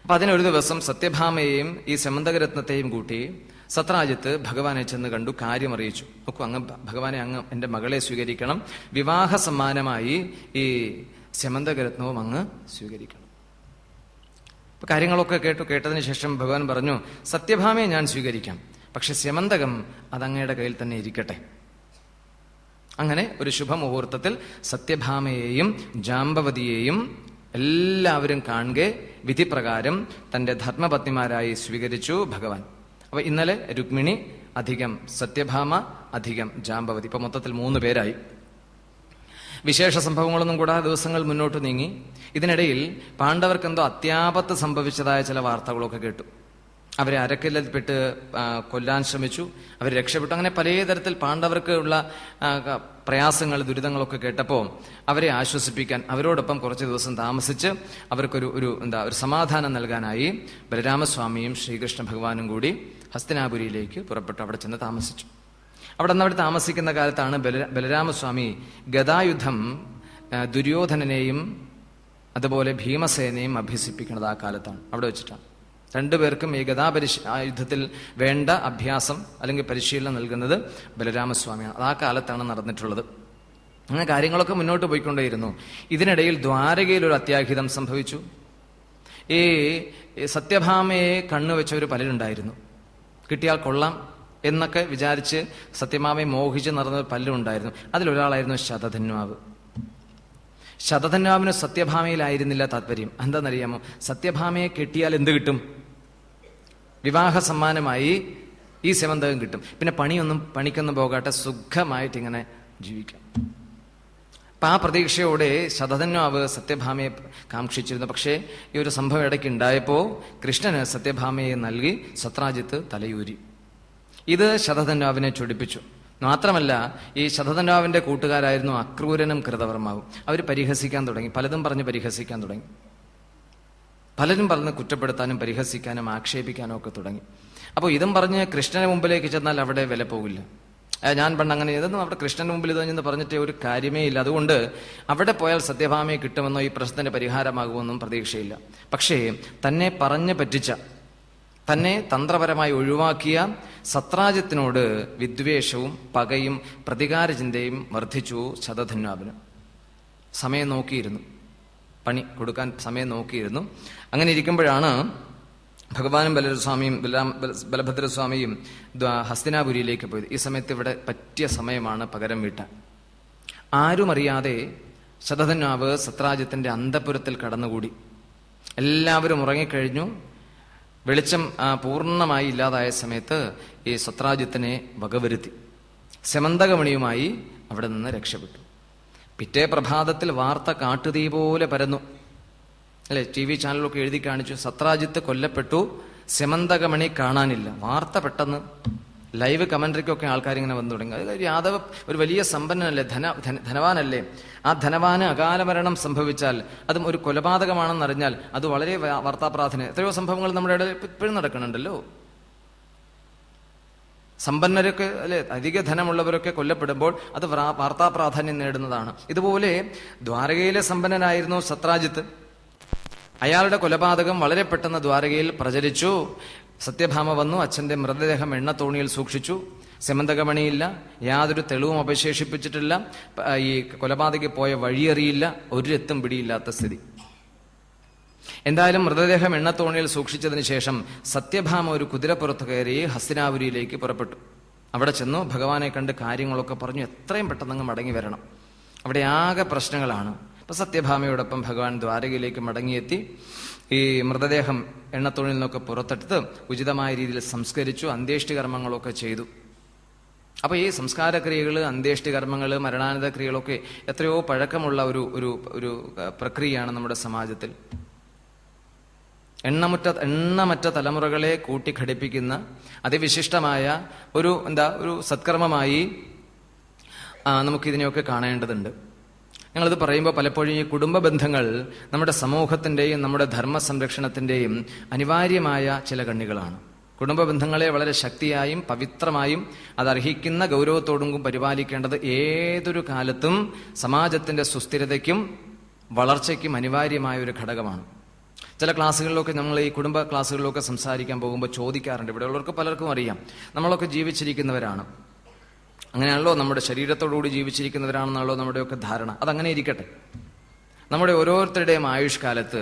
അപ്പൊ അതിനൊരു ദിവസം സത്യഭാമയെയും ഈ സമന്തകരത്നത്തെയും കൂട്ടി സത്രാജിത്ത് ഭഗവാനെ ചെന്ന് കണ്ടു, കാര്യം അറിയിച്ചു. നോക്കൂ, ഭഗവാനെ, അങ്ങ് എന്റെ മകളെ സ്വീകരിക്കണം, വിവാഹ സമ്മാനമായി ഈ സമന്തകരത്നവും അങ്ങ് സ്വീകരിക്കണം. കാര്യങ്ങളൊക്കെ കേട്ടതിന് ശേഷം ഭഗവാൻ പറഞ്ഞു, സത്യഭാമയെ ഞാൻ സ്വീകരിക്കാം, പക്ഷെ സ്യമന്തകം അതങ്ങയുടെ കയ്യിൽ തന്നെ ഇരിക്കട്ടെ. അങ്ങനെ ഒരു ശുഭമുഹൂർത്തത്തിൽ സത്യഭാമയെയും ജാംബവതിയെയും എല്ലാവരും കാണുകെ വിധിപ്രകാരം തന്റെ ധർമ്മപത്നിമാരായി സ്വീകരിച്ചു ഭഗവാൻ. അപ്പൊ ഇന്നലെ രുക്മിണി അധികം സത്യഭാമ അധികം ജാംബവതി, ഇപ്പൊ മൊത്തത്തിൽ 3 പേരായി. വിശേഷ സംഭവങ്ങളൊന്നും കൂടാതെ ദിവസങ്ങൾ മുന്നോട്ട് നീങ്ങി. ഇതിനിടയിൽ പാണ്ഡവർക്ക് എന്തോ അത്യാപത്ത് സംഭവിച്ചതായ ചില വാർത്തകളൊക്കെ കേട്ടു. അവരെ അരക്കല്ലിൽപ്പെട്ട് കൊല്ലാൻ ശ്രമിച്ചു, അവർ രക്ഷപ്പെട്ടു. അങ്ങനെ പലതരത്തിൽ പാണ്ഡവർക്ക് ഉള്ള പ്രയാസങ്ങൾ, ദുരിതങ്ങളൊക്കെ കേട്ടപ്പോൾ അവരെ ആശ്വസിപ്പിക്കാൻ, അവരോടൊപ്പം കുറച്ച് ദിവസം താമസിച്ച് അവർക്കൊരു ഒരു സമാധാനം നൽകാനായി ബലരാമസ്വാമിയും ശ്രീകൃഷ്ണ ഭഗവാനും കൂടി ഹസ്തിനാപുരിയിലേക്ക് പുറപ്പെട്ടു. അവിടെ ചെന്ന് താമസിച്ചു. അവിടെ താമസിക്കുന്ന കാലത്താണ് ബലരാമസ്വാമി ഗദായുദ്ധം ദുര്യോധനനെയും അതുപോലെ ഭീമസേനെയും അഭ്യസിപ്പിക്കുന്നത്. ആ കാലത്താണ്, അവിടെ വെച്ചിട്ടാണ്. 2 പേർക്കും ഈ യുദ്ധത്തിൽ വേണ്ട അഭ്യാസം അല്ലെങ്കിൽ പരിശീലനം നൽകുന്നത് ബലരാമസ്വാമിയാണ്. അത് ആ കാലത്താണ് നടന്നിട്ടുള്ളത്. അങ്ങനെ കാര്യങ്ങളൊക്കെ മുന്നോട്ട് പോയിക്കൊണ്ടേയിരുന്നു. ഇതിനിടയിൽ ദ്വാരകയിൽ ഒരു അത്യാഹിതം സംഭവിച്ചു. ഈ സത്യഭാമയെ കണ്ണുവെച്ചവർ പലരുണ്ടായിരുന്നു. കിട്ടിയാൽ കൊള്ളാം എന്നൊക്കെ വിചാരിച്ച് സത്യഭാമയെ മോഹിച്ച് നടന്ന പലരും ഉണ്ടായിരുന്നു. അതിലൊരാളായിരുന്നു ശതധന്വാവ്. ശതധന്വാവിന് സത്യഭാമയിലായിരുന്നില്ല താല്പര്യം. എന്താണെന്നറിയാമോ? സത്യഭാമയെ കെട്ടിയാൽ എന്ത് കിട്ടും? വിവാഹ സമ്മാനമായി ഈ സ്യമന്തകം കിട്ടും. പിന്നെ പണിക്കൊന്നും പോകാട്ടെ, സുഖമായിട്ട് ഇങ്ങനെ ജീവിക്കാം. അപ്പൊ ആ പ്രതീക്ഷയോടെ ശതധന്വാവ് സത്യഭാമയെ കാക്ഷിച്ചിരുന്നു. പക്ഷേ ഈ ഒരു സംഭവം ഇടയ്ക്ക് ഉണ്ടായപ്പോ കൃഷ്ണന് സത്യഭാമയെ നൽകി സത്രാജിത്ത് തലയൂരി. ഇത് ശതധന്വാവിനെ ചൊടിപ്പിച്ചു. മാത്രമല്ല, ഈ ശതധന്വാവിന്റെ കൂട്ടുകാരായിരുന്നു അക്രൂരനും കൃതവർമാവും. അവർ പരിഹസിക്കാൻ തുടങ്ങി, പലതും പറഞ്ഞ് പരിഹസിക്കാൻ തുടങ്ങി. പലരും പറഞ്ഞ് കുറ്റപ്പെടുത്താനും പരിഹസിക്കാനും ആക്ഷേപിക്കാനും ഒക്കെ തുടങ്ങി. അപ്പോൾ ഇതും പറഞ്ഞ് കൃഷ്ണന് മുമ്പിലേക്ക് ചെന്നാൽ അവിടെ വില പോകില്ല. ഞാൻ പണ്ട് അങ്ങനെ ഇതൊന്നും അവിടെ കൃഷ്ണന്റെ മുമ്പിൽ ഇതെന്ന് പറഞ്ഞിട്ട് ഒരു കാര്യമേ ഇല്ല. അതുകൊണ്ട് അവിടെ പോയാൽ സത്യഭാമയെ കിട്ടുമെന്നോ ഈ പ്രശ്നത്തിന്റെ പരിഹാരമാകുമെന്നും പ്രതീക്ഷയില്ല. പക്ഷേ തന്നെ പറഞ്ഞു പറ്റിച്ച, തന്നെ തന്ത്രപരമായി ഒഴിവാക്കിയ സത്രാജിത്തിനോട് വിദ്വേഷവും പകയും പ്രതികാര ചിന്തയും വർദ്ധിച്ചു ശതധന്വാവിന്. സമയം നോക്കിയിരുന്നു, പണി കൊടുക്കാൻ സമയം നോക്കിയിരുന്നു. അങ്ങനെ ഇരിക്കുമ്പോഴാണ് ഭഗവാനും ബലഭദ്രസ്വാമിയും ഹസ്തിനാപുരിയിലേക്ക് പോയത്. ഈ സമയത്ത് ഇവിടെ പറ്റിയ സമയമാണ് പകരം വീട്ടാൻ. ആരും അറിയാതെ ശതധന്വാവ് സത്രാജിത്തിന്റെ അന്തഃപുരത്തിൽ കടന്നുകൂടി. എല്ലാവരും ഉറങ്ങിക്കഴിഞ്ഞു. വെളിച്ചം പൂർണ്ണമായി ഇല്ലാതായ സമയത്ത് ഈ സത്രാജിത്തിനെ വകവരുത്തി സ്യമന്തകമണിയുമായി അവിടെ നിന്ന് രക്ഷപ്പെട്ടു. പിറ്റേ പ്രഭാതത്തിൽ വാർത്ത കാട്ടുതീ പോലെ പരന്നു. അല്ലെ, TV ചാനലൊക്കെ എഴുതി കാണിച്ചു, സത്രാജിത്ത് കൊല്ലപ്പെട്ടു, സ്യമന്തകമണി കാണാനില്ല. വാർത്ത പെട്ടെന്ന് ലൈവ് കമന്ററിക്കൊക്കെ ആൾക്കാരിങ്ങനെ വന്നു തുടങ്ങി. അത് യാദവ് ഒരു വലിയ സമ്പന്നനല്ലേ, ധനവാനല്ലേ. ആ ധനവാന് അകാല മരണം സംഭവിച്ചാൽ, അതും ഒരു കൊലപാതകമാണെന്നറിഞ്ഞാൽ അത് വളരെ വാർത്താപ്രാധാന്യം. എത്രയോ സംഭവങ്ങൾ നമ്മുടെ ഇടയിൽ ഇപ്പോഴും നടക്കുന്നുണ്ടല്ലോ. സമ്പന്നരൊക്കെ അല്ലെ, അധിക ധനമുള്ളവരൊക്കെ കൊല്ലപ്പെടുമ്പോൾ അത് വാർത്താപ്രാധാന്യം നേടുന്നതാണ്. ഇതുപോലെ ദ്വാരകയിലെ സമ്പന്നനായിരുന്നു സത്രാജിത്ത്. അയാളുടെ കൊലപാതകം വളരെ പെട്ടെന്ന് ദ്വാരകയിൽ പ്രചരിച്ചു. സത്യഭാമ വന്നു, അച്ഛന്റെ മൃതദേഹം എണ്ണത്തോണിയിൽ സൂക്ഷിച്ചു. സ്യമന്തകമണിയില്ല, യാതൊരു തെളിവും അവശേഷിപ്പിച്ചിട്ടില്ല. ഈ കൊലപാതകി പോയ വഴിയറിയില്ല, ഒരു എത്തും പിടിയില്ലാത്ത സ്ഥിതി. എന്തായാലും മൃതദേഹം എണ്ണത്തോണിയിൽ സൂക്ഷിച്ചതിന് ശേഷം സത്യഭാമ ഒരു കുതിരപ്പുറത്ത് കയറി ഹസ്തിനാപുരിയിലേക്ക് പുറപ്പെട്ടു. അവിടെ ചെന്നു ഭഗവാനെ കണ്ട് കാര്യങ്ങളൊക്കെ പറഞ്ഞു എത്രയും പെട്ടെന്ന് മടങ്ങി വരണം. അവിടെ ആകെ പ്രശ്നങ്ങളാണ്. അപ്പൊ സത്യഭാമയോടൊപ്പം ഭഗവാൻ ദ്വാരകയിലേക്ക് മടങ്ങിയെത്തി. ഈ മൃതദേഹം എണ്ണത്തോണിൽ നിന്നൊക്കെ പുറത്തെടുത്ത് ഉചിതമായ രീതിയിൽ സംസ്കരിച്ചു. അന്ത്യേഷ്ടി കർമ്മങ്ങളൊക്കെ ചെയ്തു. അപ്പൊ ഈ സംസ്കാരക്രിയകൾ, അന്ത്യേഷ്ടി കർമ്മങ്ങൾ, മരണാനന്ത ക്രിയകളൊക്കെ എത്രയോ പഴക്കമുള്ള ഒരു പ്രക്രിയയാണ് നമ്മുടെ സമാജത്തിൽ. എണ്ണമറ്റ തലമുറകളെ കൂട്ടിഘടിപ്പിക്കുന്ന അതിവിശിഷ്ടമായ ഒരു സത്കർമ്മമായി നമുക്കിതിനെയൊക്കെ കാണേണ്ടതുണ്ട്. ഞങ്ങളിത് പറയുമ്പോൾ പലപ്പോഴും ഈ കുടുംബ ബന്ധങ്ങൾ നമ്മുടെ സമൂഹത്തിൻ്റെയും നമ്മുടെ ധർമ്മ സംരക്ഷണത്തിൻ്റെയും അനിവാര്യമായ ചില കണ്ണികളാണ്. കുടുംബ ബന്ധങ്ങളെ വളരെ ശക്തിയായും പവിത്രമായും അതർഹിക്കുന്ന ഗൗരവത്തോടും പരിപാലിക്കേണ്ടത് ഏതൊരു കാലത്തും സമാജത്തിന്റെ സുസ്ഥിരതയ്ക്കും വളർച്ചയ്ക്കും അനിവാര്യമായ ഒരു ഘടകമാണ്. ചില ക്ലാസ്സുകളിലൊക്കെ നമ്മൾ ഈ കുടുംബ ക്ലാസ്സുകളിലൊക്കെ സംസാരിക്കാൻ പോകുമ്പോൾ ചോദിക്കാറുണ്ട്. ഇവിടെയുള്ളവർക്ക് പലർക്കും അറിയാം, നമ്മളൊക്കെ ജീവിച്ചിരിക്കുന്നവരാണ്, അങ്ങനെയാണല്ലോ, നമ്മുടെ ശരീരത്തോടുകൂടി ജീവിച്ചിരിക്കുന്നവരാണെന്നാണല്ലോ നമ്മുടെയൊക്കെ ധാരണ. അതങ്ങനെ ഇരിക്കട്ടെ. നമ്മുടെ ഓരോരുത്തരുടെയും ആയുഷ്കാലത്ത്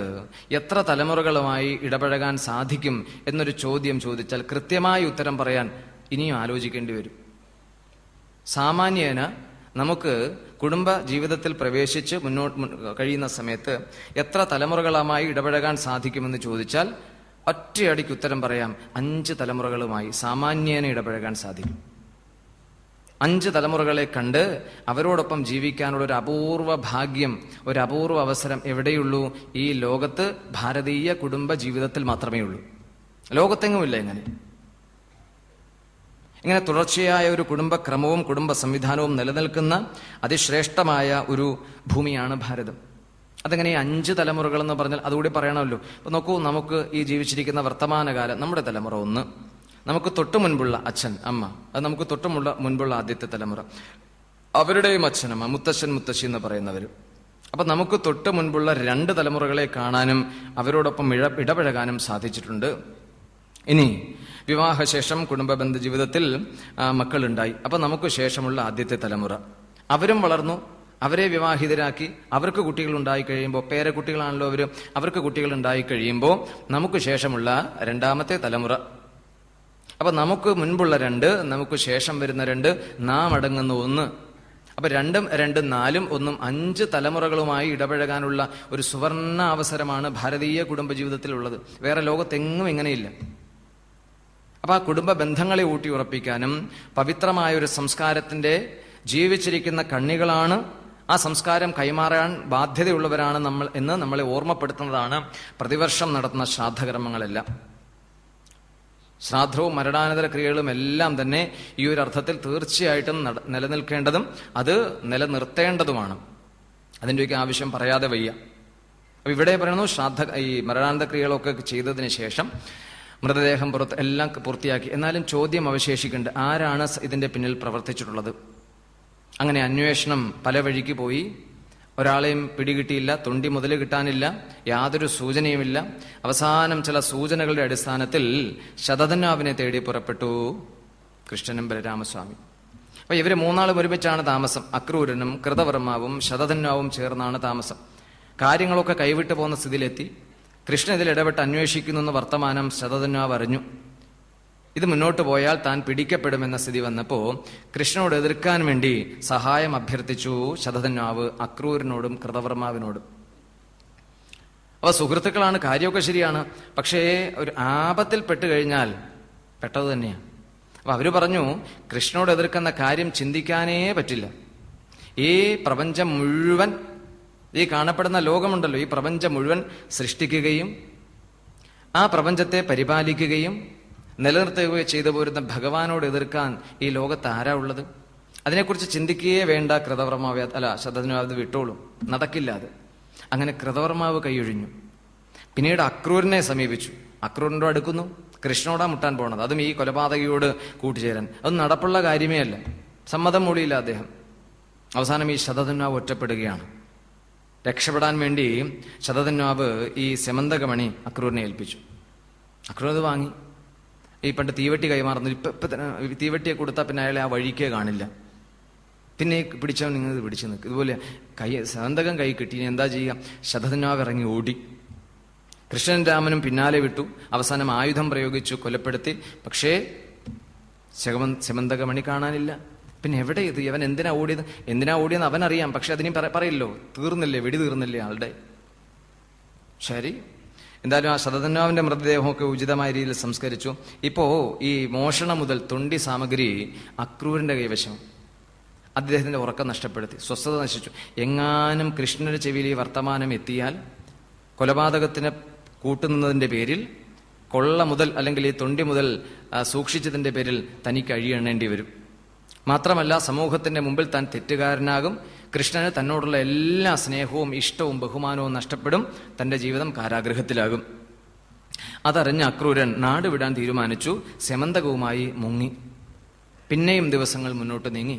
എത്ര തലമുറകളുമായി ഇടപഴകാൻ സാധിക്കും എന്നൊരു ചോദ്യം ചോദിച്ചാൽ കൃത്യമായ ഉത്തരം പറയാൻ ഇനിയും ആലോചിക്കേണ്ടി വരും. സാമാന്യേന നമുക്ക് കുടുംബ ജീവിതത്തിൽ പ്രവേശിച്ച് കഴിയുന്ന സമയത്ത് എത്ര തലമുറകളുമായി ഇടപഴകാൻ സാധിക്കുമെന്ന് ചോദിച്ചാൽ ഒറ്റയടിക്ക് ഉത്തരം പറയാം, 5 തലമുറകളുമായി സാമാന്യേന ഇടപഴകാൻ സാധിക്കും. 5 തലമുറകളെ കണ്ട് അവരോടൊപ്പം ജീവിക്കാനുള്ള ഒരു അപൂർവ ഭാഗ്യം, ഒരു അപൂർവ അവസരം എവിടെയുള്ളൂ? ഈ ലോകത്ത് ഭാരതീയ കുടുംബ ജീവിതത്തിൽ മാത്രമേ ഉള്ളൂ. ലോകത്തെങ്ങുമില്ല. ഇങ്ങനെ തുടർച്ചയായ ഒരു കുടുംബക്രമവും കുടുംബ സംവിധാനവും നിലനിൽക്കുന്ന അതിശ്രേഷ്ഠമായ ഒരു ഭൂമിയാണ് ഭാരതം. അതെങ്ങനെ 5 തലമുറകൾ എന്ന് പറഞ്ഞാൽ അതുകൂടി പറയണമല്ലോ. അപ്പൊ നോക്കൂ, നമുക്ക് ഈ ജീവിച്ചിരിക്കുന്ന വർത്തമാനകാലം, നമ്മുടെ തലമുറ 1, നമുക്ക് തൊട്ടു മുൻപുള്ള അച്ഛൻ അമ്മ, അത് നമുക്ക് തൊട്ടു മുൻപുള്ള ആദ്യത്തെ തലമുറ, അവരുടെയും അച്ഛനമ്മ, മുത്തശ്ശൻ മുത്തശ്ശി എന്ന് പറയുന്നവർ. അപ്പൊ നമുക്ക് തൊട്ടു മുൻപുള്ള 2 തലമുറകളെ കാണാനും അവരോടൊപ്പം ഇടപഴകാനും സാധിച്ചിട്ടുണ്ട്. ഇനി വിവാഹശേഷം കുടുംബബന്ധ ജീവിതത്തിൽ മക്കളുണ്ടായി. അപ്പൊ നമുക്ക് ശേഷമുള്ള ആദ്യത്തെ തലമുറ, അവരും വളർന്നു, അവരെ വിവാഹിതരാക്കി, അവർക്ക് കുട്ടികൾ ഉണ്ടായി കഴിയുമ്പോൾ, പേരക്കുട്ടികളാണല്ലോ അവർക്ക് കുട്ടികൾ ഉണ്ടായി കഴിയുമ്പോൾ നമുക്ക് ശേഷമുള്ള 2ാമത്തെ തലമുറ. അപ്പൊ നമുക്ക് മുൻപുള്ള 2, നമുക്ക് ശേഷം വരുന്ന 2, നാം അടങ്ങുന്ന 1. അപ്പൊ 2ഉം 2ഉം 4ഉം 1ഉം 5 തലമുറകളുമായി ഇടപഴകാനുള്ള ഒരു സുവർണ അവസരമാണ് ഭാരതീയ കുടുംബജീവിതത്തിലുള്ളത്. വേറെ ലോകത്തെങ്ങും ഇങ്ങനെയില്ല. അപ്പൊ ആ കുടുംബ ബന്ധങ്ങളെ ഊട്ടിയുറപ്പിക്കാനും പവിത്രമായ ഒരു സംസ്കാരത്തിന്റെ ജീവിച്ചിരിക്കുന്ന കണ്ണികളാണ്, ആ സംസ്കാരം കൈമാറാൻ ബാധ്യതയുള്ളവരാണ് നമ്മൾ എന്ന് നമ്മളെ ഓർമ്മപ്പെടുത്തുന്നതാണ് പ്രതിവർഷം നടത്തുന്ന ശ്രാദ്ധകർമ്മങ്ങളെല്ലാം. ശ്രാദ്ധവും മരണാനന്തര ക്രിയകളും എല്ലാം തന്നെ ഈ ഒരു അർത്ഥത്തിൽ തീർച്ചയായിട്ടും നിലനിൽക്കേണ്ടതും അത് നിലനിർത്തേണ്ടതുമാണ്. അതിൻ്റെയൊക്കെ ആവശ്യം പറയാതെ വയ്യ. അപ്പൊ ഇവിടെ പറയുന്നു, ഈ മരണാനന്തര ക്രിയകളൊക്കെ ചെയ്തതിന് ശേഷം മൃതദേഹം എല്ലാം പൂർത്തിയാക്കി. എന്നാലും ചോദ്യം അവശേഷിക്കുന്നുണ്ട്, ആരാണ് ഇതിന്റെ പിന്നിൽ പ്രവർത്തിച്ചിട്ടുള്ളത്? അങ്ങനെ അന്വേഷണം പല വഴിക്ക് പോയി, ഒരാളെയും പിടികിട്ടിയില്ല, തൊണ്ടി മുതൽ കിട്ടാനില്ല, യാതൊരു സൂചനയുമില്ല. അവസാനം ചില സൂചനകളുടെ അടിസ്ഥാനത്തിൽ ശതധന്വാവിനെ തേടി പുറപ്പെട്ടു കൃഷ്ണനും ബലരാമസ്വാമി. അപ്പൊ ഇവര് 3 ഒരുമിച്ചാണ് താമസം. അക്രൂരനും കൃതവർമാവും ശതധന്വാവും ചേർന്നാണ് താമസം. കാര്യങ്ങളൊക്കെ കൈവിട്ടു പോകുന്ന സ്ഥിതിയിലെത്തി. കൃഷ്ണൻ ഇതിൽ ഇടപെട്ട് അന്വേഷിക്കുന്നു വർത്തമാനം ശതധന്വാവ് അറിഞ്ഞു. ഇത് മുന്നോട്ട് പോയാൽ താൻ പിടിക്കപ്പെടുമെന്ന സ്ഥിതി വന്നപ്പോ കൃഷ്ണനോട് എതിർക്കാൻ വേണ്ടി സഹായം അഭ്യർത്ഥിച്ചു ശതധന്വാവ് അക്രൂരനോടും കൃതവർമാവിനോടും. അവ സുഹൃത്തുക്കളാണ്, കാര്യമൊക്കെ ശരിയാണ്. പക്ഷേ ഒരു ആപത്തിൽ പെട്ടുകഴിഞ്ഞാൽ പെട്ടത് തന്നെയാണ്. അപ്പൊ അവര് പറഞ്ഞു, കൃഷ്ണനോട് എതിർക്കുന്ന കാര്യം ചിന്തിക്കാനേ പറ്റില്ല. ഈ പ്രപഞ്ചം മുഴുവൻ, ഈ കാണപ്പെടുന്ന ലോകമുണ്ടല്ലോ, ഈ പ്രപഞ്ചം മുഴുവൻ സൃഷ്ടിക്കുകയും ആ പ്രപഞ്ചത്തെ പരിപാലിക്കുകയും നിലനിർത്തുകയോ ചെയ്തു പോരുന്ന ഭഗവാനോട് എതിർക്കാൻ ഈ ലോകത്ത് ആരാ ഉള്ളത്? അതിനെക്കുറിച്ച് ചിന്തിക്കുകയേ വേണ്ട. കൃതവർമാവ് ശതധന്വാവ് വിട്ടോളും, നടക്കില്ല അത്. അങ്ങനെ കൃതവർമാവ് കൈയൊഴിഞ്ഞു. പിന്നീട് അക്രൂരനെ സമീപിച്ചു. അക്രൂരനോട് അടുക്കുന്നു, കൃഷ്ണനോടാ മുട്ടാൻ പോണത്, അതും ഈ കൊലപാതകിയോട് കൂട്ടുചേരാൻ. അത് നടപ്പുള്ള കാര്യമേ അല്ല. സമ്മതം മൂടിയില്ല അദ്ദേഹം. അവസാനം ഈ ശതധന്വാവ് ഒറ്റപ്പെടുകയാണ്. രക്ഷപ്പെടാൻ വേണ്ടി ശതധന്വാവ് ഈ സെമന്തകമണി അക്രൂരനെ ഏൽപ്പിച്ചു. അക്രൂർ അത് വാങ്ങി. ഈ പണ്ട് തീവട്ടി കൈമാറുന്നു. ഇപ്പൊ തീവട്ടിയെ കൊടുത്താൽ പിന്നെ അയാളെ ആ വഴിക്കേ കാണില്ല. പിന്നെ പിടിച്ചവൻ നിങ്ങൾ പിടിച്ചു നിൽക്കും. ഇതുപോലെ സെമന്തകം കൈ കിട്ടി, എന്താ ചെയ്യുക? ശതധന്വാവ് ഇറങ്ങി ഓടി. കൃഷ്ണൻ രാമനും പിന്നാലെ വിട്ടു. അവസാനം ആയുധം പ്രയോഗിച്ചു, കൊലപ്പെടുത്തി. പക്ഷേ സെമന്തകമണി കാണാനില്ല. പിന്നെ എവിടെ ഇത്? അവൻ എന്തിനാ ഓടിയെന്ന് അവനറിയാം. പക്ഷെ അതിനും പറയില്ലോ, തീർന്നില്ലേ, വെടി തീർന്നില്ലേ ആളുടെ. ശരി, എന്തായാലും ആ ശതധന്വാവിന്റെ മൃതദേഹമൊക്കെ ഉചിതമായ രീതിയിൽ സംസ്കരിച്ചു. ഇപ്പോ ഈ മോഷണം മുതൽ തൊണ്ടി സാമഗ്രി അക്രൂരന്റെ കൈവശം. അദ്ദേഹത്തിന്റെ ഉറക്കം നഷ്ടപ്പെടുത്തി, സ്വസ്ഥത നശിച്ചു. എങ്ങാനും കൃഷ്ണന്റെ ചെവിയിൽ ഈ വർത്തമാനം എത്തിയാൽ കൊലപാതകത്തിന് കൂട്ടുന്നതിന്റെ പേരിൽ, കൊള്ള മുതൽ അല്ലെങ്കിൽ ഈ തൊണ്ടി മുതൽ സൂക്ഷിച്ചതിന്റെ പേരിൽ തനിക്ക് അഴിയെണ്ണേണ്ടി വരും. മാത്രമല്ല സമൂഹത്തിന്റെ മുമ്പിൽ താൻ തെറ്റുകാരനാകും. കൃഷ്ണന് തന്നോടുള്ള എല്ലാ സ്നേഹവും ഇഷ്ടവും ബഹുമാനവും നഷ്ടപ്പെടും. തന്റെ ജീവിതം കാരാഗൃഹത്തിലാകും. അതറിഞ്ഞ അക്രൂരൻ നാട് വിടാൻ തീരുമാനിച്ചു. സെമന്തകവുമായി മുങ്ങി. പിന്നെയും ദിവസങ്ങൾ മുന്നോട്ട് നീങ്ങി.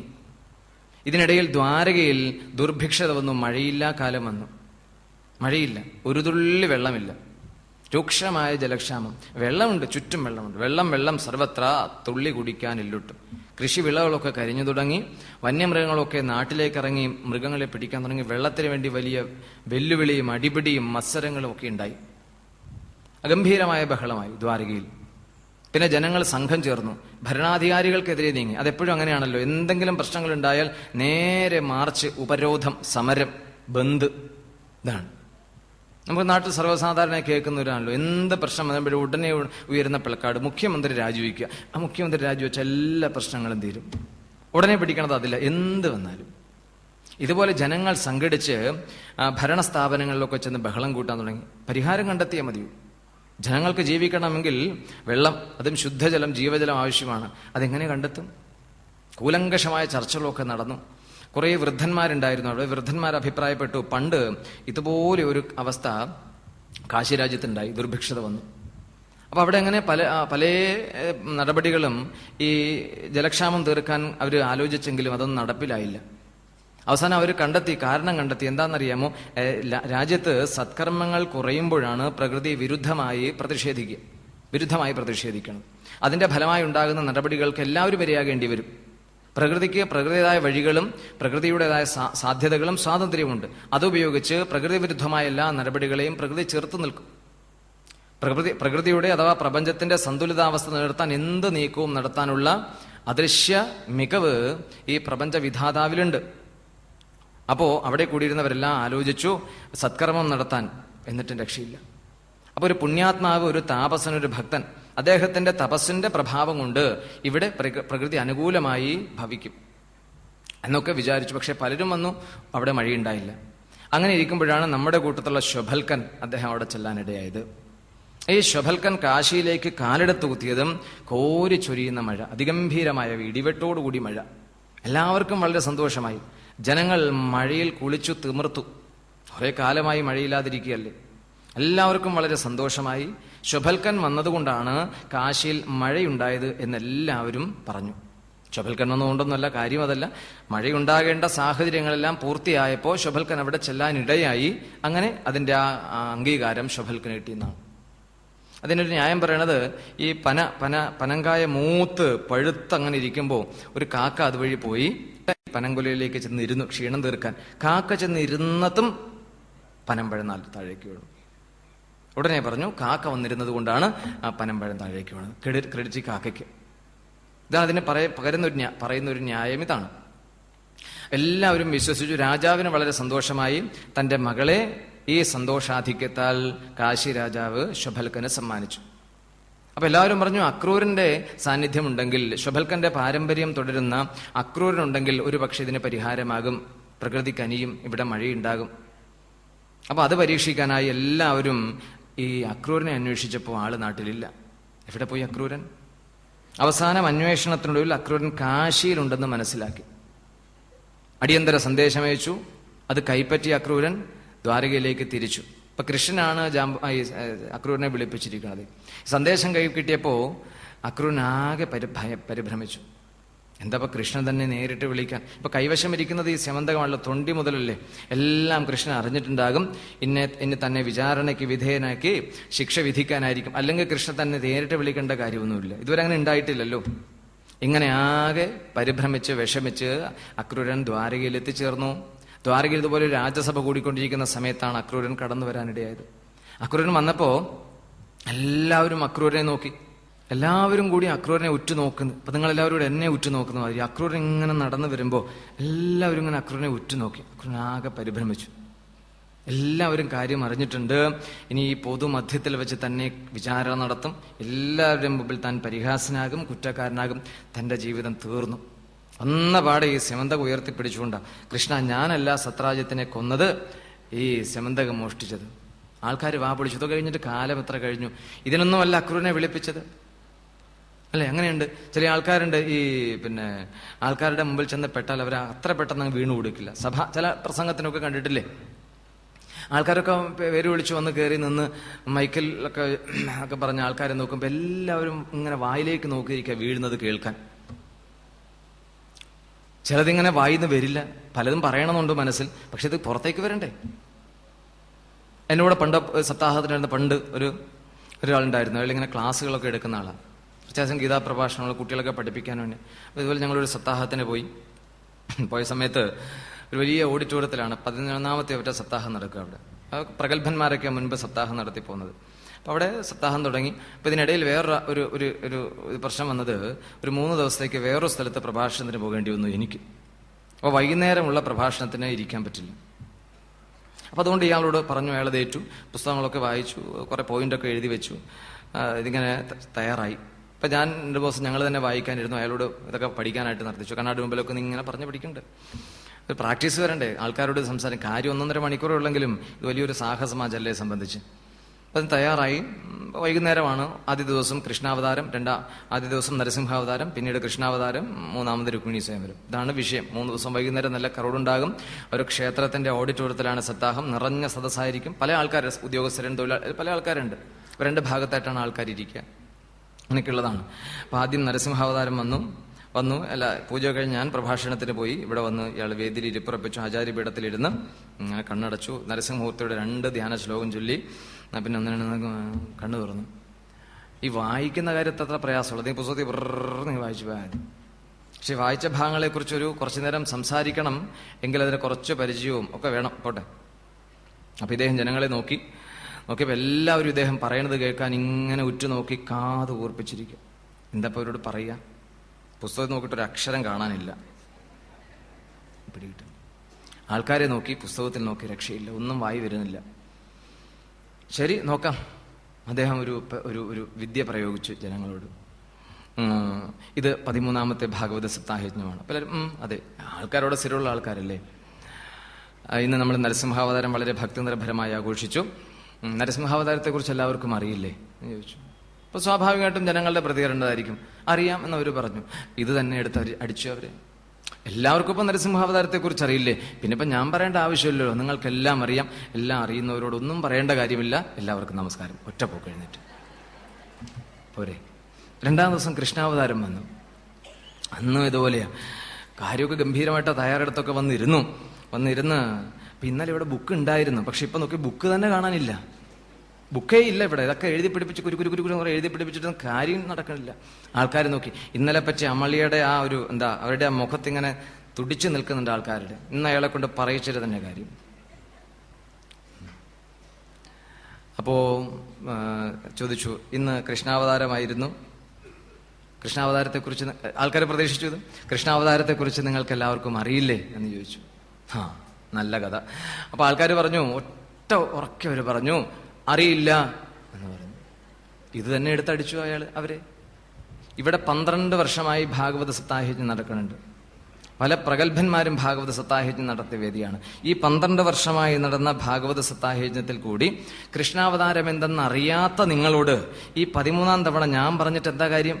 ഇതിനിടയിൽ ദ്വാരകയിൽ ദുർഭിക്ഷത വന്നു. മഴയില്ലാ കാലം വന്നു. മഴയില്ല, ഒരു തുള്ളി വെള്ളമില്ല. രൂക്ഷമായ ജലക്ഷാമം. വെള്ളമുണ്ട്, ചുറ്റും വെള്ളമുണ്ട്. വെള്ളം സർവത്ര, തുള്ളി കുടിക്കാനില്ലുട്ടും. കൃഷി വിളകളൊക്കെ കരിഞ്ഞു തുടങ്ങി. വന്യമൃഗങ്ങളൊക്കെ നാട്ടിലേക്ക് ഇറങ്ങി മൃഗങ്ങളെ പിടിക്കാൻ തുടങ്ങി. വെള്ളത്തിന് വേണ്ടി വലിയ വെല്ലുവിളിയും അടിപിടിയും മത്സരങ്ങളും ഒക്കെ ഉണ്ടായി. അഗംഭീരമായ ബഹളമായി ദ്വാരകയിൽ. പിന്നെ ജനങ്ങൾ സംഘം ചേർന്നു, ഭരണാധികാരികൾക്കെതിരെ നീങ്ങി. അതെപ്പോഴും അങ്ങനെയാണല്ലോ, എന്തെങ്കിലും പ്രശ്നങ്ങൾ ഉണ്ടായാൽ നേരെ മാർച്ച്, ഉപരോധം, സമരം, ബന്ദ്. ഇതാണ് നമുക്ക് നാട്ടിൽ സർവ്വസാധാരണ കേൾക്കുന്നവരാണല്ലോ. എന്ത് പ്രശ്നം വന്നപ്പോഴും ഉടനെ ഉയരുന്ന പിളക്കാട്, മുഖ്യമന്ത്രി രാജിവെക്കുക. ആ മുഖ്യമന്ത്രി രാജിവെച്ച എല്ലാ പ്രശ്നങ്ങളും തീരും. ഉടനെ പിടിക്കണത് അതില്ല, എന്ത് വന്നാലും. ഇതുപോലെ ജനങ്ങൾ സംഘടിച്ച് ഭരണസ്ഥാപനങ്ങളിലൊക്കെ ചെന്ന് ബഹളം കൂട്ടാൻ തുടങ്ങി. പരിഹാരം കണ്ടെത്തിയാൽ മതിയോ? ജനങ്ങൾക്ക് ജീവിക്കണമെങ്കിൽ വെള്ളം, അതും ശുദ്ധജലം, ജീവജലം ആവശ്യമാണ്. അതെങ്ങനെ കണ്ടെത്തും? കൂലങ്കഷമായ ചർച്ചകളൊക്കെ നടന്നു. കുറേ വൃദ്ധന്മാരുണ്ടായിരുന്നു അവിടെ. വൃദ്ധന്മാർ അഭിപ്രായപ്പെട്ടു, പണ്ട് ഇതുപോലെ ഒരു അവസ്ഥ കാശി രാജ്യത്തുണ്ടായി, ദുർഭിക്ഷത വന്നു. അപ്പൊ അവിടെ അങ്ങനെ പല നടപടികളും ഈ ജലക്ഷാമം തീർക്കാൻ അവർ ആലോചിച്ചെങ്കിലും അതൊന്നും നടപ്പിലായില്ല. അവസാനം അവർ കാരണം കണ്ടെത്തി. എന്താണെന്നറിയാമോ? രാജ്യത്ത് സത്കർമ്മങ്ങൾ കുറയുമ്പോഴാണ് പ്രകൃതി വിരുദ്ധമായി പ്രതിഷേധിക്കണം. അതിന്റെ ഫലമായി ഉണ്ടാകുന്ന നടപടികൾക്ക് എല്ലാവരും ഇരയാകേണ്ടി വരും. പ്രകൃതിക്ക് പ്രകൃതിയുടേതായ വഴികളും പ്രകൃതിയുടേതായ സാധ്യതകളും സ്വാതന്ത്ര്യമുണ്ട്. അതുപയോഗിച്ച് പ്രകൃതി വിരുദ്ധമായ എല്ലാ നടപടികളെയും പ്രകൃതി ചെറുത്തു നിൽക്കും. പ്രകൃതിയുടെ അഥവാ പ്രപഞ്ചത്തിന്റെ സന്തുലിതാവസ്ഥ നിലനിർത്താൻ എന്ത് നീക്കവും നടത്താനുള്ള അദൃശ്യ മികവ് ഈ പ്രപഞ്ച വിധാതാവിലുണ്ട്. അപ്പോ അവിടെ കൂടിയിരുന്നവരെല്ലാം ആലോചിച്ചു സത്കർമ്മം നടത്താൻ. എന്നിട്ടും രക്ഷയില്ല. അപ്പൊ ഒരു പുണ്യാത്മാവ്, ഒരു താപസൻ, ഒരു ഭക്തൻ, അദ്ദേഹത്തിന്റെ തപസ്സിന്റെ പ്രഭാവം കൊണ്ട് ഇവിടെ പ്രകൃതി അനുകൂലമായി ഭവിക്കും എന്നൊക്കെ വിചാരിച്ചു. പക്ഷെ പലരും വന്നു, അവിടെ മഴയുണ്ടായില്ല. അങ്ങനെ ഇരിക്കുമ്പോഴാണ് നമ്മുടെ കൂട്ടത്തിലുള്ള ശൊഭൽക്കൻ അദ്ദേഹം അവിടെ ചെല്ലാനിടയായത്. ഈ ശൊഭൽക്കൻ കാശിയിലേക്ക് കാലെടുത്ത് കുത്തിയതും കോരി ചൊരിയുന്ന മഴ, അതിഗംഭീരമായ ഇടിവെട്ടോടുകൂടി മഴ. എല്ലാവർക്കും വളരെ സന്തോഷമായി. ജനങ്ങൾ മഴയിൽ കുളിച്ചു തിമിർത്തു. കുറെ കാലമായി മഴയില്ലാതിരിക്കുകയല്ലേ. എല്ലാവർക്കും വളരെ സന്തോഷമായി. ശൊഭൽക്കൻ വന്നതുകൊണ്ടാണ് കാശിയിൽ മഴയുണ്ടായത് എന്നെല്ലാവരും പറഞ്ഞു. ശൊഭൽക്കൻ വന്നുകൊണ്ടൊന്നുമല്ല, കാര്യം അതല്ല. മഴയുണ്ടാകേണ്ട സാഹചര്യങ്ങളെല്ലാം പൂർത്തിയായപ്പോൾ ശൊഭൽക്കൻ അവിടെ ചെല്ലാനിടയായി. അങ്ങനെ അതിന്റെ ആ അംഗീകാരം ശൊഭൽക്കൻ കിട്ടിയെന്നാണ്. അതിനൊരു ന്യായം പറയണത്, ഈ പനങ്കായ മൂത്ത് പഴുത്തങ്ങനെ ഇരിക്കുമ്പോൾ ഒരു കാക്ക അതുവഴി പോയി പനങ്കുലയിലേക്ക് ചെന്നിരുന്നു ക്ഷീണം തീർക്കാൻ. കാക്ക ചെന്നിരുന്നതും പനമ്പഴം താഴേക്ക് വീണു. ഉടനെ പറഞ്ഞു, കാക്ക വന്നിരുന്നത് കൊണ്ടാണ് ആ പനമ്പഴം താഴേക്ക് വീണത്. ക്രെഡിറ്റ് കാക്കയ്ക്ക്. ഇതാണ് അതിന് പറയുന്ന ഒരു ന്യായം ഇതാണ്. എല്ലാവരും വിശ്വസിച്ചു. രാജാവിന് വളരെ സന്തോഷമായി. തന്റെ മകളെ ഈ സന്തോഷാധിക്യത്താൽ കാശി രാജാവ് ശൊഭൽക്കന് സമ്മാനിച്ചു. അപ്പൊ എല്ലാവരും പറഞ്ഞു, അക്രൂരന്റെ സാന്നിധ്യമുണ്ടെങ്കിൽ, ശൊഭൽക്കന്റെ പാരമ്പര്യം തുടരുന്ന അക്രൂരനുണ്ടെങ്കിൽ ഒരു പക്ഷെ ഇതിന് പരിഹാരമാകും, പ്രകൃതി കനിയും, ഇവിടെ മഴയുണ്ടാകും. അപ്പൊ അത് പരീക്ഷിക്കാനായി എല്ലാവരും ഈ അക്രൂരനെ അന്വേഷിച്ചപ്പോൾ ആള് നാട്ടിലില്ല. എവിടെ പോയി അക്രൂരൻ? അവസാനം അന്വേഷണത്തിനൊടുവിൽ അക്രൂരൻ കാശിയിലുണ്ടെന്ന് മനസ്സിലാക്കി. അടിയന്തര സന്ദേശമയച്ചു. അത് കൈപ്പറ്റിയ അക്രൂരൻ ദ്വാരകയിലേക്ക് തിരിച്ചു. ഇപ്പൊ കൃഷ്ണനാണ് അക്രൂരനെ വിളിപ്പിച്ചിരിക്കുന്നത്. സന്ദേശം കൈ കിട്ടിയപ്പോ അക്രൂരൻ ആകെ പരിഭ്രമിച്ചു. എന്താ കൃഷ്ണൻ തന്നെ നേരിട്ട് വിളിക്കാൻ? ഇപ്പൊ കൈവശം ഇരിക്കുന്നത് ഈ സ്യമന്തകമാണല്ലോ, തൊണ്ടി മുതലല്ലേ. എല്ലാം കൃഷ്ണൻ അറിഞ്ഞിട്ടുണ്ടാകും. ഇനി തന്നെ വിചാരണയ്ക്ക് വിധേയനാക്കി ശിക്ഷ വിധിക്കാനായിരിക്കും. അല്ലെങ്കിൽ കൃഷ്ണൻ തന്നെ നേരിട്ട് വിളിക്കേണ്ട കാര്യമൊന്നുമില്ല. ഇതുവരെ അങ്ങനെ ഉണ്ടായിട്ടില്ലല്ലോ. ഇങ്ങനെ ആകെ പരിഭ്രമിച്ച് വിഷമിച്ച് അക്രൂരൻ ദ്വാരകയിൽ എത്തിച്ചേർന്നു. ദ്വാരകയിൽ ഇതുപോലെ രാജസഭ കൂടിക്കൊണ്ടിരിക്കുന്ന സമയത്താണ് അക്രൂരൻ കടന്നു വരാനിടയായത്. അക്രൂരൻ വന്നപ്പോ എല്ലാവരും അക്രൂരനെ നോക്കി. എല്ലാവരും കൂടി അക്രൂരനെ ഉറ്റുനോക്കുന്നു. അപ്പൊ നിങ്ങൾ എല്ലാവരും കൂടെ എന്നെ ഉറ്റുനോക്കുന്ന മാതിരി അക്രൂരൻ ഇങ്ങനെ നടന്നു വരുമ്പോ എല്ലാവരും ഇങ്ങനെ അക്രൂരനെ ഉറ്റുനോക്കി. അക്രൂരൻ ആകെ പരിഭ്രമിച്ചു. എല്ലാവരും കാര്യം അറിഞ്ഞിട്ടുണ്ട്. ഇനി ഈ പൊതുമധ്യത്തിൽ വെച്ച് തന്നെ വിചാരണ നടത്തും. എല്ലാവരുടെയും മുമ്പിൽ താൻ പരിഹാസനാകും, കുറ്റക്കാരനാകും. തന്റെ ജീവിതം തീർന്നു. ഒന്ന പാടെ ഈ സെമന്തകം ഉയർത്തിപ്പിടിച്ചുകൊണ്ടാ, കൃഷ്ണ, ഞാനല്ല സത്രാജിത്തിനെ കൊന്നത്, ഈ സെമന്തകം മോഷ്ടിച്ചത്. ആൾക്കാർ വാ പൊളിച്ചു. ഇത് കഴിഞ്ഞിട്ട് കാലം എത്ര കഴിഞ്ഞു, ഇതിനൊന്നുമല്ല അക്രൂരനെ വിളിപ്പിച്ചത് അല്ലെ? അങ്ങനെയുണ്ട്. ചില ആൾക്കാരുണ്ട്, ഈ ആൾക്കാരുടെ മുമ്പിൽ ചെന്ന് പെട്ടാൽ അവർ അത്ര പെട്ടെന്ന് വീണു കൊടുക്കില്ല. ചില പ്രസംഗത്തിനൊക്കെ കണ്ടിട്ടില്ലേ, ആൾക്കാരൊക്കെ പേര് വിളിച്ചു വന്ന് കയറി നിന്ന് മൈക്കിലൊക്കെ പറഞ്ഞ ആൾക്കാരെ നോക്കുമ്പോൾ എല്ലാവരും ഇങ്ങനെ വായിലേക്ക് നോക്കിയിരിക്കുക വീഴുന്നത് കേൾക്കാൻ. ചിലതിങ്ങനെ വായിന്ന് വരില്ല, പലതും പറയണമെന്നുണ്ട് മനസ്സിൽ, പക്ഷെ ഇത് പുറത്തേക്ക് വരണ്ടേ. എന്നോട് പണ്ട് സപ്താഹത്തിനായിരുന്നു, പണ്ട് ഒരു ഒരാളുണ്ടായിരുന്നു. അയാളിങ്ങനെ ക്ലാസ്സുകളൊക്കെ എടുക്കുന്ന ആളാണ്. പ്രത്യേകം ഗീതാ പ്രഭാഷണങ്ങൾ കുട്ടികളൊക്കെ പഠിപ്പിക്കാൻ വേണ്ടി. അപ്പോൾ ഇതുപോലെ ഞങ്ങളൊരു സപ്താഹത്തിന് പോയ സമയത്ത് ഒരു വലിയ ഓഡിറ്റോറിയത്തിലാണ് 11ാമത്തെ അവരുടെ സപ്താഹം നടക്കുക. അവിടെ പ്രഗത്ഭന്മാരൊക്കെ മുൻപ് സപ്താഹം നടത്തി പോകുന്നത്. അപ്പോൾ അവിടെ സപ്താഹം തുടങ്ങി. അപ്പോൾ ഇതിനിടയിൽ വേറൊരു ഒരു ഒരു ഒരു പ്രശ്നം വന്നത്, ഒരു 3 ദിവസത്തേക്ക് വേറൊരു സ്ഥലത്ത് പ്രഭാഷണത്തിന് പോകേണ്ടി വന്നു എനിക്ക്. അപ്പോൾ വൈകുന്നേരമുള്ള പ്രഭാഷണത്തിന് ഇരിക്കാൻ പറ്റില്ല. അപ്പോൾ അതുകൊണ്ട് ഇയാളോട് പറഞ്ഞു. അയാളത് ഏറ്റു, പുസ്തകങ്ങളൊക്കെ വായിച്ചു, കുറേ പോയിന്റൊക്കെ എഴുതി വെച്ചു, ഇതിങ്ങനെ തയ്യാറായി. അപ്പം ഞാൻ 2 ദിവസം ഞങ്ങൾ തന്നെ വായിക്കാനിരുന്നു. അയാളോട് ഇതൊക്കെ പഠിക്കാനായിട്ട് നിർദ്ദേശിച്ചു. കണ്ണാടി മുമ്പിലൊക്കെ ഇങ്ങനെ പറഞ്ഞ് പഠിക്കുന്നുണ്ട്. ഒരു പ്രാക്ടീസ് വരണ്ടേ, ആൾക്കാരോട് സംസാരിക്കും. കാര്യം 1.5 മണിക്കൂറേ ഉള്ളെങ്കിലും ഇത് വലിയൊരു സാഹസമാ ജല്ലയെ സംബന്ധിച്ച്. അപ്പം തയ്യാറായി. വൈകുന്നേരമാണ്. ആദ്യ ദിവസം കൃഷ്ണാവതാരം, ആദ്യ ദിവസം നരസിംഹാവതാരം, പിന്നീട് കൃഷ്ണാവതാരം, 3ാമത് രുക്മിണി സ്വയംവരം. ഇതാണ് വിഷയം. 3 ദിവസം വൈകുന്നേരം നല്ല ക്രൗഡുണ്ടാകും. ഒരു ക്ഷേത്രത്തിന്റെ ഓഡിറ്റോറിയത്തിലാണ് സപ്താഹം. നിറഞ്ഞ സദസ്സായിരിക്കും. പല ആൾക്കാർ, ഉദ്യോഗസ്ഥരും പല ആൾക്കാരുണ്ട്. 2 ഭാഗത്തായിട്ടാണ് ആൾക്കാർ ഇരിക്കുക. അങ്ങനെയൊക്കെയുള്ളതാണ്. അപ്പം ആദ്യം നരസിംഹാവതാരം വന്നു അല്ല പൂജ കഴിഞ്ഞ് ഞാൻ പ്രഭാഷണത്തിന് പോയി. ഇവിടെ വന്ന് ഇയാൾ വേദിയിൽ ഇരിപ്പുറപ്പിച്ചു. ആചാര്യപീഠത്തിലിരുന്ന് കണ്ണടച്ചു. നരസിംഹമൂർത്തിയുടെ 2 ധ്യാന ശ്ലോകം ചൊല്ലി. പിന്നെ കണ്ണു തുറന്നു. ഈ വായിക്കുന്ന കാര്യത്തിൽ അത്ര പ്രയാസമുള്ളത് ഈ പുസ്തകത്തിൽ നിങ്ങൾ വായിച്ചു പോയാൽ. പക്ഷെ വായിച്ച ഭാഗങ്ങളെക്കുറിച്ചൊരു കുറച്ചു നേരം സംസാരിക്കണം എങ്കിൽ അതിന് കുറച്ച് പരിചയവും ഒക്കെ വേണം. പോട്ടെ. അപ്പൊ ഇദ്ദേഹം ജനങ്ങളെ നോക്കിയപ്പോൾ എല്ലാവരും ഇദ്ദേഹം പറയണത് കേൾക്കാൻ ഇങ്ങനെ ഉറ്റുനോക്കി കാത് കൂർപ്പിച്ചിരിക്കും. എന്താ അവരോട് പറയുക? പുസ്തകം നോക്കിയിട്ട് ഒരു അക്ഷരം കാണാനില്ല. പിടികിട്ടും. ആൾക്കാരെ നോക്കി, പുസ്തകത്തിൽ നോക്കി, രക്ഷയില്ല, ഒന്നും വായി വരുന്നില്ല. ശരി, നോക്കാം. അദ്ദേഹം ഒരു വിദ്യ പ്രയോഗിച്ചു ജനങ്ങളോട്. ഇത് 13ാമത്തെ ഭാഗവത സപ്താഹയജ്ഞമാണ്. പലരും അതെ, ആൾക്കാരോട് സ്ഥിരമുള്ള ആൾക്കാരല്ലേ. ഇന്ന് നമ്മൾ നരസിംഹാവതാരം വളരെ ഭക്തിനിർഭരമായി ആഘോഷിച്ചു. നരസിംഹാവതാരത്തെക്കുറിച്ച് എല്ലാവർക്കും അറിയില്ലേ എന്ന് ചോദിച്ചു. അപ്പൊ സ്വാഭാവികമായിട്ടും ജനങ്ങളുടെ പ്രതികരണമായിരിക്കും അറിയാം എന്നവർ പറഞ്ഞു. ഇത് തന്നെ എടുത്ത് അടിച്ചു അവരെ. എല്ലാവർക്കും ഇപ്പം നരസിംഹാവതാരത്തെക്കുറിച്ച് അറിയില്ലേ, പിന്നെ ഇപ്പം ഞാൻ പറയേണ്ട ആവശ്യമില്ലല്ലോ, നിങ്ങൾക്കെല്ലാം അറിയാം. എല്ലാം അറിയുന്നവരോടൊന്നും പറയേണ്ട കാര്യമില്ല. എല്ലാവർക്കും നമസ്കാരം. ഒറ്റ പോക്ക് എഴുന്നേറ്റ് പോരെ. 2ാം ദിവസം കൃഷ്ണാവതാരം വന്നു. അന്നും ഇതുപോലെയാ. കാര്യമൊക്കെ ഗംഭീരമായിട്ട് തയ്യാറെടുത്തൊക്കെ വന്നിരുന്ന് ഇപ്പം ഇന്നലെ ഇവിടെ ബുക്ക് ഉണ്ടായിരുന്നു. പക്ഷെ ഇപ്പം നോക്കി ബുക്ക് തന്നെ കാണാനില്ല. ബുക്കേ ഇല്ല ഇവിടെ. ഇതൊക്കെ എഴുതി പിടിപ്പിച്ച് കുരു എഴുതി പിടിപ്പിച്ചിട്ടൊന്നും കാര്യം നടക്കണില്ല. ആൾക്കാർ നോക്കി. ഇന്നലെ പറ്റി അമളിയുടെ ആ ഒരു അവരുടെ ആ മുഖത്തിങ്ങനെ തുടിച്ചു നിൽക്കുന്നുണ്ട് ആൾക്കാരുടെ. ഇന്ന് അയാളെ കൊണ്ട് പറയിച്ചത് തന്നെ കാര്യം. അപ്പോ ചോദിച്ചു, ഇന്ന് കൃഷ്ണാവതാരമായിരുന്നു. കൃഷ്ണാവതാരത്തെക്കുറിച്ച് ആൾക്കാരെ പ്രതീക്ഷിച്ചു. കൃഷ്ണാവതാരത്തെക്കുറിച്ച് നിങ്ങൾക്ക് എല്ലാവർക്കും അറിയില്ലേ എന്ന് ചോദിച്ചു. നല്ല കഥ. അപ്പൊ ആൾക്കാർ പറഞ്ഞു, ഒറ്റ ഉറക്കെ അവർ പറഞ്ഞു, അറിയില്ല എന്ന് പറഞ്ഞു. ഇത് തന്നെ എടുത്തടിച്ചു അവരെ. ഇവിടെ 12 വർഷമായി ഭാഗവത സപ്താഹയജ്ഞം നടക്കുന്നുണ്ട്. പല പ്രഗത്ഭന്മാരും ഭാഗവത സപ്താഹയജ്ഞം നടത്തിയ വേദിയാണ്. ഈ 12 വർഷമായി നടന്ന ഭാഗവത സപ്താഹയജ്ഞത്തിൽ കൂടി കൃഷ്ണാവതാരം എന്തെന്ന് അറിയാത്ത നിങ്ങളോട് ഈ 13ാം തവണ ഞാൻ പറഞ്ഞിട്ട് എന്താ കാര്യം?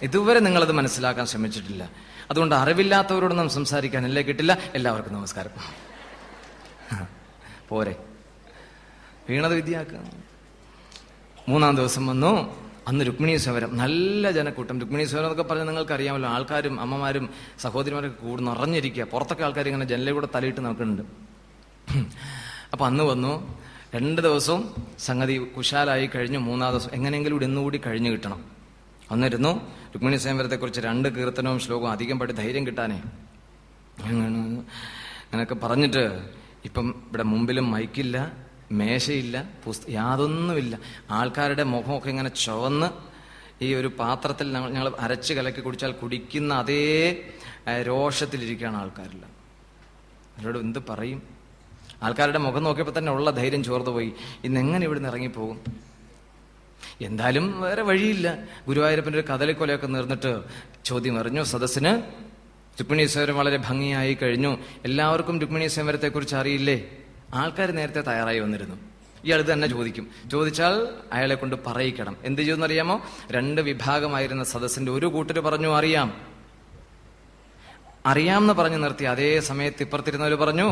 ഇതുവരെ നിങ്ങളത് മനസ്സിലാക്കാൻ ശ്രമിച്ചിട്ടില്ല. അതുകൊണ്ട് അറിവില്ലാത്തവരോടൊന്നും സംസാരിക്കാനല്ലേ കിട്ടില്ല. എല്ലാവർക്കും നമസ്കാരം. പോരെ, വീണത് വിദ്യയാക്കുക. 3ാം ദിവസം വന്നു. അന്ന് രുക്മിണി സ്വയംവരം. നല്ല ജനക്കൂട്ടം. രുക്മിണി സ്വയംവരം എന്നൊക്കെ പറഞ്ഞാൽ നിങ്ങൾക്ക് അറിയാമല്ലോ. ആൾക്കാരും അമ്മമാരും സഹോദരിമാരൊക്കെ കൂടി നിറഞ്ഞിരിക്കുക. പുറത്തൊക്കെ ആൾക്കാർ ഇങ്ങനെ ജനലിലൂടെ തലയിട്ട് നോക്കുന്നുണ്ട്. അപ്പൊ അന്ന് വന്നു. 2 ദിവസവും സംഗതി കുശാലായി കഴിഞ്ഞു. 3ാം ദിവസം എങ്ങനെയെങ്കിലും ഇവിടെ ഇന്നുകൂടി കഴിഞ്ഞു കിട്ടണം. വന്നിരുന്നു. രുക്മിണി സ്വയംവരത്തെക്കുറിച്ച് 2 കീർത്തനവും ശ്ലോകവും അധികം പഠി ധൈര്യം കിട്ടാനേ അങ്ങനെയൊക്കെ പറഞ്ഞിട്ട് ഇപ്പം ഇവിടെ മുമ്പിലും മൈക്കില്ല, മേശയില്ല, യാതൊന്നുമില്ല. ആൾക്കാരുടെ മുഖമൊക്കെ ഇങ്ങനെ ചുവന്ന് ഈ ഒരു പാത്രത്തിൽ ഞങ്ങൾ അരച്ച് കലക്കി കുടിച്ചാൽ കുടിക്കുന്ന അതേ രോഷത്തിലിരിക്കുകയാണ് ആൾക്കാരെല്ലാം. അവരോട് എന്ത് പറയും? ആൾക്കാരുടെ മുഖം നോക്കിയപ്പോൾ തന്നെ ഉള്ള ധൈര്യം ചോർന്നു പോയി. ഇന്നെങ്ങനെ ഇവിടുന്ന് ഇറങ്ങിപ്പോകും? എന്തായാലും വേറെ വഴിയില്ല. ഗുരുവായൂരപ്പൻ്റെ ഒരു കദളിക്കൊലയൊക്കെ നേർന്നിട്ട് ചോദ്യം എറിഞ്ഞു സദസ്സിന്. രുക്മിണി സ്വയംവരം വളരെ ഭംഗിയായി കഴിഞ്ഞു. എല്ലാവർക്കും രുക്മിണി സ്വയംവരത്തെക്കുറിച്ച് അറിയില്ലേ? ആൾക്കാർ നേരത്തെ തയ്യാറായി വന്നിരുന്നു. ഇയാൾ ഇത് തന്നെ ചോദിച്ചാൽ അയാളെ കൊണ്ട് പറയിക്കണം. എന്ത് ചെയ്യുമെന്നറിയാമോ? 2 വിഭാഗമായിരുന്ന സദസ്സിന്റെ ഒരു കൂട്ടർ പറഞ്ഞു അറിയാമെന്ന് പറഞ്ഞു നിർത്തി. അതേ സമയത്ത് ഇപ്പുറത്തിരുന്നവർ പറഞ്ഞു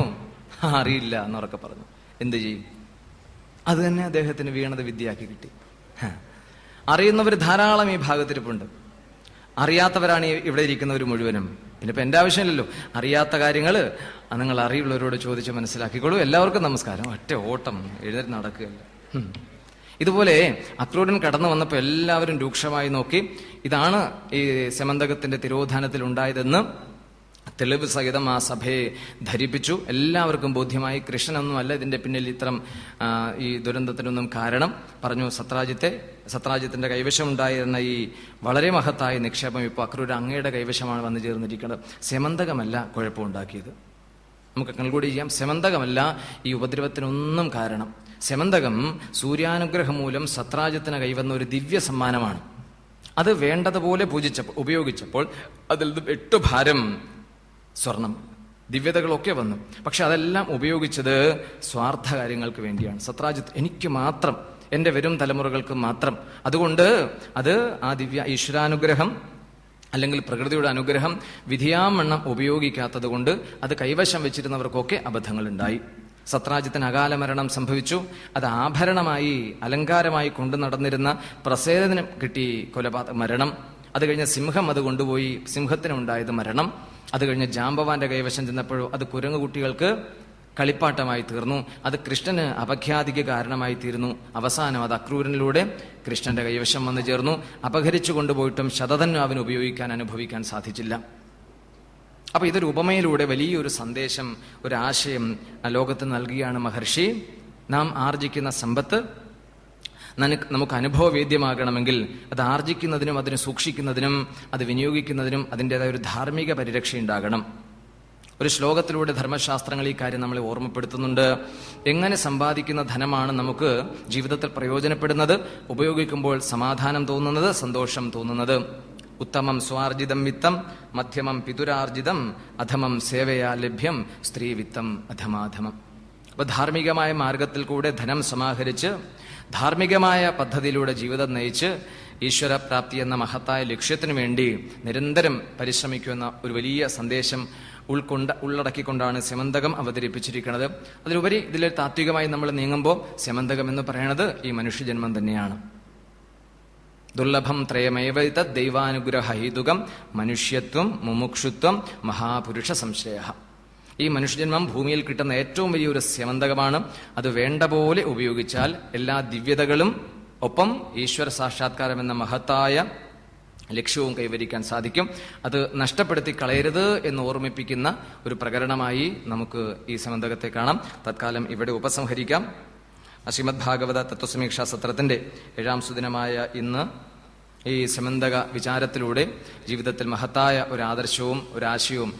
അറിയില്ല എന്നുറക്കെ പറഞ്ഞു. എന്ത് ചെയ്യും? അത് തന്നെ അദ്ദേഹത്തിന് വീണത് വിദ്യയാക്കി കിട്ടി. അറിയുന്നവർ ധാരാളം ഈ ഭാഗത്തിരിപ്പുണ്ട്. അറിയാത്തവരാണ് ഇവിടെ ഇരിക്കുന്നവർ മുഴുവനും. പിന്നെ ഇപ്പം എൻ്റെ ആവശ്യമില്ലല്ലോ. അറിയാത്ത കാര്യങ്ങൾ നിങ്ങൾ അറിയുള്ളവരോട് ചോദിച്ച് മനസ്സിലാക്കിക്കോളൂ. എല്ലാവർക്കും നമസ്കാരം. ഒറ്റ ഓട്ടം എഴുന്നേറ്റ് നടക്കുകയല്ല. ഇതുപോലെ അക്രൂരൻ കടന്നു വന്നപ്പോൾ എല്ലാവരും രൂക്ഷമായി നോക്കി. ഇതാണ് ഈ സെമന്തകത്തിന്റെ തിരോധാനത്തിൽ ഉണ്ടായതെന്ന് തെളിവ് സഹിതം ആ സഭയെ ധരിപ്പിച്ചു. എല്ലാവർക്കും ബോധ്യമായി കൃഷ്ണനൊന്നും അല്ല ഇതിന്റെ പിന്നിൽ ഇത്തരം ഈ ദുരന്തത്തിനൊന്നും കാരണം. പറഞ്ഞു, സത്രാജിത്തിന്റെ കൈവശമുണ്ടായിരുന്ന ഈ വളരെ മഹത്തായ നിക്ഷേപം ഇപ്പോൾ അക്രൂര അങ്ങയുടെ കൈവശമാണ് വന്നു ചേർന്നിരിക്കുന്നത്. സെമന്തകമല്ല കുഴപ്പമുണ്ടാക്കിയത്. നമുക്ക് കൺക്ലൂഡ് ചെയ്യാം, സെമന്തകമല്ല ഈ ഉപദ്രവത്തിനൊന്നും കാരണം. സെമന്തകം സൂര്യാനുഗ്രഹം മൂലം സത്രാജിത്തിന് കൈവന്ന ഒരു ദിവ്യ സമ്മാനമാണ്. അത് വേണ്ടതുപോലെ ഉപയോഗിച്ചപ്പോൾ അതിൽ 8 ഭാരം സ്വർണം, ദിവ്യതകളൊക്കെ വന്നു. പക്ഷെ അതെല്ലാം ഉപയോഗിച്ചത് സ്വാർത്ഥ കാര്യങ്ങൾക്ക് വേണ്ടിയാണ്. സത്രാജിത്ത് എനിക്ക് മാത്രം, എന്റെ വരും തലമുറകൾക്ക് മാത്രം. അതുകൊണ്ട് അത് ആ ദിവ്യ ഈശ്വരാനുഗ്രഹം അല്ലെങ്കിൽ പ്രകൃതിയുടെ അനുഗ്രഹം വിധിയാവണ്ണം ഉപയോഗിക്കാത്തത് കൊണ്ട് അത് കൈവശം വെച്ചിരുന്നവർക്കൊക്കെ അബദ്ധങ്ങളുണ്ടായി. സത്രാജിത്തിന് അകാല മരണം സംഭവിച്ചു. അത് ആഭരണമായി അലങ്കാരമായി കൊണ്ടു നടന്നിരുന്ന പ്രസേനത്തിന് കിട്ടി മരണം. അത് കഴിഞ്ഞ് സിംഹം അത് കൊണ്ടുപോയി, സിംഹത്തിനുണ്ടായത് മരണം. അത് കഴിഞ്ഞ് ജാമ്പവാന്റെ കൈവശം ചെന്നപ്പോഴോ അത് കുരങ്ങുകുട്ടികൾക്ക് കളിപ്പാട്ടമായി തീർന്നു. അത് കൃഷ്ണന് അപഖ്യാതിക്ക് കാരണമായി തീർന്നു. അവസാനം അത് അക്രൂരനിലൂടെ കൃഷ്ണന്റെ കൈവശം വന്നു ചേർന്നു. അപഹരിച്ചു കൊണ്ടുപോയിട്ടും ശതതന് അവന് അനുഭവിക്കാൻ സാധിച്ചില്ല. അപ്പൊ ഇതൊരു ഉപമയിലൂടെ വലിയൊരു സന്ദേശം, ഒരു ആശയം ലോകത്ത് നൽകുകയാണ് മഹർഷി. നാം ആർജിക്കുന്ന സമ്പത്ത് നമുക്ക് അനുഭവവേദ്യമാകണമെങ്കിൽ അത് ആർജിക്കുന്നതിനും അതിനെ സൂക്ഷിക്കുന്നതിനും അത് വിനിയോഗിക്കുന്നതിനും അതിൻ്റെതായ ഒരു ധാർമ്മിക പരിരക്ഷ ഉണ്ടാകണം. ഒരു ശ്ലോകത്തിലൂടെ ധർമ്മശാസ്ത്രങ്ങൾ ഈ കാര്യം നമ്മളെ ഓർമ്മപ്പെടുത്തുന്നുണ്ട്. എങ്ങനെ സമ്പാദിക്കുന്ന ധനമാണ് നമുക്ക് ജീവിതത്തിൽ പ്രയോജനപ്പെടുന്നത്, ഉപയോഗിക്കുമ്പോൾ സമാധാനം തോന്നുന്നത്, സന്തോഷം തോന്നുന്നത്. ഉത്തമം സ്വാർജിതം വിത്തം, മധ്യമം പിതുരാർജിതം, അധമം സേവയാ ലഭ്യം, സ്ത്രീവിത്തം അധമാധമം. അപ്പൊ ധാർമ്മികമായ മാർഗത്തിൽ കൂടെ ധനം സമാഹരിച്ച് ധാർമ്മികമായ പദ്ധതിയിലൂടെ ജീവിതം നയിച്ച് ഈശ്വരപ്രാപ്തി എന്ന മഹത്തായ ലക്ഷ്യത്തിനു വേണ്ടി നിരന്തരം പരിശ്രമിക്കുന്ന ഒരു വലിയ സന്ദേശം ഉള്ളടക്കിക്കൊണ്ടാണ് സെമന്തകം അവതരിപ്പിച്ചിരിക്കുന്നത്. അതിലുപരി ഇതിൽ താത്വികമായി നമ്മൾ നീങ്ങുമ്പോൾ സെമന്തകം എന്ന് പറയുന്നത് ഈ മനുഷ്യജന്മം തന്നെയാണ്. ദുർലഭം ത്രയമേവ ദൈവാനുഗ്രഹ ഹൈതുകം മനുഷ്യത്വം മുമുക്ഷുത്വം മഹാപുരുഷ സംശ്രയ. ഈ മനുഷ്യജന്മം ഭൂമിയിൽ കിട്ടുന്ന ഏറ്റവും വലിയൊരു സെമന്തകമാണ്. അത് വേണ്ട പോലെ ഉപയോഗിച്ചാൽ എല്ലാ ദിവ്യതകളും ഒപ്പം ഈശ്വര സാക്ഷാത്കാരം എന്ന മഹത്തായ ലക്ഷ്യവും കൈവരിക്കാൻ സാധിക്കും. അത് നഷ്ടപ്പെടുത്തി കളയരുത് എന്ന് ഓർമ്മിപ്പിക്കുന്ന ഒരു പ്രകരണമായി നമുക്ക് ഈ സെമന്തകത്തെ കാണാം. തത്കാലം ഇവിടെ ഉപസംഹരിക്കാം. ശ്രീമദ് ഭാഗവത തത്വസമീക്ഷാ സത്രത്തിന്റെ 7ാം സുദിനമായ ഇന്ന് ഈ സെമന്തക വിചാരത്തിലൂടെ ജീവിതത്തിൽ മഹത്തായ ഒരു ആദർശവും ഒരു ആശയവും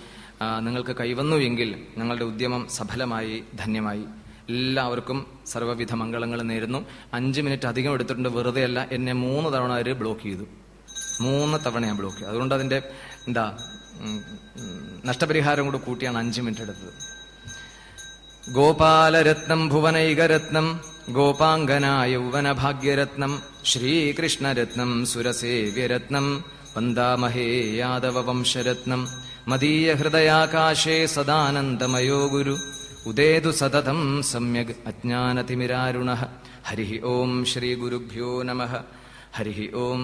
നിങ്ങൾക്ക് കൈവന്നു എങ്കിൽ ഞങ്ങളുടെ ഉദ്യമം സഫലമായി, ധന്യമായി. എല്ലാവർക്കും സർവ്വവിധ മംഗളങ്ങളും നേരുന്നു. 5 മിനിറ്റ് അധികം എടുത്തിട്ടുണ്ട്, വെറുതെ അല്ല. എന്നെ 3 തവണ അവർ ബ്ലോക്ക് ചെയ്തു. 3 തവണ ഞാൻ ബ്ലോക്ക് ചെയ്തു. അതുകൊണ്ട് അതിന്റെ നഷ്ടപരിഹാരം കൂടെ കൂട്ടിയാണ് 5 മിനിറ്റ് എടുത്തത്. ഗോപാലരത്നം ഭുവനൈകരത്നം ഗോപാംഗനാ യൗവന ഭാഗ്യരത്നം ശ്രീകൃഷ്ണരത്നം സുരസേവ്യരത്നം വന്ദാമഹേ യാദവ വംശരത്നം മദീയ ഹൃദയാകാശേ സദാനന്ദമയോ ഗുരു ഉദേതു സതതം സമ്യഗ് അജ്ഞാനതിമിരാരുണഃ. ഹരി ഓം ശ്രീ ഗുരുഭ്യോ നമഃ. ഹരി ഓം.